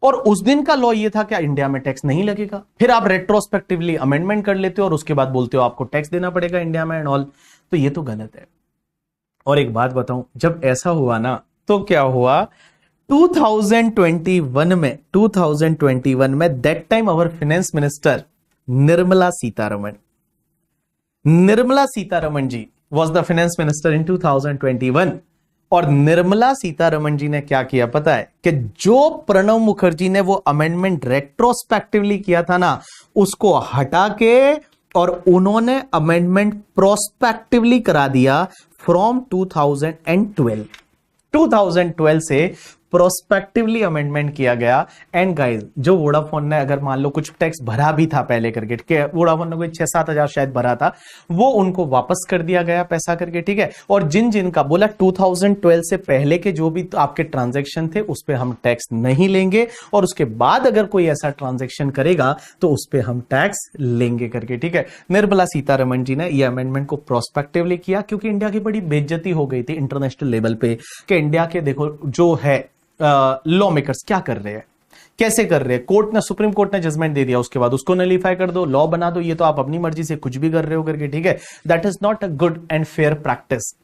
और उस दिन का लॉ ये था कि इंडिया में टैक्स नहीं लगेगा। फिर आप रेट्रोस्पेक्टिवली अमेंडमेंट कर लेते हो और उसके बाद बोलते हो आपको टैक्स देना पड़ेगा इंडिया में एंड ऑल। तो ये तो गलत है। और एक बात बताऊं, जब ऐसा हुआ ना तो क्या हुआ, 2021 में that time our finance minister Nirmala Sitharaman ji was the finance minister in 2021। और निर्मला सीतारमण जी ने क्या किया पता है, कि जो प्रणब मुखर्जी ने वो अमेंडमेंट रेट्रोस्पेक्टिवली किया था ना, उसको हटा के और उन्होंने अमेंडमेंट प्रोस्पेक्टिवली करा दिया फ्रॉम 2012 से प्रोस्पेक्टिवली अमेंडमेंट किया गया। एंड गाइस, जो वोडाफोन ने अगर मान लो कुछ टैक्स भरा भी था पहले करके, ठीक है, वोडाफोन ने कोई 6-7 हजार शायद भरा था, वो उनको वापस कर दिया गया पैसा करके, ठीक है। और जिन जिन का बोला 2012 से पहले के जो भी आपके ट्रांजैक्शन थे उस पर हम टैक्स नहीं लेंगे, और उसके बाद अगर कोई ऐसा ट्रांजैक्शन करेगा तो उस पर हम टैक्स लेंगे करके, ठीक है। निर्मला सीतारमण जी ने यह अमेंडमेंट को प्रोस्पेक्टिवली किया, क्योंकि इंडिया की बड़ी बेइज्जती हो गई थी इंटरनेशनल लेवल पे कि इंडिया के देखो जो है लॉ मेकर्स क्या कर रहे हैं, कैसे कर रहे हैं। सुप्रीम कोर्ट ने जजमेंट दे दिया, उसके बाद उसको नलीफाई कर दो, लॉ बना दो, ये तो आप अपनी मर्जी से कुछ भी कर रहे हो करके, ठीक है। That is not a good and fair practice.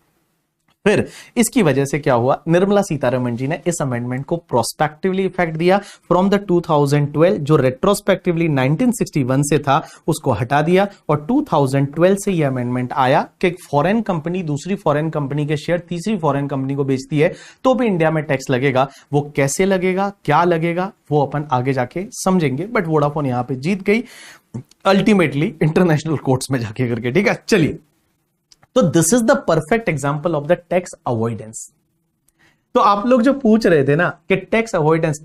फिर इसकी वजह से क्या हुआ, निर्मला सीतारमण जी ने इस अमेंडमेंट को प्रोस्पेक्टिवली इफेक्ट दिया फ्रॉम द 2012, जो रेट्रोस्पेक्टिवली 1961 से था उसको हटा दिया, और 2012 से यह अमेंडमेंट आया कि एक फॉरेन कंपनी दूसरी फॉरेन कंपनी के शेयर तीसरी फॉरेन कंपनी को बेचती है तो भी इंडिया में टैक्स लगेगा। वो कैसे लगेगा, क्या लगेगा, वो अपन आगे जाके समझेंगे, बट वोडाफोन यहां पे जीत गई अल्टीमेटली इंटरनेशनल कोर्ट्स में जाके करके, ठीक है। चलिए, तो this is the perfect example of the tax avoidance. तो आप लोग जो पूछ रहे थे ना कि टैक्स अवॉइडेंस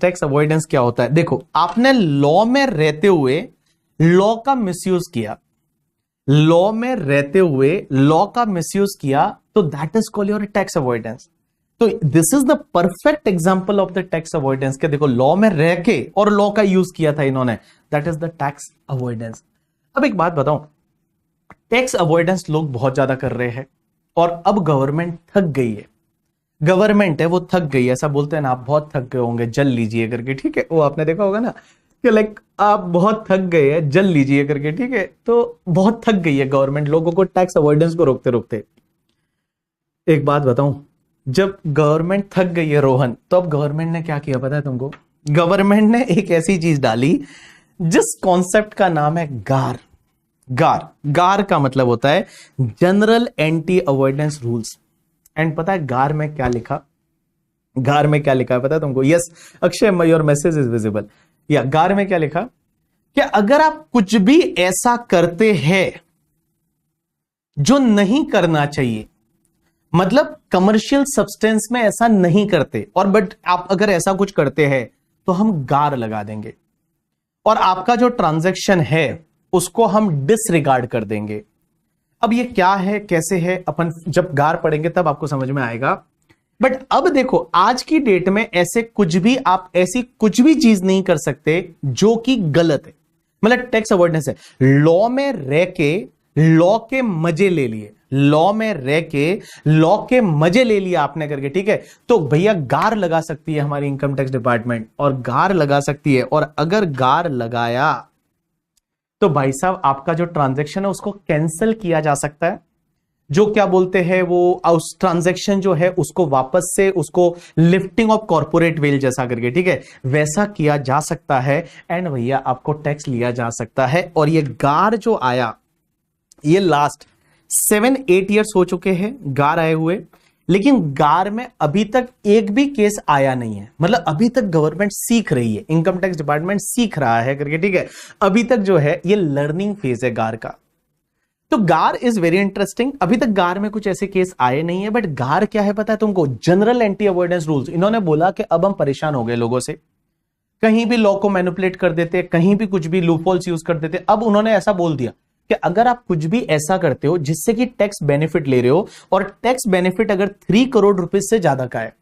क्या होता है, देखो आपने लॉ में रहते हुए लॉ का मिसयूज किया, तो that is called your tax avoidance. तो this is the perfect example of the tax avoidance के देखो लॉ में रह के और लॉ का यूज किया था इन्होंने, that is the tax avoidance. अब एक बात बताऊं, टैक्स अवॉइडेंस लोग बहुत ज्यादा कर रहे हैं और अब गवर्नमेंट थक गई है, गवर्नमेंट है वो थक गई है, ऐसा बोलते हैं ना, आप बहुत थक गए होंगे जल लीजिए करके, ठीक है। वो आपने देखा होगा ना कि लाइक आप बहुत थक गए हैं जल लीजिए करके, ठीक है। तो बहुत थक गई है गवर्नमेंट लोगों को टैक्स अवॉइडेंस को रोकते रोकते। एक बात बताऊं, जब गवर्नमेंट थक गई है रोहन, तो अब गवर्नमेंट ने क्या किया पता है तुमको, गवर्नमेंट ने एक ऐसी चीज डाली जिस कॉन्सेप्ट का नाम है गार। गार का मतलब होता है general anti avoidance rules. And पता है गार में क्या लिखा है पता है तुमको? Yes Akshay, your message is visible. या गार में क्या लिखा कि अगर आप कुछ भी ऐसा करते हैं जो नहीं करना चाहिए, मतलब कमर्शियल सब्सटेंस में ऐसा नहीं करते, और बट आप अगर ऐसा कुछ करते हैं तो हम गार लगा देंगे और आपका जो ट्रांजैक्शन है उसको हम डिसरिगार्ड कर देंगे। अब ये क्या है, कैसे है, अपन जब गार पढ़ेंगे तब आपको समझ में आएगा। बट अब देखो आज की डेट में ऐसे कुछ भी आप ऐसी कुछ भी चीज नहीं कर सकते जो कि गलत है, मतलब टैक्स अवॉइडेंस है। लॉ में रह के लॉ के मजे ले लिए, आपने करके, ठीक है। तो भैया गार लगा सकती है हमारी इनकम टैक्स डिपार्टमेंट, और गार लगा सकती है, और अगर गार लगाया तो भाई साहब आपका जो ट्रांजैक्शन है उसको कैंसिल किया जा सकता है, जो क्या बोलते हैं वो उस ट्रांजैक्शन जो है उसको वापस से उसको लिफ्टिंग ऑफ कॉर्पोरेट वेल जैसा करके, ठीक है, वैसा किया जा सकता है। एंड भैया आपको टैक्स लिया जा सकता है। और ये गार जो आया, ये लास्ट 7-8 ईयर्स हो चुके हैं गार आए हुए, लेकिन गार में अभी तक एक भी केस आया नहीं है। मतलब अभी तक गवर्नमेंट सीख रही है, इनकम टैक्स डिपार्टमेंट सीख रहा है करके, ठीक है। अभी तक जो है ये लर्निंग फेज है गार का। तो गार इज वेरी इंटरेस्टिंग। अभी तक गार में कुछ ऐसे केस आए नहीं है, बट गार क्या है पता है तुमको? General anti avoidance rules. इन्होंने बोला कि अब हम परेशान हो गए लोगों से, कहीं भी लॉ को मैनिपुलेट कर देते, कहीं भी कुछ भी लूपहोल्स यूज कर देते। अब उन्होंने ऐसा बोल दिया कि अगर आप कुछ भी ऐसा करते हो जिससे कि टैक्स बेनिफिट ले रहे हो, और टैक्स बेनिफिट अगर 3 करोड़ रुपीज से ज्यादा का है,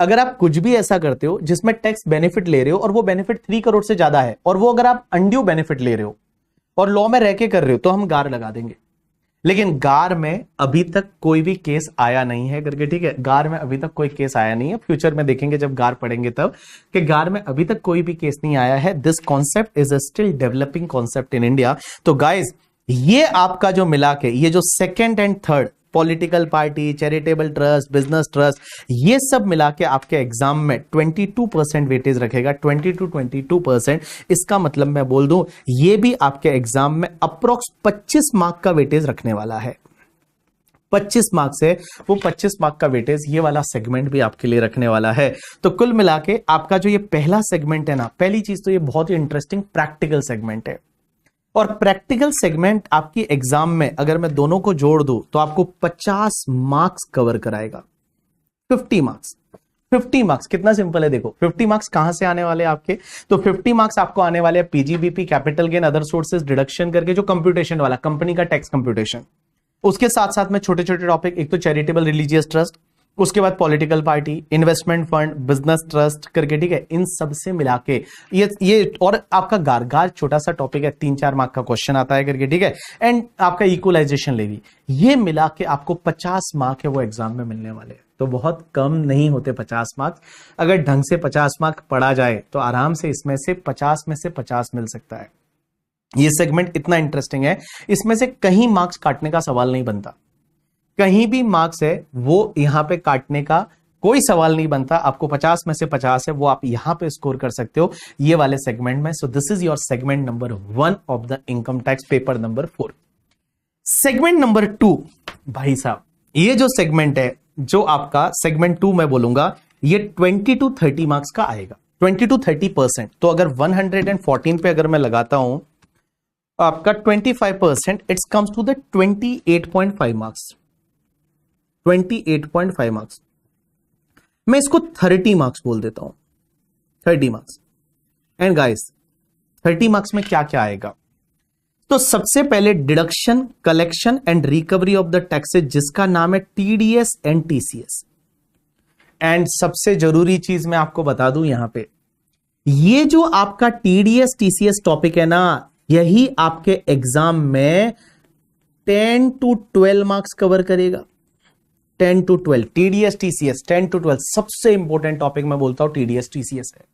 अगर आप कुछ भी ऐसा करते हो जिसमें टैक्स बेनिफिट ले रहे हो और वो बेनिफिट 3 करोड़ से ज्यादा है, और वो अगर आप अनड्यू बेनिफिट ले रहे हो और लॉ में रह के कर रहे हो, तो हम गार लगा देंगे। लेकिन गार में अभी तक कोई भी केस आया नहीं है करके, ठीक है। गार में अभी तक कोई केस आया नहीं है, फ्यूचर में देखेंगे जब गार पढ़ेंगे तब, कि गार में अभी तक कोई भी केस नहीं आया है। This concept is a still developing concept in India. तो गाइज ये आपका जो मिला के ये जो second and third political party, charitable trust, business trust, ये सब मिला के आपके एग्जाम में 22% वेटेज रखेगा, 20 to 22%। इसका मतलब मैं बोल दूं ये भी आपके एग्जाम में अप्रोक्स 25 मार्क का वेटेज रखने वाला है। 25 मार्क से वो 25 मार्क का वेटेज ये वाला सेगमेंट भी आपके लिए रखने वाला है। तो कुल मिला के आपका जो ये पहला सेगमेंट है ना, पहली चीज तो ये बहुत ही इंटरेस्टिंग प्रैक्टिकल सेगमेंट है। और प्रैक्टिकल सेगमेंट आपकी एग्जाम में अगर मैं दोनों को जोड़ दूं तो आपको 50 मार्क्स कवर कराएगा। 50 मार्क्स, 50 मार्क्स कितना सिंपल है। देखो 50 मार्क्स कहां से आने वाले हैं आपके, तो 50 मार्क्स आपको आने वाले हैं PGBP, capital gain, other sources deduction करके, जो कंप्यूटेशन वाला कंपनी का टैक्स कंप्यूटेशन। उसके साथ साथ में छोटे छोटे टॉपिक, एक तो चैरिटेबल रिलीजियस ट्रस्ट, उसके बाद political party, investment fund, business trust करके, ठीक है, इन सब से मिला के ये और आपका गार छोटा सा टॉपिक है, 3-4 मार्क का क्वेश्चन आता है करके, ठीक है, एंड आपका इक्वलाइजेशन लेवी, ये मिला के आपको 50 मार्क है वो एग्जाम में मिलने वाले हैं। तो बहुत कम नहीं होते 50 मार्क्स। अगर ढंग से 50 मार्क पढ़ा जाए तो आराम से इसमें से 50 में से 50 मिल सकता है। ये सेगमेंट इतना इंटरेस्टिंग है, इसमें से कहीं मार्क्स काटने का सवाल नहीं बनता, कहीं भी मार्क्स है वो यहां पे काटने का कोई सवाल नहीं बनता। आपको 50 में से 50 है वो आप यहां पे स्कोर कर सकते हो ये वाले सेगमेंट में। So this is your segment number 1 of the income tax paper number 4। Segment number 2, भाई साहब ये जो सेगमेंट है, जो आपका सेगमेंट 2 मैं बोलूंगा, ये 20 to 30 मार्क्स का आएगा, 20 to 30%। तो अगर 114 पे अगर मैं लगाता हूं आपका 25%, it's comes to the 28.5 marks, 28.5 marks. मैं इसको 30 मार्क्स बोल देता हूं, 30 मार्क्स। एंड गाइस 30 मार्क्स में क्या क्या आएगा, तो सबसे पहले deduction, collection and recovery of the taxes, जिसका नाम है टीडीएस एंड टीसीएस। एंड सबसे जरूरी चीज मैं आपको बता दूं यहां पे, ये जो आपका टीडीएस टीसीएस टॉपिक है ना, यही आपके एग्जाम में 10 to 12 मार्क्स कवर करेगा। 10 to 12 टीडीएस टीसीएस, 10 to 12 सबसे इंपॉर्टेंट टॉपिक मैं बोलता हूं टीडीएस टीसीएस है।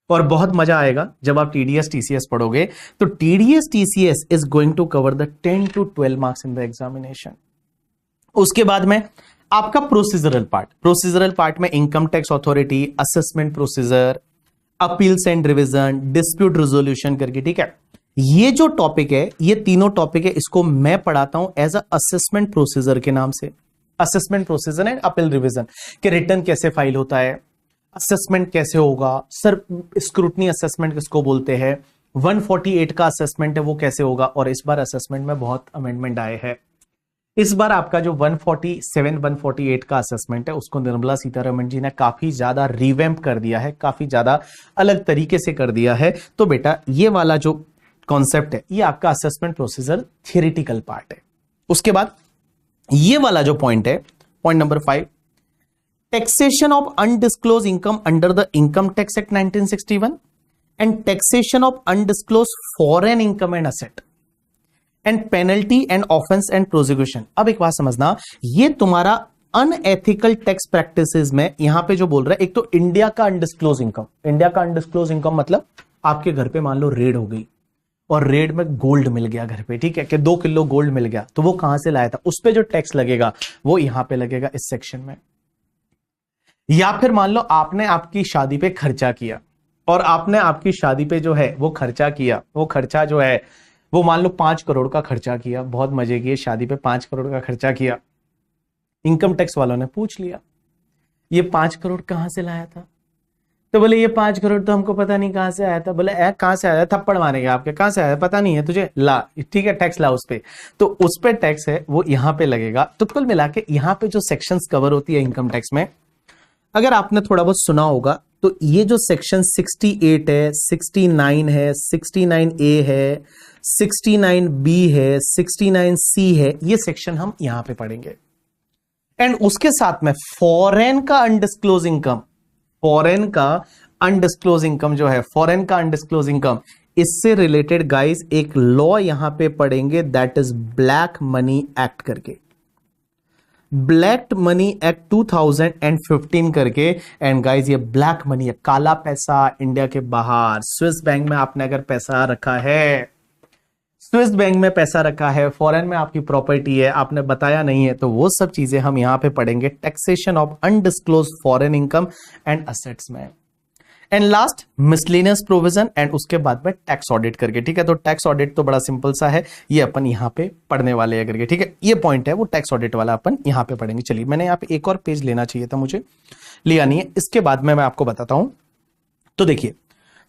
और बहुत मजा आएगा जब आप टीडीएस टीसीएस पढ़ोगे। तो TDS TCS is going to cover the 10 to 12 marks in the examination. उसके बाद में आपका प्रोसीजरल पार्ट, प्रोसीजरल पार्ट में income tax authority, assessment procedure, appeals and revision, dispute resolution करके, ठीक है। ये जो टॉपिक है, ये तीनों टॉपिक है, इसको मैं पढ़ाता हूं एज अ असेसमेंट प्रोसीजर के नाम से। Assessment procedure and appeal revision के रिटर्न कैसे फाइल होता है, असेसमेंट कैसे होगा सर, स्क्रूटनी असेसमेंट किसको बोलते हैं, 148 का असेसमेंट है वो कैसे होगा। और इस बार असेसमेंट में बहुत अमेंडमेंट आए हैं। इस बार आपका जो 147, 148 का असेसमेंट है उसको निर्मला सीतारमण जी ने काफी ज्यादा रिवैम्प कर दिया है, काफी ज्यादा अलग तरीके से कर दिया है। तो बेटा ये वाला जो कॉन्सेप्ट है, ये आपका असेसमेंट प्रोसीजर थियरिटिकल पार्ट है। उसके बाद ये वाला जो पॉइंट है, point number 5, taxation of undisclosed income under the income tax act 1961 and taxation of undisclosed foreign income and asset and penalty and offence and prosecution. अब एक बात समझना, ये तुम्हारा अनएथिकल टैक्स प्रैक्टिसेस में यहां पे जो बोल रहा है, एक तो इंडिया का अनडिस्क्लोज इनकम, इंडिया का अनडिस्क्लोज इनकम मतलब आपके घर पे मान लो रेड हो गई और रेड में गोल्ड मिल गया घर पे, ठीक है, कि 2 किलो गोल्ड मिल गया, तो वो कहां से लाया था, उस पे जो टैक्स लगेगा वो यहां पे लगेगा इस सेक्शन में। या फिर मान लो आपने आपकी शादी पे खर्चा किया और आपने आपकी शादी पे जो है वो खर्चा किया, वो खर्चा जो है वो मान लो 5 करोड़ का खर्चा किया, बहुत मजे किए शादी पे, 5 करोड़ का खर्चा किया। इनकम टैक्स वालों ने पूछ लिया ये 5 करोड़ कहां से लाया था, तो बोले ये 5 करोड़ तो हमको पता नहीं कहां से आया था। बोले कहां से आया, थप्पड़ मारेंगे आपके, कहां से आया पता नहीं है तुझे, ला, ठीक है, टैक्स ला उस पे। तो उस पे टैक्स है वो यहां पे लगेगा। तो कुल मिला के यहां पे जो सेक्शंस कवर होती है इनकम टैक्स में, अगर आपने थोड़ा बहुत सुना होगा तो ये जो सेक्शन 68 है, 69 है, 69A है, 69B है, 69C है, ये सेक्शन हम यहां पे पढ़ेंगे। एंड उसके साथ में फॉरेन का अनडिस्क्लोज इनकम, फॉरेन का अनडिस्क्लोज इनकम जो है, फॉरेन का अनडिस्क्लोज इनकम, इससे रिलेटेड गाइस एक लॉ यहां पे पढ़ेंगे, that is black money act करके, ब्लैक मनी एक्ट 2015 करके। एंड गाइस ये ब्लैक मनी है, काला पैसा इंडिया के बाहर, स्विस बैंक में आपने अगर पैसा रखा है, स्विस बैंक में पैसा रखा है, फॉरेन में आपकी प्रॉपर्टी है, आपने बताया नहीं है, तो वो सब चीजें हम यहां पे पढ़ेंगे taxation of undisclosed foreign income and assets में। And last miscellaneous provision, and उसके बाद में टैक्स ऑडिट करके। ठीक है, तो टैक्स ऑडिट तो बड़ा सिंपल सा है, ये अपन यहां पे पढ़ने वाले हैं करके। ठीक है, ये पॉइंट है वो टैक्स ऑडिट वाला अपन यहां पे पढ़ेंगे। चलिए, मैंने यहां पे एक और पेज लेना चाहिए था, मुझे लिया नहीं है, इसके बाद में मैं आपको बताता हूं। तो देखिए,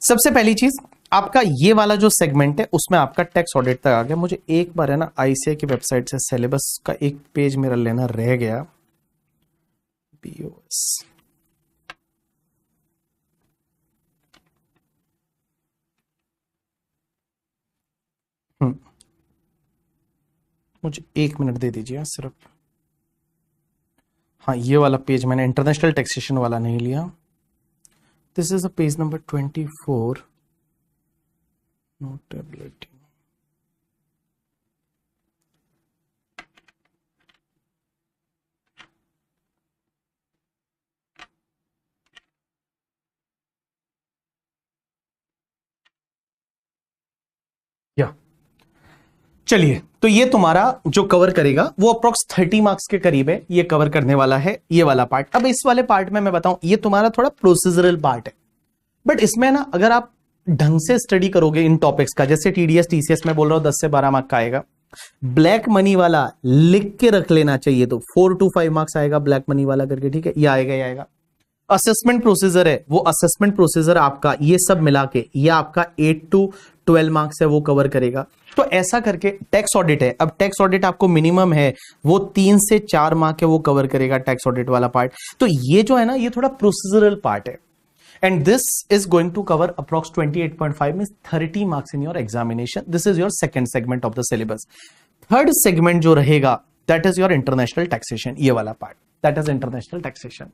सबसे पहली चीज आपका ये वाला जो सेगमेंट है उसमें आपका टैक्स ऑडिट तक आ गया। मुझे एक बार है ना आईसीआई की वेबसाइट से सिलेबस का एक पेज मेरा लेना रह गया। बीओएस मुझे 1 मिनट दे दीजिए सिर्फ। हाँ, ये वाला पेज मैंने इंटरनेशनल टैक्सेशन वाला नहीं लिया। This is a page number 24। नोटेबिलिटी, या चलिए, तो ये तुम्हारा जो कवर करेगा वो अप्रोक्स 30 मार्क्स के करीब है, ये कवर करने वाला है ये वाला पार्ट। अब इस वाले पार्ट में मैं बताऊं, ये तुम्हारा थोड़ा प्रोसीजरल पार्ट है, बट इसमें ना अगर आप ढंग से स्टडी करोगे इन टॉपिक्स का, जैसे टीडीएस टीसीएस में बोल रहा हूं 10 से 12 मार्क का आएगा। ब्लैक मनी वाला लिख के रख लेना चाहिए, तो 4 to 5 मार्क्स आएगा ब्लैक मनी वाला करके। ठीक है, ये आएगा, ये आएगा। असेसमेंट प्रोसीजर है, वो असेसमेंट प्रोसीजर आपका ये सब मिला के ये आपका 8 to 12 मार्क्स है, वो कवर करेगा। तो ऐसा करके टैक्स ऑडिट है, अब टैक्स ऑडिट आपको मिनिमम है वो 3 से 4 मार्क है, वो कवर करेगा टैक्स ऑडिट वाला पार्ट। तो ये जो है ना, ये थोड़ा प्रोसीजरल पार्ट है, and this is going to cover approx 28.5 means 30 marks in your examination. This is your second segment of the syllabus. Third segment जो रहेगा that is your international taxation, ये वाला part that is international taxation.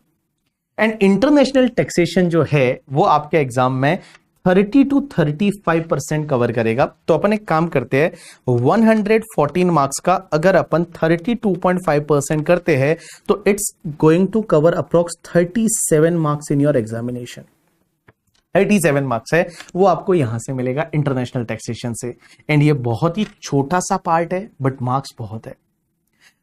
And international taxation जो है वो आपके एग्जाम में 30 to 35% कवर करेगा। तो अपन एक काम करते हैं, 114 मार्क्स का अगर अपन 32.5% करते हैं तो it's going to cover approx 37 marks in your examination. 37 marks है वो आपको यहां से मिलेगा इंटरनेशनल टैक्सेशन से। एंड ये बहुत ही छोटा सा पार्ट है, बट मार्क्स बहुत है,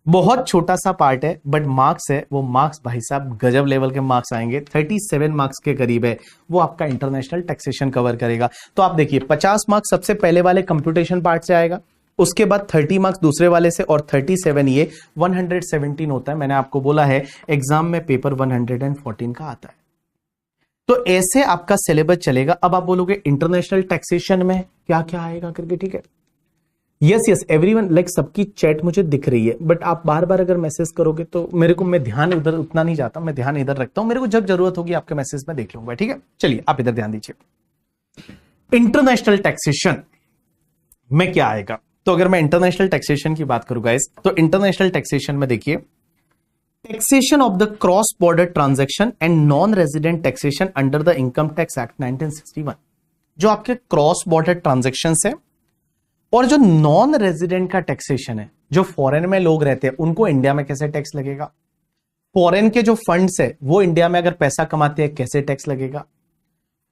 बहुत छोटा सा पार्ट है, बट मार्क्स है वो मार्क्स भाई साहब गजब लेवल के मार्क्स आएंगे। 37 मार्क्स के करीब है, वो आपका इंटरनेशनल टैक्सेशन कवर करेगा। तो आप देखिए, 50 मार्क्स सबसे पहले वाले कंप्यूटेशन पार्ट से आएगा, उसके बाद 30 मार्क्स दूसरे वाले से, और 37 ये 117 होता है। मैंने आपको बोला है एग्जाम में पेपर 114 का आता है। तो ऐसे आपका सिलेबस चलेगा। अब आप बोलोगे इंटरनेशनल टैक्सेशन में क्या क्या आएगा करके। ठीक है, यस एवरीवन, लाइक सबकी चैट मुझे दिख रही है, बट आप बार बार अगर मैसेज करोगे तो मेरे को, मैं ध्यान उधर उतना नहीं जाता, मैं ध्यान इधर रखता हूं। मेरे को जब जरूरत होगी आपके मैसेज में देख लूंगा। ठीक है, चलिए आप इधर ध्यान दीजिए। इंटरनेशनल टैक्सेशन में क्या आएगा, तो अगर मैं इंटरनेशनल टैक्सेशन की बात करूं गाइस, तो इंटरनेशनल टैक्सेशन में देखिए, taxation of the cross border transaction and non resident taxation under the income tax act 1961। जो आपके क्रॉस बॉर्डर ट्रांजैक्शन है और जो नॉन रेजिडेंट का टैक्सेशन है, जो फॉरेन में लोग रहते हैं उनको इंडिया में कैसे टैक्स लगेगा, फॉरेन के जो फंड्स है वो इंडिया में अगर पैसा कमाते हैं कैसे टैक्स लगेगा,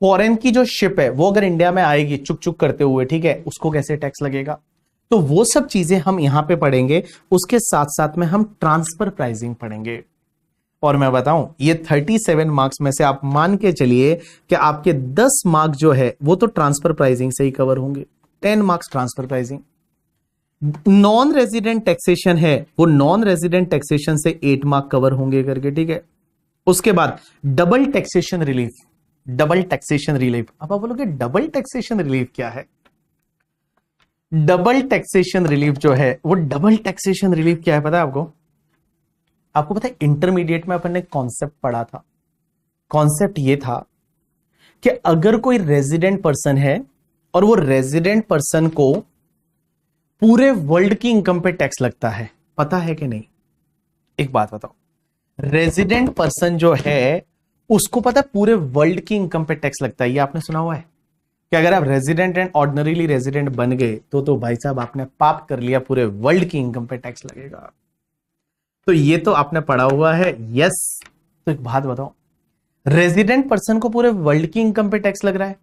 फॉरेन की जो शिप है वो अगर इंडिया में आएगी चुक चुक करते हुए, ठीक है, उसको कैसे टैक्स लगेगा। तो वो सब चीजें हम यहां पे पढ़ेंगे। उसके साथ साथ में हम ट्रांसफर प्राइसिंग पढ़ेंगे। और मैं बताऊं, ये 37 मार्क्स में से आप मान के चलिए कि आपके 10 मार्क्स जो है वो तो ट्रांसफर प्राइसिंग से ही कवर होंगे। 10 marks transfer pricing. Non resident taxation है वो नॉन रेजिडेंट टैक्सेशन से 8 मार्क कवर होंगे करके। ठीक है, उसके बाद double taxation relief. Double taxation relief, अब आप बोलोगे डबल टैक्सेशन रिलीफ क्या है। डबल टैक्सेशन रिलीफ जो है वो, डबल टैक्सेशन रिलीफ क्या है पता है आपको? आपको पता है इंटरमीडिएट में अपन ने कॉन्सेप्ट पढ़ा था। कॉन्सेप्ट ये था कि अगर कोई रेजिडेंट पर्सन है और वो रेजिडेंट पर्सन को पूरे वर्ल्ड की इनकम पे टैक्स लगता है, पता है कि नहीं? एक बात बताओ, रेजिडेंट पर्सन जो है उसको पता है पूरे वर्ल्ड की इनकम पे टैक्स लगता है। ये आपने सुना हुआ है कि अगर आप रेजिडेंट एंड ऑर्डिनरीली रेजिडेंट बन गए तो भाई साहब आपने पाप कर लिया, पूरे वर्ल्ड की इनकम पे टैक्स लगेगा। तो ये तो आपने पढ़ा हुआ है। यस, तो एक बात बताओ, रेजिडेंट पर्सन को पूरे वर्ल्ड की इनकम पे टैक्स लग रहा है,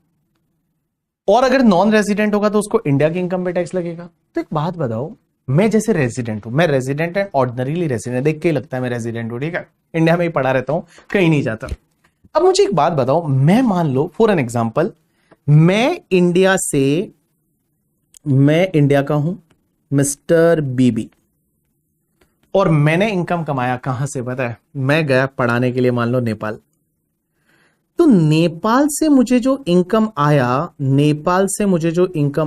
और अगर नॉन रेजिडेंट होगा तो उसको इंडिया की इनकम पे टैक्स लगेगा। तो एक बात बताओ, मैं जैसे रेजिडेंट हूं, मैं रेजिडेंट एंड ऑर्डिनरीली रेजिडेंट, देख के ही लगता है मैं रेजिडेंट हूं, ठीक है, इंडिया में ही पड़ा रहता हूं, कहीं नहीं जाता। अब मुझे एक बात बताओ, मैं मान लो फॉर एन एग्जांपल, मैं इंडिया का हूं, मिस्टर बीबी, और मैंने इनकम कमाया कहां से पता है? मैं गया पढ़ाने के लिए मान लो नेपाल। तो नेपाल से मुझे जो इनकम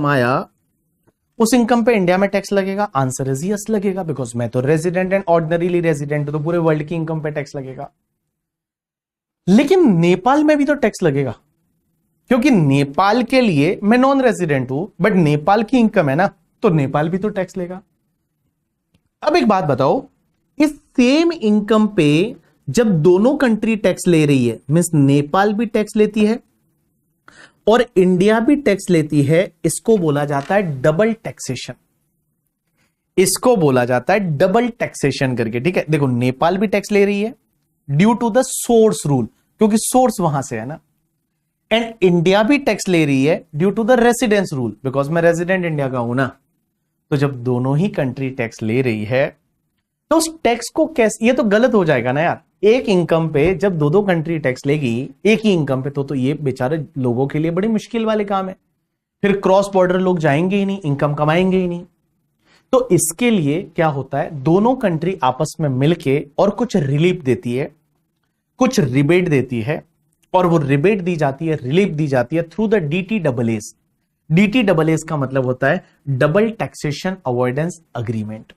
आया, उस इनकम पे इंडिया में टैक्स लगेगा? आंसर इज यस, लगेगा, बिकॉज मैं तो रेजिडेंट एंड ऑर्डिनरीली रेजिडेंट, तो पूरे वर्ल्ड की इनकम पे टैक्स लगेगा। लेकिन नेपाल में भी तो टैक्स लगेगा, क्योंकि नेपाल के लिए मैं नॉन रेजिडेंट हूं, बट नेपाल की इनकम है ना, तो नेपाल भी तो टैक्स लेगा। अब एक बात बताओ, इस सेम इनकम पे जब दोनों कंट्री टैक्स ले रही है, मींस नेपाल भी टैक्स लेती है और इंडिया भी टैक्स लेती है, इसको बोला जाता है डबल टैक्सेशन। इसको बोला जाता है डबल टैक्सेशन करके, ठीक है। देखो, नेपाल भी टैक्स ले रही है due to the source rule, क्योंकि सोर्स वहां से है ना, एंड इंडिया भी टैक्स ले रही है due to the residence rule, because मैं रेजिडेंट इंडिया का हूं ना। तो जब दोनों ही कंट्री टैक्स ले रही है, तो उस टैक्स को कैसे, ये तो गलत हो जाएगा ना यार। एक इनकम पे जब दो कंट्री टैक्स लेगी एक ही इनकम पे, तो ये बेचारे लोगों के लिए बड़ी मुश्किल वाले काम है। फिर क्रॉस बॉर्डर लोग जाएंगे ही नहीं, इनकम कमाएंगे ही नहीं। तो इसके लिए क्या होता है, दोनों कंट्री आपस में मिलके और कुछ रिलीफ देती है, कुछ रिबेट देती है, और वो रिबेट दी जाती है, रिलीफ दी जाती है थ्रू द DTAAs। DTAAs का मतलब होता है डबल टैक्सेशन अवॉइडेंस अग्रीमेंट,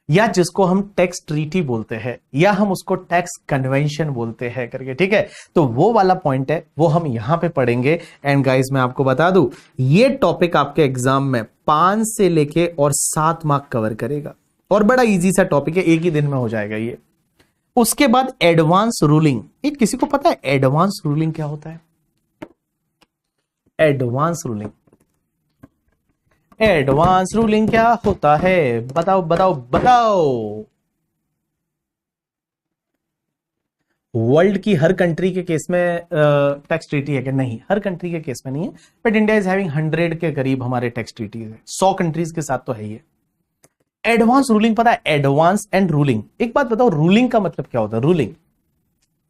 या जिसको हम टैक्स ट्रीटी बोलते हैं, या हम उसको टैक्स कन्वेंशन बोलते हैं करके, ठीक है। तो वो वाला पॉइंट है, वो हम यहां पे पढ़ेंगे। एंड गाइस, मैं आपको बता दूं, ये टॉपिक आपके एग्जाम में 5 से लेके और 7 मार्क कवर करेगा, और बड़ा इजी सा टॉपिक है, एक ही दिन में हो जाएगा ये। उसके बाद एडवांस रूलिंग। एक किसी को पता है एडवांस रूलिंग क्या होता है? एडवांस रूलिंग क्या होता है? बताओ बताओ बताओ। वर्ल्ड की हर कंट्री के केस में टैक्स ट्रीटी है कि नहीं? हर कंट्री के केस में नहीं है, बट इंडिया इज हैविंग 100 के करीब हमारे टैक्स ट्रीटी है, 100 कंट्रीज के साथ तो है ही। एडवांस रूलिंग पता है? Advance and ruling. एक बात बताओ, रूलिंग का मतलब क्या होता है?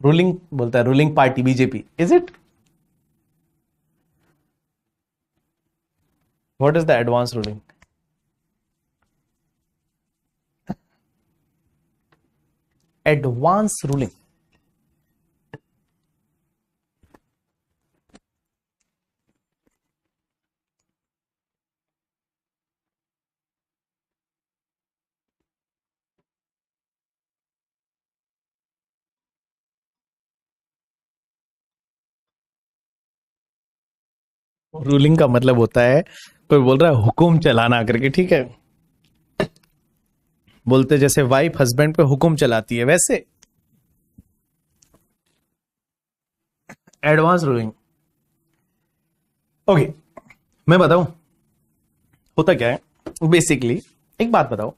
रूलिंग बोलता है ruling party BJP, is it? What is the advance ruling? Advance ruling ruling का मतलब होता है, कोई बोल रहा है हुकुम चलाना करके, ठीक है। बोलते जैसे वाइफ हस्बैंड पे हुकुम चलाती है, वैसे एडवांस रूलिंग। ओके, मैं बताऊं होता क्या है बेसिकली। एक बात बताओ,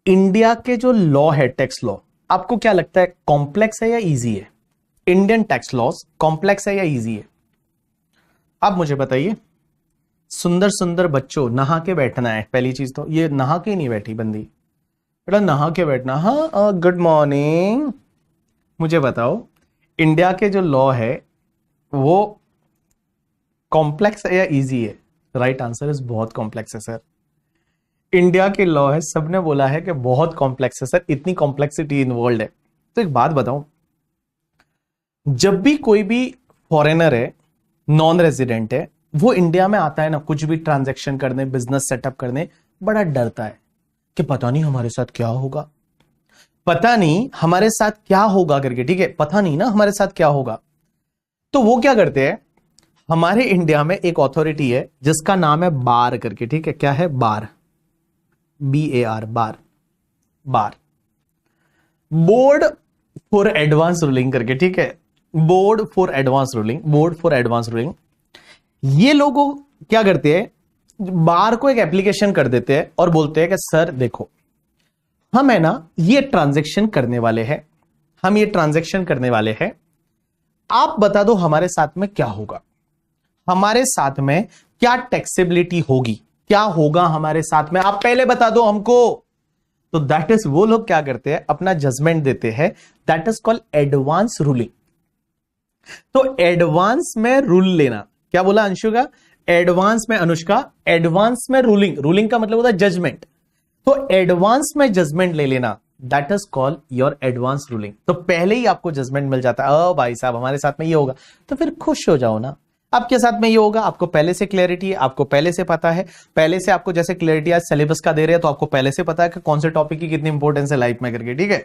इंडिया के जो लॉ है, टैक्स लॉ, आपको क्या लगता है कॉम्प्लेक्स है या इजी है? इंडियन टैक्स लॉज कॉम्प्लेक्स है या इजी है? आप मुझे बताइए। सुंदर सुंदर बच्चों, नहा के बैठना है पहली चीज तो। ये नहा के नहीं बैठी बंदी, बेटा नहा के बैठना। हाँ, गुड मॉर्निंग। मुझे बताओ, इंडिया के जो लॉ है वो कॉम्प्लेक्स है या इजी है? राइट आंसर इज बहुत कॉम्प्लेक्स है सर। इंडिया के लॉ है, सबने बोला है कि बहुत कॉम्प्लेक्स है सर, इतनी कॉम्प्लेक्सिटी इन्वॉल्व है। तो एक बात बताऊं, जब भी कोई भी फॉरेनर है, नॉन रेजिडेंट है, वो इंडिया में आता है ना, कुछ भी ट्रांजैक्शन करने, बिजनेस सेटअप करने, बड़ा डरता है कि पता नहीं हमारे साथ क्या होगा, पता नहीं हमारे साथ क्या होगा करके, ठीक है। पता नहीं ना हमारे साथ क्या होगा। तो वो क्या करते हैं, हमारे इंडिया में एक अथॉरिटी है जिसका नाम है बार करके, ठीक है। क्या है? बार, BAR, bar, bar, board for advance ruling करके, ठीक है। Board for advance ruling. ये लोग क्या करते हैं, बार को एक एप्लीकेशन कर देते हैं और बोलते हैं कि सर देखो, हम है ना ये ट्रांजैक्शन करने वाले हैं, आप बता दो हमारे साथ में क्या होगा। हमारे साथ में क्या टैक्सेबिलिटी होगी, क्या होगा हमारे साथ में, आप पहले बता दो हमको। तो दैट इज, वो लोग क्या करते हैं, अपना जजमेंट देते हैं, that is called advance ruling. तो एडवांस में रूल लेना, क्या बोला अंशु का, एडवांस में, अनुष्का एडवांस में रूलिंग, रूलिंग का मतलब होता है जजमेंट, तो एडवांस में जजमेंट ले लेना, that is called your advance ruling. तो पहले ही आपको जजमेंट मिल जाता है, भाई साहब हमारे साथ में ये होगा, तो फिर खुश हो जाओ ना, आपके साथ में ये होगा, आपको पहले से क्लैरिटी है, आपको पहले से पता है, पहले से आपको जैसे क्लैरिटी आज सिलेबस का दे रहे हैं तो आपको पहले से पता है कि कौन से टॉपिक की कितनी इंपॉर्टेंस है लाइफ में करके, ठीक है।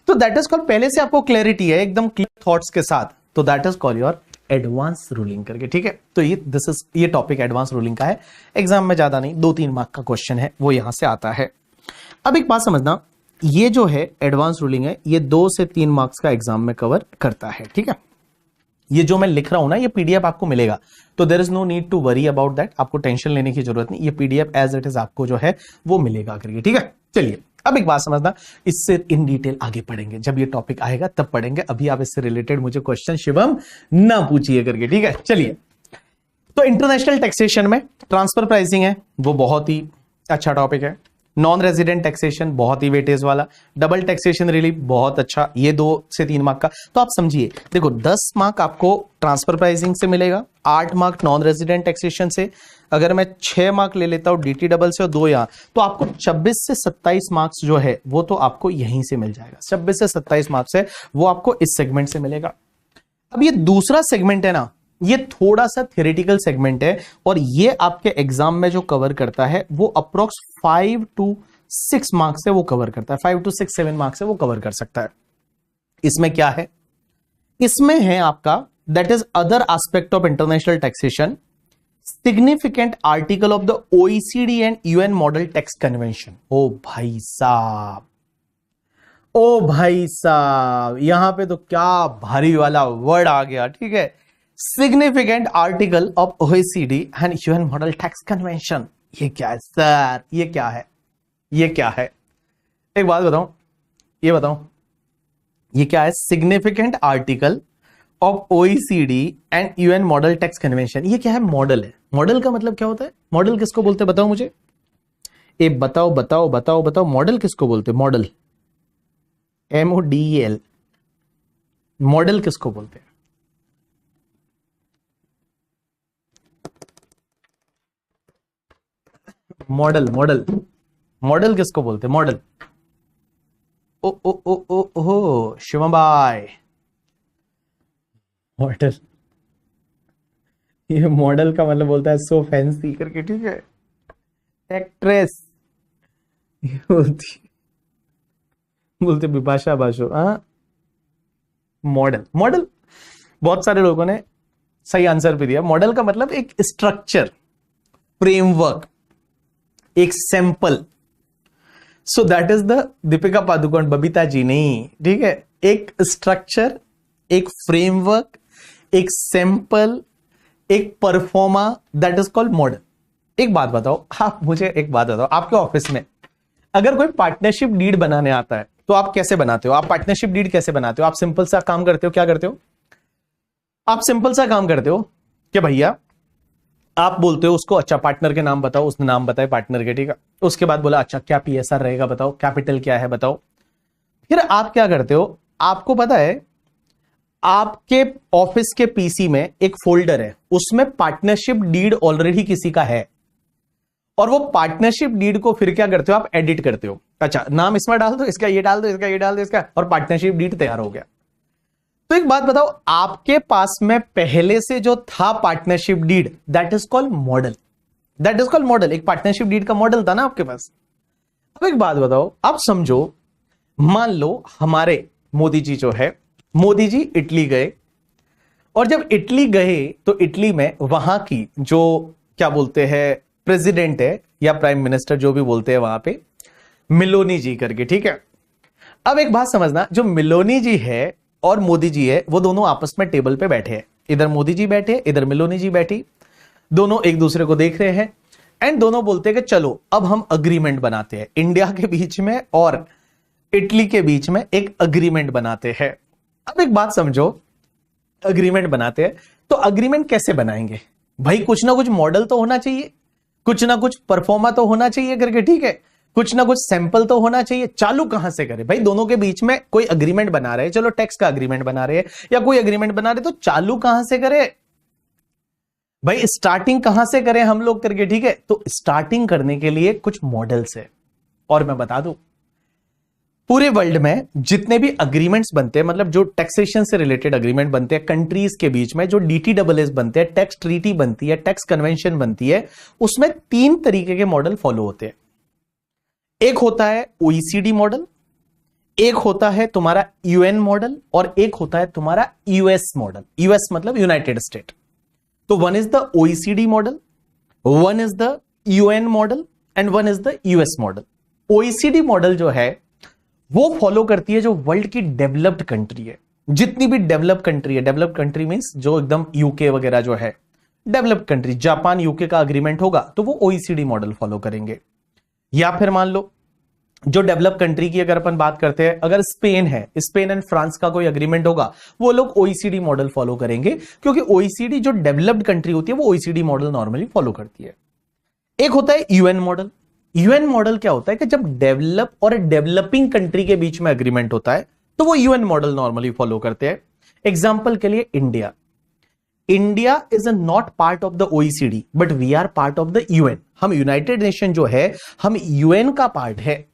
तो दैट इज कॉल्ड, पहले से आपको क्लैरिटी है एकदम क्लियर थॉट्स के साथ, तो that is called your advance ruling करके, ठीक है। तो ये टॉपिक एडवांस रूलिंग का है, एग्जाम में ज्यादा नहीं 2-3 मार्क का क्वेश्चन है वो यहां से आता है। अब एक बात समझना, ये जो है एडवांस रूलिंग है, ये 2 से 3 मार्क्स का एग्जाम में कवर करता है, ठीक है। ये जो मैं लिख रहा हूं ना, ये पीडीएफ आपको मिलेगा, तो there is no need to worry about that, आपको टेंशन लेने की जरूरत नहीं, ये पीडीएफ एज इट इज आपको जो है वो मिलेगा करके, ठीक है। चलिए अब एक बात समझना, इससे इन डिटेल आगे पढ़ेंगे, जब ये टॉपिक आएगा तब पढ़ेंगे, अभी आप इससे रिलेटेड मुझे क्वेश्चन शिवम ना पूछिए करके, ठीक है। चलिए, तो इंटरनेशनल टैक्सेशन में ट्रांसफर प्राइसिंग है, वो बहुत ही अच्छा टॉपिक है। नॉन रेजिडेंट टैक्सेशन बहुत ही वेटेज वाला, डबल टैक्सेशन रिलीफ बहुत अच्छा, ये 2 से 3 मार्क का। तो आप समझिए, देखो 10 मार्क आपको ट्रांसफर प्राइसिंग से मिलेगा, 8 मार्क नॉन रेजिडेंट टैक्सेशन से, अगर मैं 6 मार्क ले लेता हूं डीटी डबल से और 2 यहां, तो आपको 26 से 27 मार्क्स जो है वो तो आपको यहीं से मिल जाएगा, 26 से 27 मार्क्स है वो आपको इस सेगमेंट से मिलेगा। अब ये दूसरा सेगमेंट है ना, ये थोड़ा सा थ्योरेटिकल सेगमेंट है, और ये आपके एग्जाम में जो कवर करता है वो अप्रोक्स 5 to 6 मार्क्स से वो कवर करता है, 5 to 6, 7 मार्क्स से वो कवर कर सकता है। इसमें क्या है, इसमें है आपका that is other aspect of international taxation, significant article of the OECD and UN model tax convention. ओ भाई साहब, ओ भाई साहब, यहां पे तो क्या भारी वाला वर्ड आ गया, ठीक है। Significant article of OECD and UN model tax convention, ये क्या है सर, ये क्या है, ये क्या है, एक बात बताऊं, ये बताऊं, ये क्या है, significant article of OECD and UN model tax convention, ये क्या है, मॉडल है। मॉडल का मतलब क्या होता है, मॉडल किसको बोलते हैं बताओ मुझे, ए बताओ बताओ बताओ बताओ, मॉडल किसको बोलते हैं, मॉडल MODEL, मॉडल किसको बोलते हैं, मॉडल, मॉडल, मॉडल किसको बोलते हैं, मॉडल, ओ ओ ओ ओ ओ शिवम भाई, मॉडल, ये मॉडल का मतलब बोलता है सो फैंसी करके, ठीक है। एक्ट्रेस बोलते बिपाशा बासु, हाँ मॉडल, मॉडल बहुत सारे लोगों ने सही आंसर भी दिया। मॉडल का मतलब एक स्ट्रक्चर, फ्रेमवर्क, एक sample, so that is the Deepika Padukone, Babita ji नहीं, ठीक है। एक स्ट्रक्चर, एक फ्रेमवर्क, एक सैंपल, एक pro forma, that is called model. एक बात बताओ, आप मुझे एक बात बताओ, आपके ऑफिस में अगर कोई पार्टनरशिप डीड बनाने आता है तो आप कैसे बनाते हो, आप पार्टनरशिप डीड कैसे बनाते हो, आप सिंपल सा काम करते हो, क्या करते हो, आप सिंपल सा काम करते हो कि भैया आप बोलते हो उसको, अच्छा पार्टनर के नाम बताओ, उसने नाम बताए पार्टनर के, ठीक है। उसके बाद बोला अच्छा क्या PSR रहेगा बताओ, कैपिटल क्या है बताओ। फिर आप क्या करते हो, आपको पता है आपके ऑफिस के पीसी में एक फोल्डर है, उसमें पार्टनरशिप डीड ऑलरेडी किसी का है, और वो पार्टनरशिप डीड को फिर क्या करते हो, आप एडिट करते हो, अच्छा नाम इसमें डाल दो, इसका ये डाल दो, इसका ये डाल दो, इसका, और पार्टनरशिप डीड तैयार हो गया। तो एक बात बताओ, आपके पास में पहले से जो था partnership deed, that is called model, that is called model, एक पार्टनरशिप डीड का मॉडल था ना आपके पास। अब एक बात बताओ, आप समझो, मान लो हमारे मोदी जी जो है, मोदी जी इटली गए, और जब इटली गए तो इटली में वहां की जो क्या बोलते हैं प्रेसिडेंट है या प्राइम मिनिस्टर जो भी बोलते हैं वहां पे, मिलोनी जी करके, ठीक है। अब एक बात समझना, जो मिलोनी जी है और मोदी जी है, वो दोनों आपस में टेबल पे बैठे हैं, इधर मोदी जी बैठे, इधर मिलोनी जी बैठी, दोनों एक दूसरे को देख रहे हैं, एंड दोनों बोलते हैं कि चलो अब हम अग्रीमेंट बनाते हैं, इंडिया के बीच में और इटली के बीच में एक अग्रीमेंट बनाते हैं। अब एक बात समझो, अग्रीमेंट बनाते हैं तो अग्रीमेंट कैसे बनाएंगे, भाई कुछ ना कुछ मॉडल तो होना चाहिए, कुछ ना कुछ परफॉर्मा तो होना चाहिए करके, ठीक है, कुछ ना कुछ सैंपल तो होना चाहिए। चालू कहां से करें भाई? दोनों के बीच में कोई अग्रीमेंट बना रहे हैं, चलो टैक्स का अग्रीमेंट बना रहे हैं या कोई अग्रीमेंट बना रहे, तो चालू कहां से करें भाई? स्टार्टिंग कहां से करें हम लोग करके, ठीक है। तो स्टार्टिंग करने के लिए कुछ मॉडल्स है, और मैं बता दूं पूरे वर्ल्ड में जितने भी अग्रीमेंट्स बनते हैं, मतलब जो टैक्सेशन से रिलेटेड अग्रीमेंट बनते हैं कंट्रीज के बीच में, जो DTSS बनते हैं, टैक्स ट्रीटी बनती है, टैक्स कन्वेंशन बनती है, उसमें 3 तरीके के मॉडल फॉलो होते हैं। एक होता है OECD मॉडल, एक होता है तुम्हारा UN मॉडल, और एक होता है तुम्हारा US मॉडल। US मतलब यूनाइटेड स्टेट। तो one is the OECD model, one is the UN model and one is the US model. OECD model जो है वो फॉलो करती है जो वर्ल्ड की डेवलप्ड कंट्री है, जितनी भी डेवलप्ड कंट्री है। डेवलप्ड कंट्री मींस जो एकदम यूके वगैरह जो है डेवलप्ड कंट्री, जापान यूके का अग्रीमेंट होगा तो वो OECD मॉडल फॉलो करेंगे। या फिर मान लो जो डेवलप कंट्री की अगर अपन बात करते हैं, अगर स्पेन है, स्पेन एंड फ्रांस का कोई अग्रीमेंट होगा, वो लोग OECD मॉडल फॉलो करेंगे, क्योंकि OECD जो डेवलप्ड कंट्री होती है वो OECD मॉडल नॉर्मली फॉलो करती है। एक होता है UN मॉडल। UN मॉडल क्या होता है कि जब डेवलप और डेवलपिंग कंट्री के बीच में अग्रीमेंट होता है तो वो UN मॉडल नॉर्मली फॉलो करते हैं। एग्जांपल के लिए India, India is a not part of the OECD but we are part of the UN। हम यूनाइटेड नेशन जो है, हम UN का पार्ट है,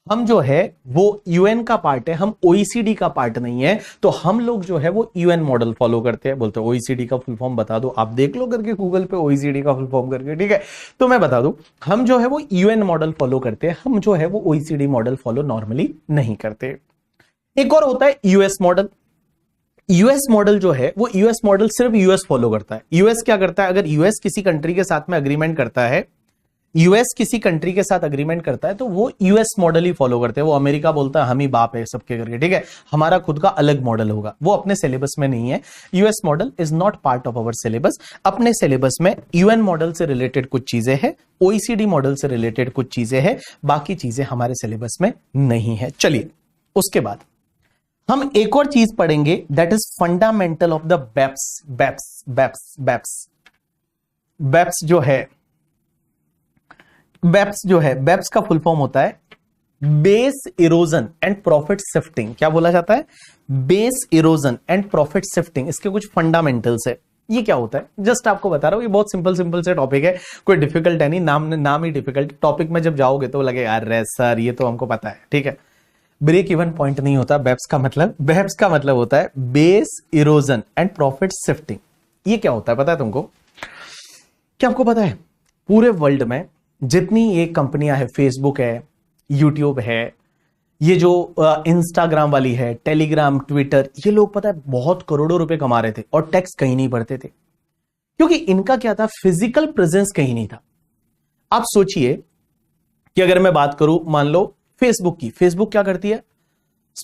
हम जो है वो UN का पार्ट है, हम OECD का पार्ट नहीं है। तो हम लोग जो है वो UN मॉडल फॉलो करते हैं। बोलते हैं OECD का फुल फॉर्म बता दो, आप देख लो करके गूगल पे OECD का फुल फॉर्म करके, ठीक है। तो मैं बता दूं, हम जो है वो UN मॉडल फॉलो करते हैं, हम जो है वो OECD मॉडल फॉलो नॉर्मली नहीं करते। एक और होता है US मॉडल। US मॉडल जो है वो US मॉडल सिर्फ US फॉलो करता है। US क्या करता है, अगर US किसी कंट्री के साथ में अग्रीमेंट करता है, US किसी कंट्री के साथ अग्रीमेंट करता है, तो वो US मॉडल ही फॉलो करते हैं। वो अमेरिका बोलता है हम ही बाप है सबके करके, ठीक है, हमारा खुद का अलग मॉडल होगा, वो अपने सिलेबस में नहीं है। US model is not part of our syllabus. अपने सिलेबस में UN मॉडल से रिलेटेड कुछ चीजें हैं, OECD मॉडल से रिलेटेड कुछ चीजें हैं, बाकी चीजें हमारे सिलेबस में नहीं है। चलिए उसके बाद हम एक और चीज पढ़ेंगे, that is fundamental of the BEPS जो है, BEPS का फुल फॉर्म होता है base erosion and profit shifting. क्या बोला जाता है? Base erosion and profit shifting. इसके कुछ फंडामेंटल्स है। ये क्या होता है जस्ट आपको बता रहा हूं, ये बहुत सिंपल से टॉपिक है, कोई डिफिकल्ट है नहीं, नाम ही डिफिकल्ट। टॉपिक में जब जाओगे तो लगे यार रे सर ये तो हमको पता है, ठीक है। ब्रेक इवन पॉइंट नहीं होता BEPS का मतलब होता है base erosion and profit shifting. ये क्या होता है पता है तुमको? क्या आपको पता है पूरे वर्ल्ड में जितनी ये कंपनियां है, फेसबुक है, यूट्यूब है, ये जो इंस्टाग्राम वाली है, टेलीग्राम, ट्विटर, ये लोग पता है बहुत करोड़ों रुपए कमा रहे थे और टैक्स कहीं नहीं भरते थे, क्योंकि इनका क्या था, फिजिकल प्रेजेंस कहीं नहीं था। आप सोचिए कि अगर मैं बात करूं मान लो फेसबुक की, फेसबुक क्या करती है,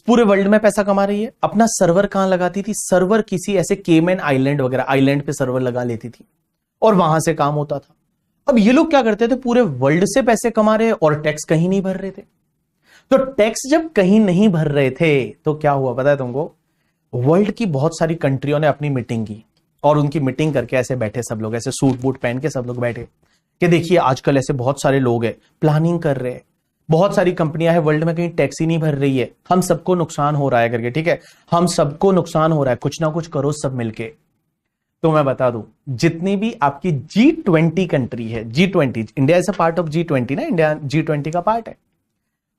पूरे वर्ल्ड में पैसा कमा रही है, अपना सर्वर कहां लगाती थी? सर्वर किसी ऐसे केमन आइलैंड वगैरह आइलैंड पे सर्वर लगा लेती थी और वहां से काम होता था। अब ये लोग क्या करते थे, पूरे वर्ल्ड से पैसे कमा रहे और टैक्स कहीं नहीं भर रहे थे। तो टैक्स जब कहीं नहीं भर रहे थे तो क्या हुआ पता है तुमको? वर्ल्ड की बहुत सारी कंट्रियों ने अपनी मीटिंग की और उनकी मीटिंग करके ऐसे बैठे सब लोग, ऐसे सूट बूट पहन के सब लोग बैठे कि देखिए आजकल ऐसे बहुत सारे लोग हैं प्लानिंग कर रहे हैं, बहुत सारी कंपनियां हैं वर्ल्ड में कहीं टैक्स ही नहीं भर रही है, हम सबको नुकसान हो रहा है करके, ठीक है, हम सबको नुकसान हो रहा है, कुछ ना कुछ करो सब मिलके। तो मैं बता दूं जितनी भी आपकी G20 कंट्री है, G20, India is a part of G20 ना, इंडिया G20 का पार्ट है।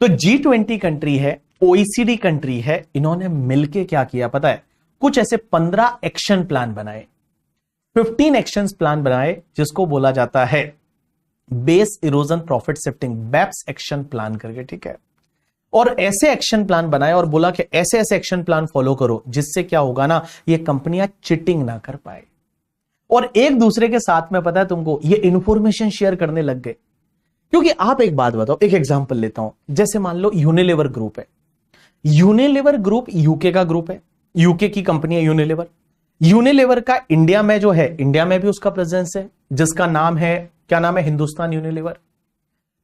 तो G20 कंट्री है, OECD कंट्री है, इन्होंने मिलके क्या किया पता है? कुछ ऐसे 15 एक्शन प्लान बनाए, 15 एक्शन प्लान बनाए, जिसको बोला जाता है base erosion profit shifting, BEPS action plan करके, ठीक है। और ऐसे एक्शन प्लान बनाए और बोला कि ऐसे ऐसे एक्शन प्लान फॉलो करो, जिससे क्या होगा ना, ये कंपनियां चिटिंग ना कर पाए और एक दूसरे के साथ में पता है तुमको ये इंफॉर्मेशन शेयर करने लग गए। क्योंकि आप एक बात बताओ, एक एग्जांपल लेता हूं, जैसे मान लो यूनिलीवर ग्रुप है, यूनिलीवर ग्रुप यूके का ग्रुप है, यूके की कंपनी है यूनिलीवर। यूनिलीवर का इंडिया में जो है, इंडिया में भी उसका प्रेजेंस है, जिसका नाम है, क्या नाम है, हिंदुस्तान यूनिलीवर।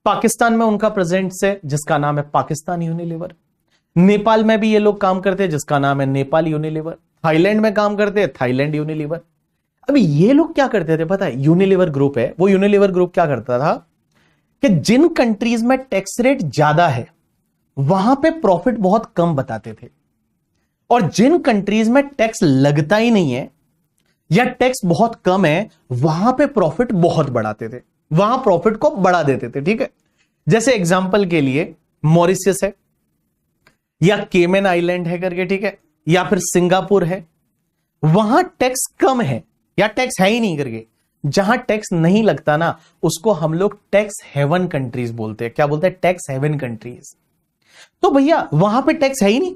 पाकिस्तान में उनका प्रेजेंस है, जिसका नाम है पाकिस्तान यूनिलीवर। नेपाल में भी ये लोग काम करते हैं, जिसका नाम है नेपाल यूनिलीवर। थाईलैंड में काम करते हैं, थाईलैंड यूनिलीवर। अभी ये लोग क्या करते थे पता है, यूनिलीवर ग्रुप है, वो यूनिलीवर ग्रुप क्या करता था कि जिन कंट्रीज में टैक्स रेट ज्यादा है वहां पे प्रॉफिट बहुत कम बताते थे, और जिन कंट्रीज में टैक्स लगता ही नहीं है या टैक्स बहुत कम है वहां पे प्रॉफिट बहुत बढ़ाते थे, वहां प्रॉफिट को बढ़ा देते थे। ठीक है, जैसे एग्जांपल के लिए मॉरिशस है या केमन आइलैंड है करके, ठीक है, या फिर सिंगापुर है, वहां टैक्स कम है या टैक्स है ही नहीं करके, जहां टैक्स नहीं लगता ना उसको हम लोग टैक्स हेवन कंट्रीज बोलते हैं। क्या बोलते हैं? Tax haven countries. तो भैया वहां पे टैक्स है ही नहीं,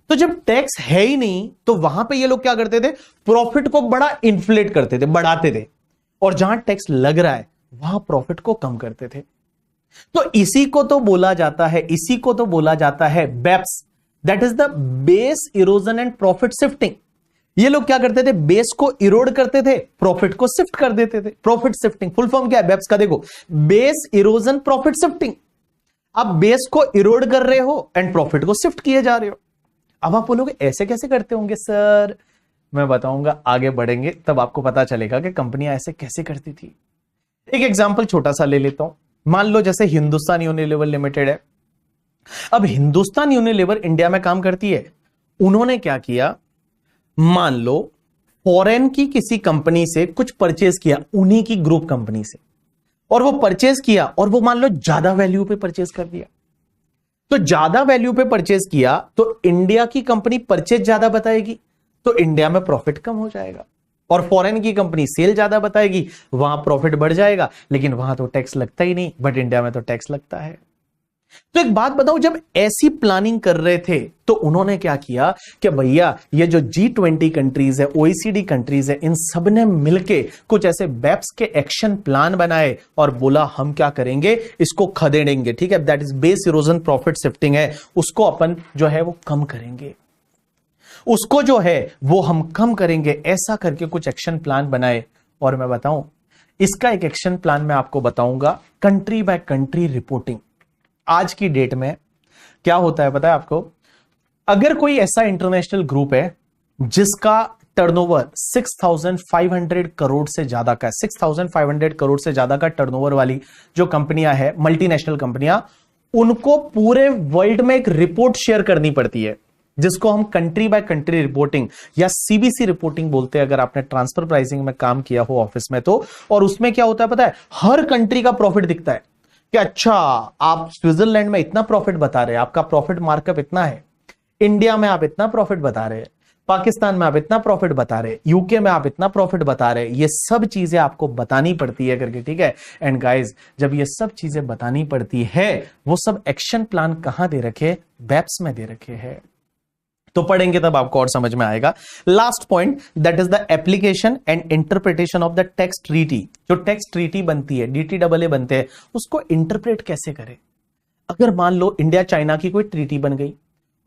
तो जब टैक्स है ही नहीं तो वहां पे ये लोग क्या करते थे, प्रॉफिट को बड़ा इन्फ्लेट करते थे, बढ़ाते थे, और जहां टैक्स लग रहा है वहां प्रॉफिट को कम करते थे। तो इसी को तो बोला जाता है, इसी को तो बोला जाता है BEPS, that is the base erosion and profit shifting. ये लोग क्या करते थे, बेस को इरोड करते थे, प्रॉफिट को शिफ्ट कर देते थे। प्रॉफिट शिफ्टिंग फुल फॉर्म क्या है बेप्स का? देखो, बेस इरोजन प्रॉफिट शिफ्टिंग। आप बेस को इरोड कर रहे हो एंड प्रॉफिट को शिफ्ट किए जा रहे हो। अब आप बोलोगे ऐसे कैसे करते होंगे सर? मैं बताऊंगा, आगे बढ़ेंगे तब आपको पता चलेगा कि कंपनियां ऐसे कैसे करती थी। एक एग्जांपल छोटा सा ले लेता हूं, मान लो जैसे हिंदुस्तान यूनिलीवर लिमिटेड है। अब हिंदुस्तान यूनिलीवर इंडिया में काम करती है, उन्होंने क्या किया, मान लो फॉरेन की किसी कंपनी से कुछ परचेज किया, उन्हीं की ग्रुप कंपनी से, और वो परचेज किया और वो मान लो ज्यादा वैल्यू पे परचेज कर दिया। तो ज्यादा वैल्यू पे परचेज किया तो इंडिया की कंपनी परचेज ज्यादा बताएगी, तो इंडिया में प्रॉफिट कम हो जाएगा, और फॉरेन की कंपनी सेल ज्यादा बताएगी, वहां प्रॉफिट बढ़ जाएगा, लेकिन वहां तो टैक्स लगता ही नहीं, बट इंडिया में तो टैक्स लगता है। तो एक बात बताऊं, जब ऐसी प्लानिंग कर रहे थे तो उन्होंने क्या किया कि भैया ये जो G20 कंट्रीज है, OECD कंट्रीज है, इन सब ने मिलके कुछ ऐसे बेप्स के एक्शन प्लान बनाए और बोला हम क्या करेंगे, इसको खदेड़ेंगे। ठीक है, that is base erosion profit shifting है, उसको अपन जो है वो कम करेंगे, उसको जो है वो हम कम करेंगे। ऐसा करके कुछ एक्शन प्लान बनाए, और मैं बताऊं इसका एक एक्शन प्लान मैं आपको बताऊंगा, कंट्री बाय कंट्री रिपोर्टिंग। आज की डेट में क्या होता है पता है आपको, अगर कोई ऐसा इंटरनेशनल ग्रुप है जिसका टर्नओवर 6,500 करोड़ से ज्यादा का है, 6,500 करोड़ से ज्यादा का टर्नओवर वाली जो कंपनियां है, मल्टीनेशनल कंपनियां, उनको पूरे वर्ल्ड में एक रिपोर्ट शेयर करनी पड़ती है, जिसको हम कंट्री बाय कंट्री रिपोर्टिंग या CBC रिपोर्टिंग बोलते हैं, अगर आपने ट्रांसफर प्राइसिंग में काम किया हो ऑफिस में तो। और उसमें क्या होता है पता है, हर कंट्री का प्रॉफिट दिखता है कि अच्छा आप स्विट्जरलैंड में इतना प्रॉफिट बता रहे हैं, आपका प्रॉफिट मार्कअप इतना है, इंडिया में आप इतना प्रॉफिट बता रहे हैं, पाकिस्तान में आप इतना प्रॉफिट बता रहे हैं, यूके में आप इतना प्रॉफिट बता रहे हैं, ये सब चीजें आपको बतानी पड़ती है करके। ठीक है, एंड गाइस जब ये सब चीजें बतानी पड़ती है, वो सब एक्शन प्लान कहां दे रखे, बेप्स में दे रखे हैं। तो पढ़ेंगे तब आपको और समझ में आएगा। Last point, that is the application and interpretation of the tax treaty. जो टैक्स ट्रीटी बनती है, DTAA बनते हैं, उसको इंटरप्रेट कैसे करें। अगर मान लो इंडिया चाइना की कोई ट्रीटी बन गई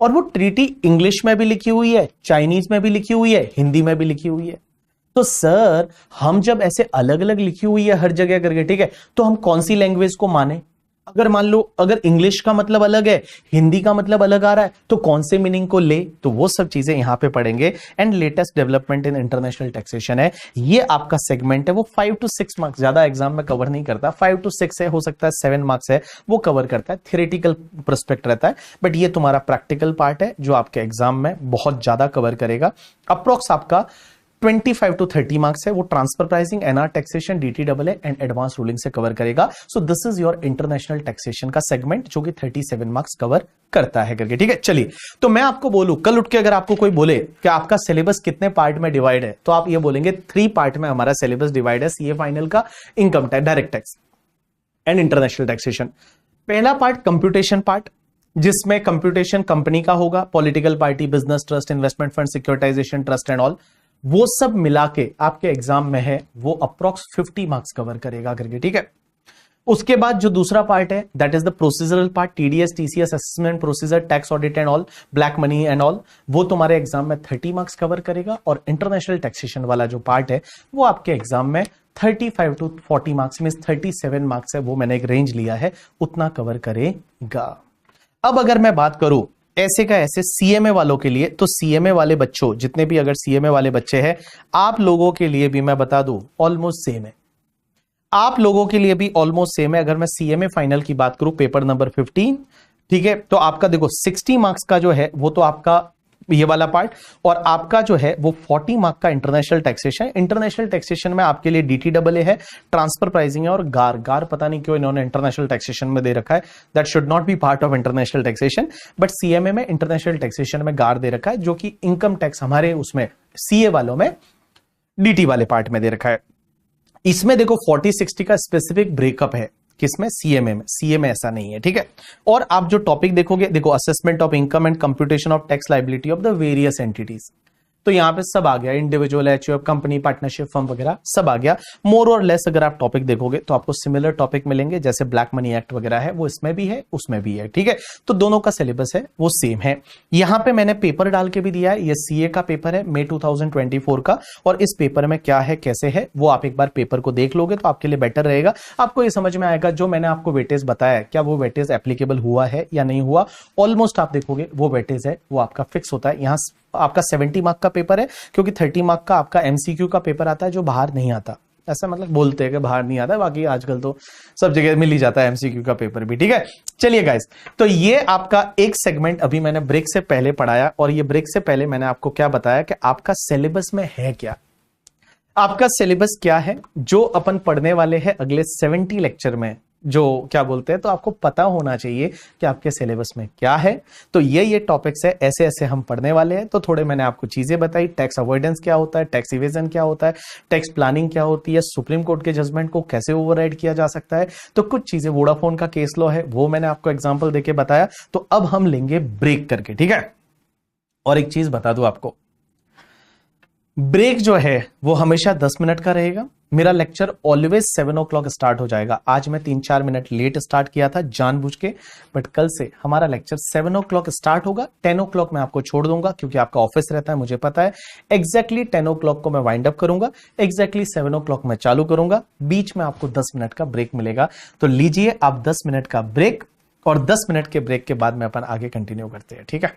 और वो ट्रीटी इंग्लिश में भी लिखी हुई है, चाइनीज में भी लिखी हुई है, हिंदी में भी लिखी हुई है, तो सर हम जब ऐसे अलग अलग लिखी हुई है हर जगह करके, ठीक है, तो हम कौन सी लैंग्वेज को माने। अगर मान लो अगर इंग्लिश का मतलब अलग है, हिंदी का मतलब अलग आ रहा है, तो कौन से मीनिंग को ले, तो वो सब चीजें यहां पे पढ़ेंगे। And latest development in international taxation है, ये आपका सेगमेंट है, वो 5 to 6 मार्क्स, ज्यादा एग्जाम में कवर नहीं करता, 5 to 6 है, हो सकता है 7 मार्क्स है, वो कवर करता है, थियोरेटिकल पर्सपेक्ट रहता है, बट ये तुम्हारा प्रैक्टिकल पार्ट है जो आपके एग्जाम में बहुत ज्यादा कवर करेगा। अप्रोक्स आपका 25 to 30 मार्क्स है, वो transfer pricing, NR taxation, DTAA and advance ruling से कवर करेगा। So this is your international taxation का सेगमेंट जो कि 37 मार्क्स कवर करता है करके। ठीक है, चलिए, तो मैं आपको बोलूं, कल उठ के अगर आपको कोई बोले कि आपका सिलेबस कितने पार्ट में डिवाइड है, तो आप ये बोलेंगे 3 पार्ट में हमारा सिलेबस डिवाइड है, CA फाइनल का, income tax, direct tax and international taxation. पहला पार्ट कंप्यूटेशन पार्ट, जिसमें कंप्यूटेशन कंपनी का होगा, political party, business trust, investment fund, securitisation trust and all, वो सब मिला के आपके एग्जाम में है, वो अप्रोक्स 50 मार्क्स कवर करेगा करके। ठीक है, उसके बाद जो दूसरा पार्ट है, that is the procedural part, TDS, TCS, assessment procedure, tax audit and all, black money and all, वो तुम्हारे एग्जाम में 30 मार्क्स कवर करेगा। और इंटरनेशनल टैक्सेशन वाला जो पार्ट है, वो आपके एग्जाम में 35 to 40 मार्क्स में 37 मार्क्स है, वो मैंने एक रेंज लिया है, उतना कवर करेगा। अब अगर मैं बात करूं ऐसे का ऐसे सीएमए वालों के लिए, तो सीएमए वाले बच्चों, जितने भी अगर सीएमए वाले बच्चे हैं, आप लोगों के लिए भी मैं बता दूं ऑलमोस्ट सेम है, आप लोगों के लिए भी ऑलमोस्ट सेम है। अगर मैं सीएमए फाइनल की बात करूं, पेपर नंबर 15, ठीक है, तो आपका देखो 60 मार्क्स का जो है वो तो आपका ये वाला पार्ट, और आपका जो है वो 40 मार्क का इंटरनेशनल टैक्सेशन। इंटरनेशनल टैक्सेशन में आपके लिए DTAA है, ट्रांसफर प्राइसिंग है, और गार पता नहीं क्यों इन्होंने इंटरनेशनल टैक्सेशन में दे रखा है, that should not be part of international taxation, but CMA में इंटरनेशनल टैक्सेशन में गार दे रखा है, जो कि इनकम टैक्स हमारे उसमें सीए वालों में DT वाले पार्ट में दे रखा है। इसमें देखो 40-60 का स्पेसिफिक ब्रेकअप है, किसमें? सीएमए में, सीए में ऐसा नहीं है, ठीक है। और आप जो टॉपिक देखोगे, देखो assessment of income and computation of tax liability of the various entities, तो यहां पे सब आ गया, individual, HUF, company, partnership, firm वगैरह सब आ गया। मोर और लेस अगर आप टॉपिक देखोगे तो आपको सिमिलर टॉपिक मिलेंगे, जैसे ब्लैक मनी एक्ट वगैरह है वो इसमें भी है, उसमें भी है, ठीक है। तो दोनों का सिलेबस है वो सेम है। यहां पे मैंने पेपर डाल के भी दिया है, ये सीए का पेपर है मई 2024 का, और इस पेपर में क्या है कैसे है वो आप एक बार पेपर को देख लोगे तो आपके लिए बेटर रहेगा, आपको ये समझ में आएगा जो मैंने आपको वेटेज बताया क्या वो वेटेज एप्लीकेबल हुआ है या नहीं हुआ। ऑलमोस्ट आप देखोगे वो वेटेज है वो आपका फिक्स होता है। यहां आपका 70 मार्क का पेपर है, क्योंकि 30 मार्क का आपका एमसीक्यू का पेपर आता है जो बाहर नहीं आता, ऐसा मतलब बोलते हैं कि बाहर नहीं आता, बाकी आजकल तो सब जगह मिल ही जाता है एमसीक्यू का पेपर भी, ठीक है। चलिए गाइस, तो ये आपका एक सेगमेंट अभी मैंने ब्रेक से पहले पढ़ाया, और ये ब्रेक से पहले मैंने आपको क्या बताया कि आपका सिलेबस में है क्या, आपका सिलेबस क्या है जो अपन पढ़ने वाले हैं अगले 70 लेक्चर में, जो क्या बोलते हैं, तो आपको पता होना चाहिए कि आपके सिलेबस में क्या है। तो ये टॉपिक्स है, ऐसे ऐसे हम पढ़ने वाले हैं। तो थोड़े मैंने आपको चीजें बताई, टैक्स अवॉइडेंस क्या होता है, टैक्स इवेजन क्या होता है, टैक्स प्लानिंग क्या होती है, सुप्रीम कोर्ट के जजमेंट को कैसे ओवरराइड किया जा सकता है, तो कुछ चीजें, वोडाफोन का केस लॉ है वो मैंने आपको एग्जाम्पल देके बताया। तो अब हम लेंगे ब्रेक करके, ठीक है। और एक चीज बता दूं आपको, ब्रेक जो है वो हमेशा 10 मिनट का रहेगा। मेरा लेक्चर ऑलवेज 7 o'clock स्टार्ट हो जाएगा। आज मैं 3-4 मिनट लेट स्टार्ट किया था जानबूझ के, बट कल से हमारा लेक्चर 7 o'clock स्टार्ट होगा। 10 o'clock मैं आपको छोड़ दूंगा, क्योंकि आपका ऑफिस रहता है, मुझे पता है। एग्जैक्टली 10 o'clock को मैं वाइंड अप करूंगा, एग्जैक्टली 7 o'clock मैं चालू करूंगा, बीच में आपको 10 मिनट का ब्रेक मिलेगा। तो लीजिए आप 10 मिनट का ब्रेक, और 10 मिनट के ब्रेक के बाद में अपन आगे कंटिन्यू करते हैं, ठीक है।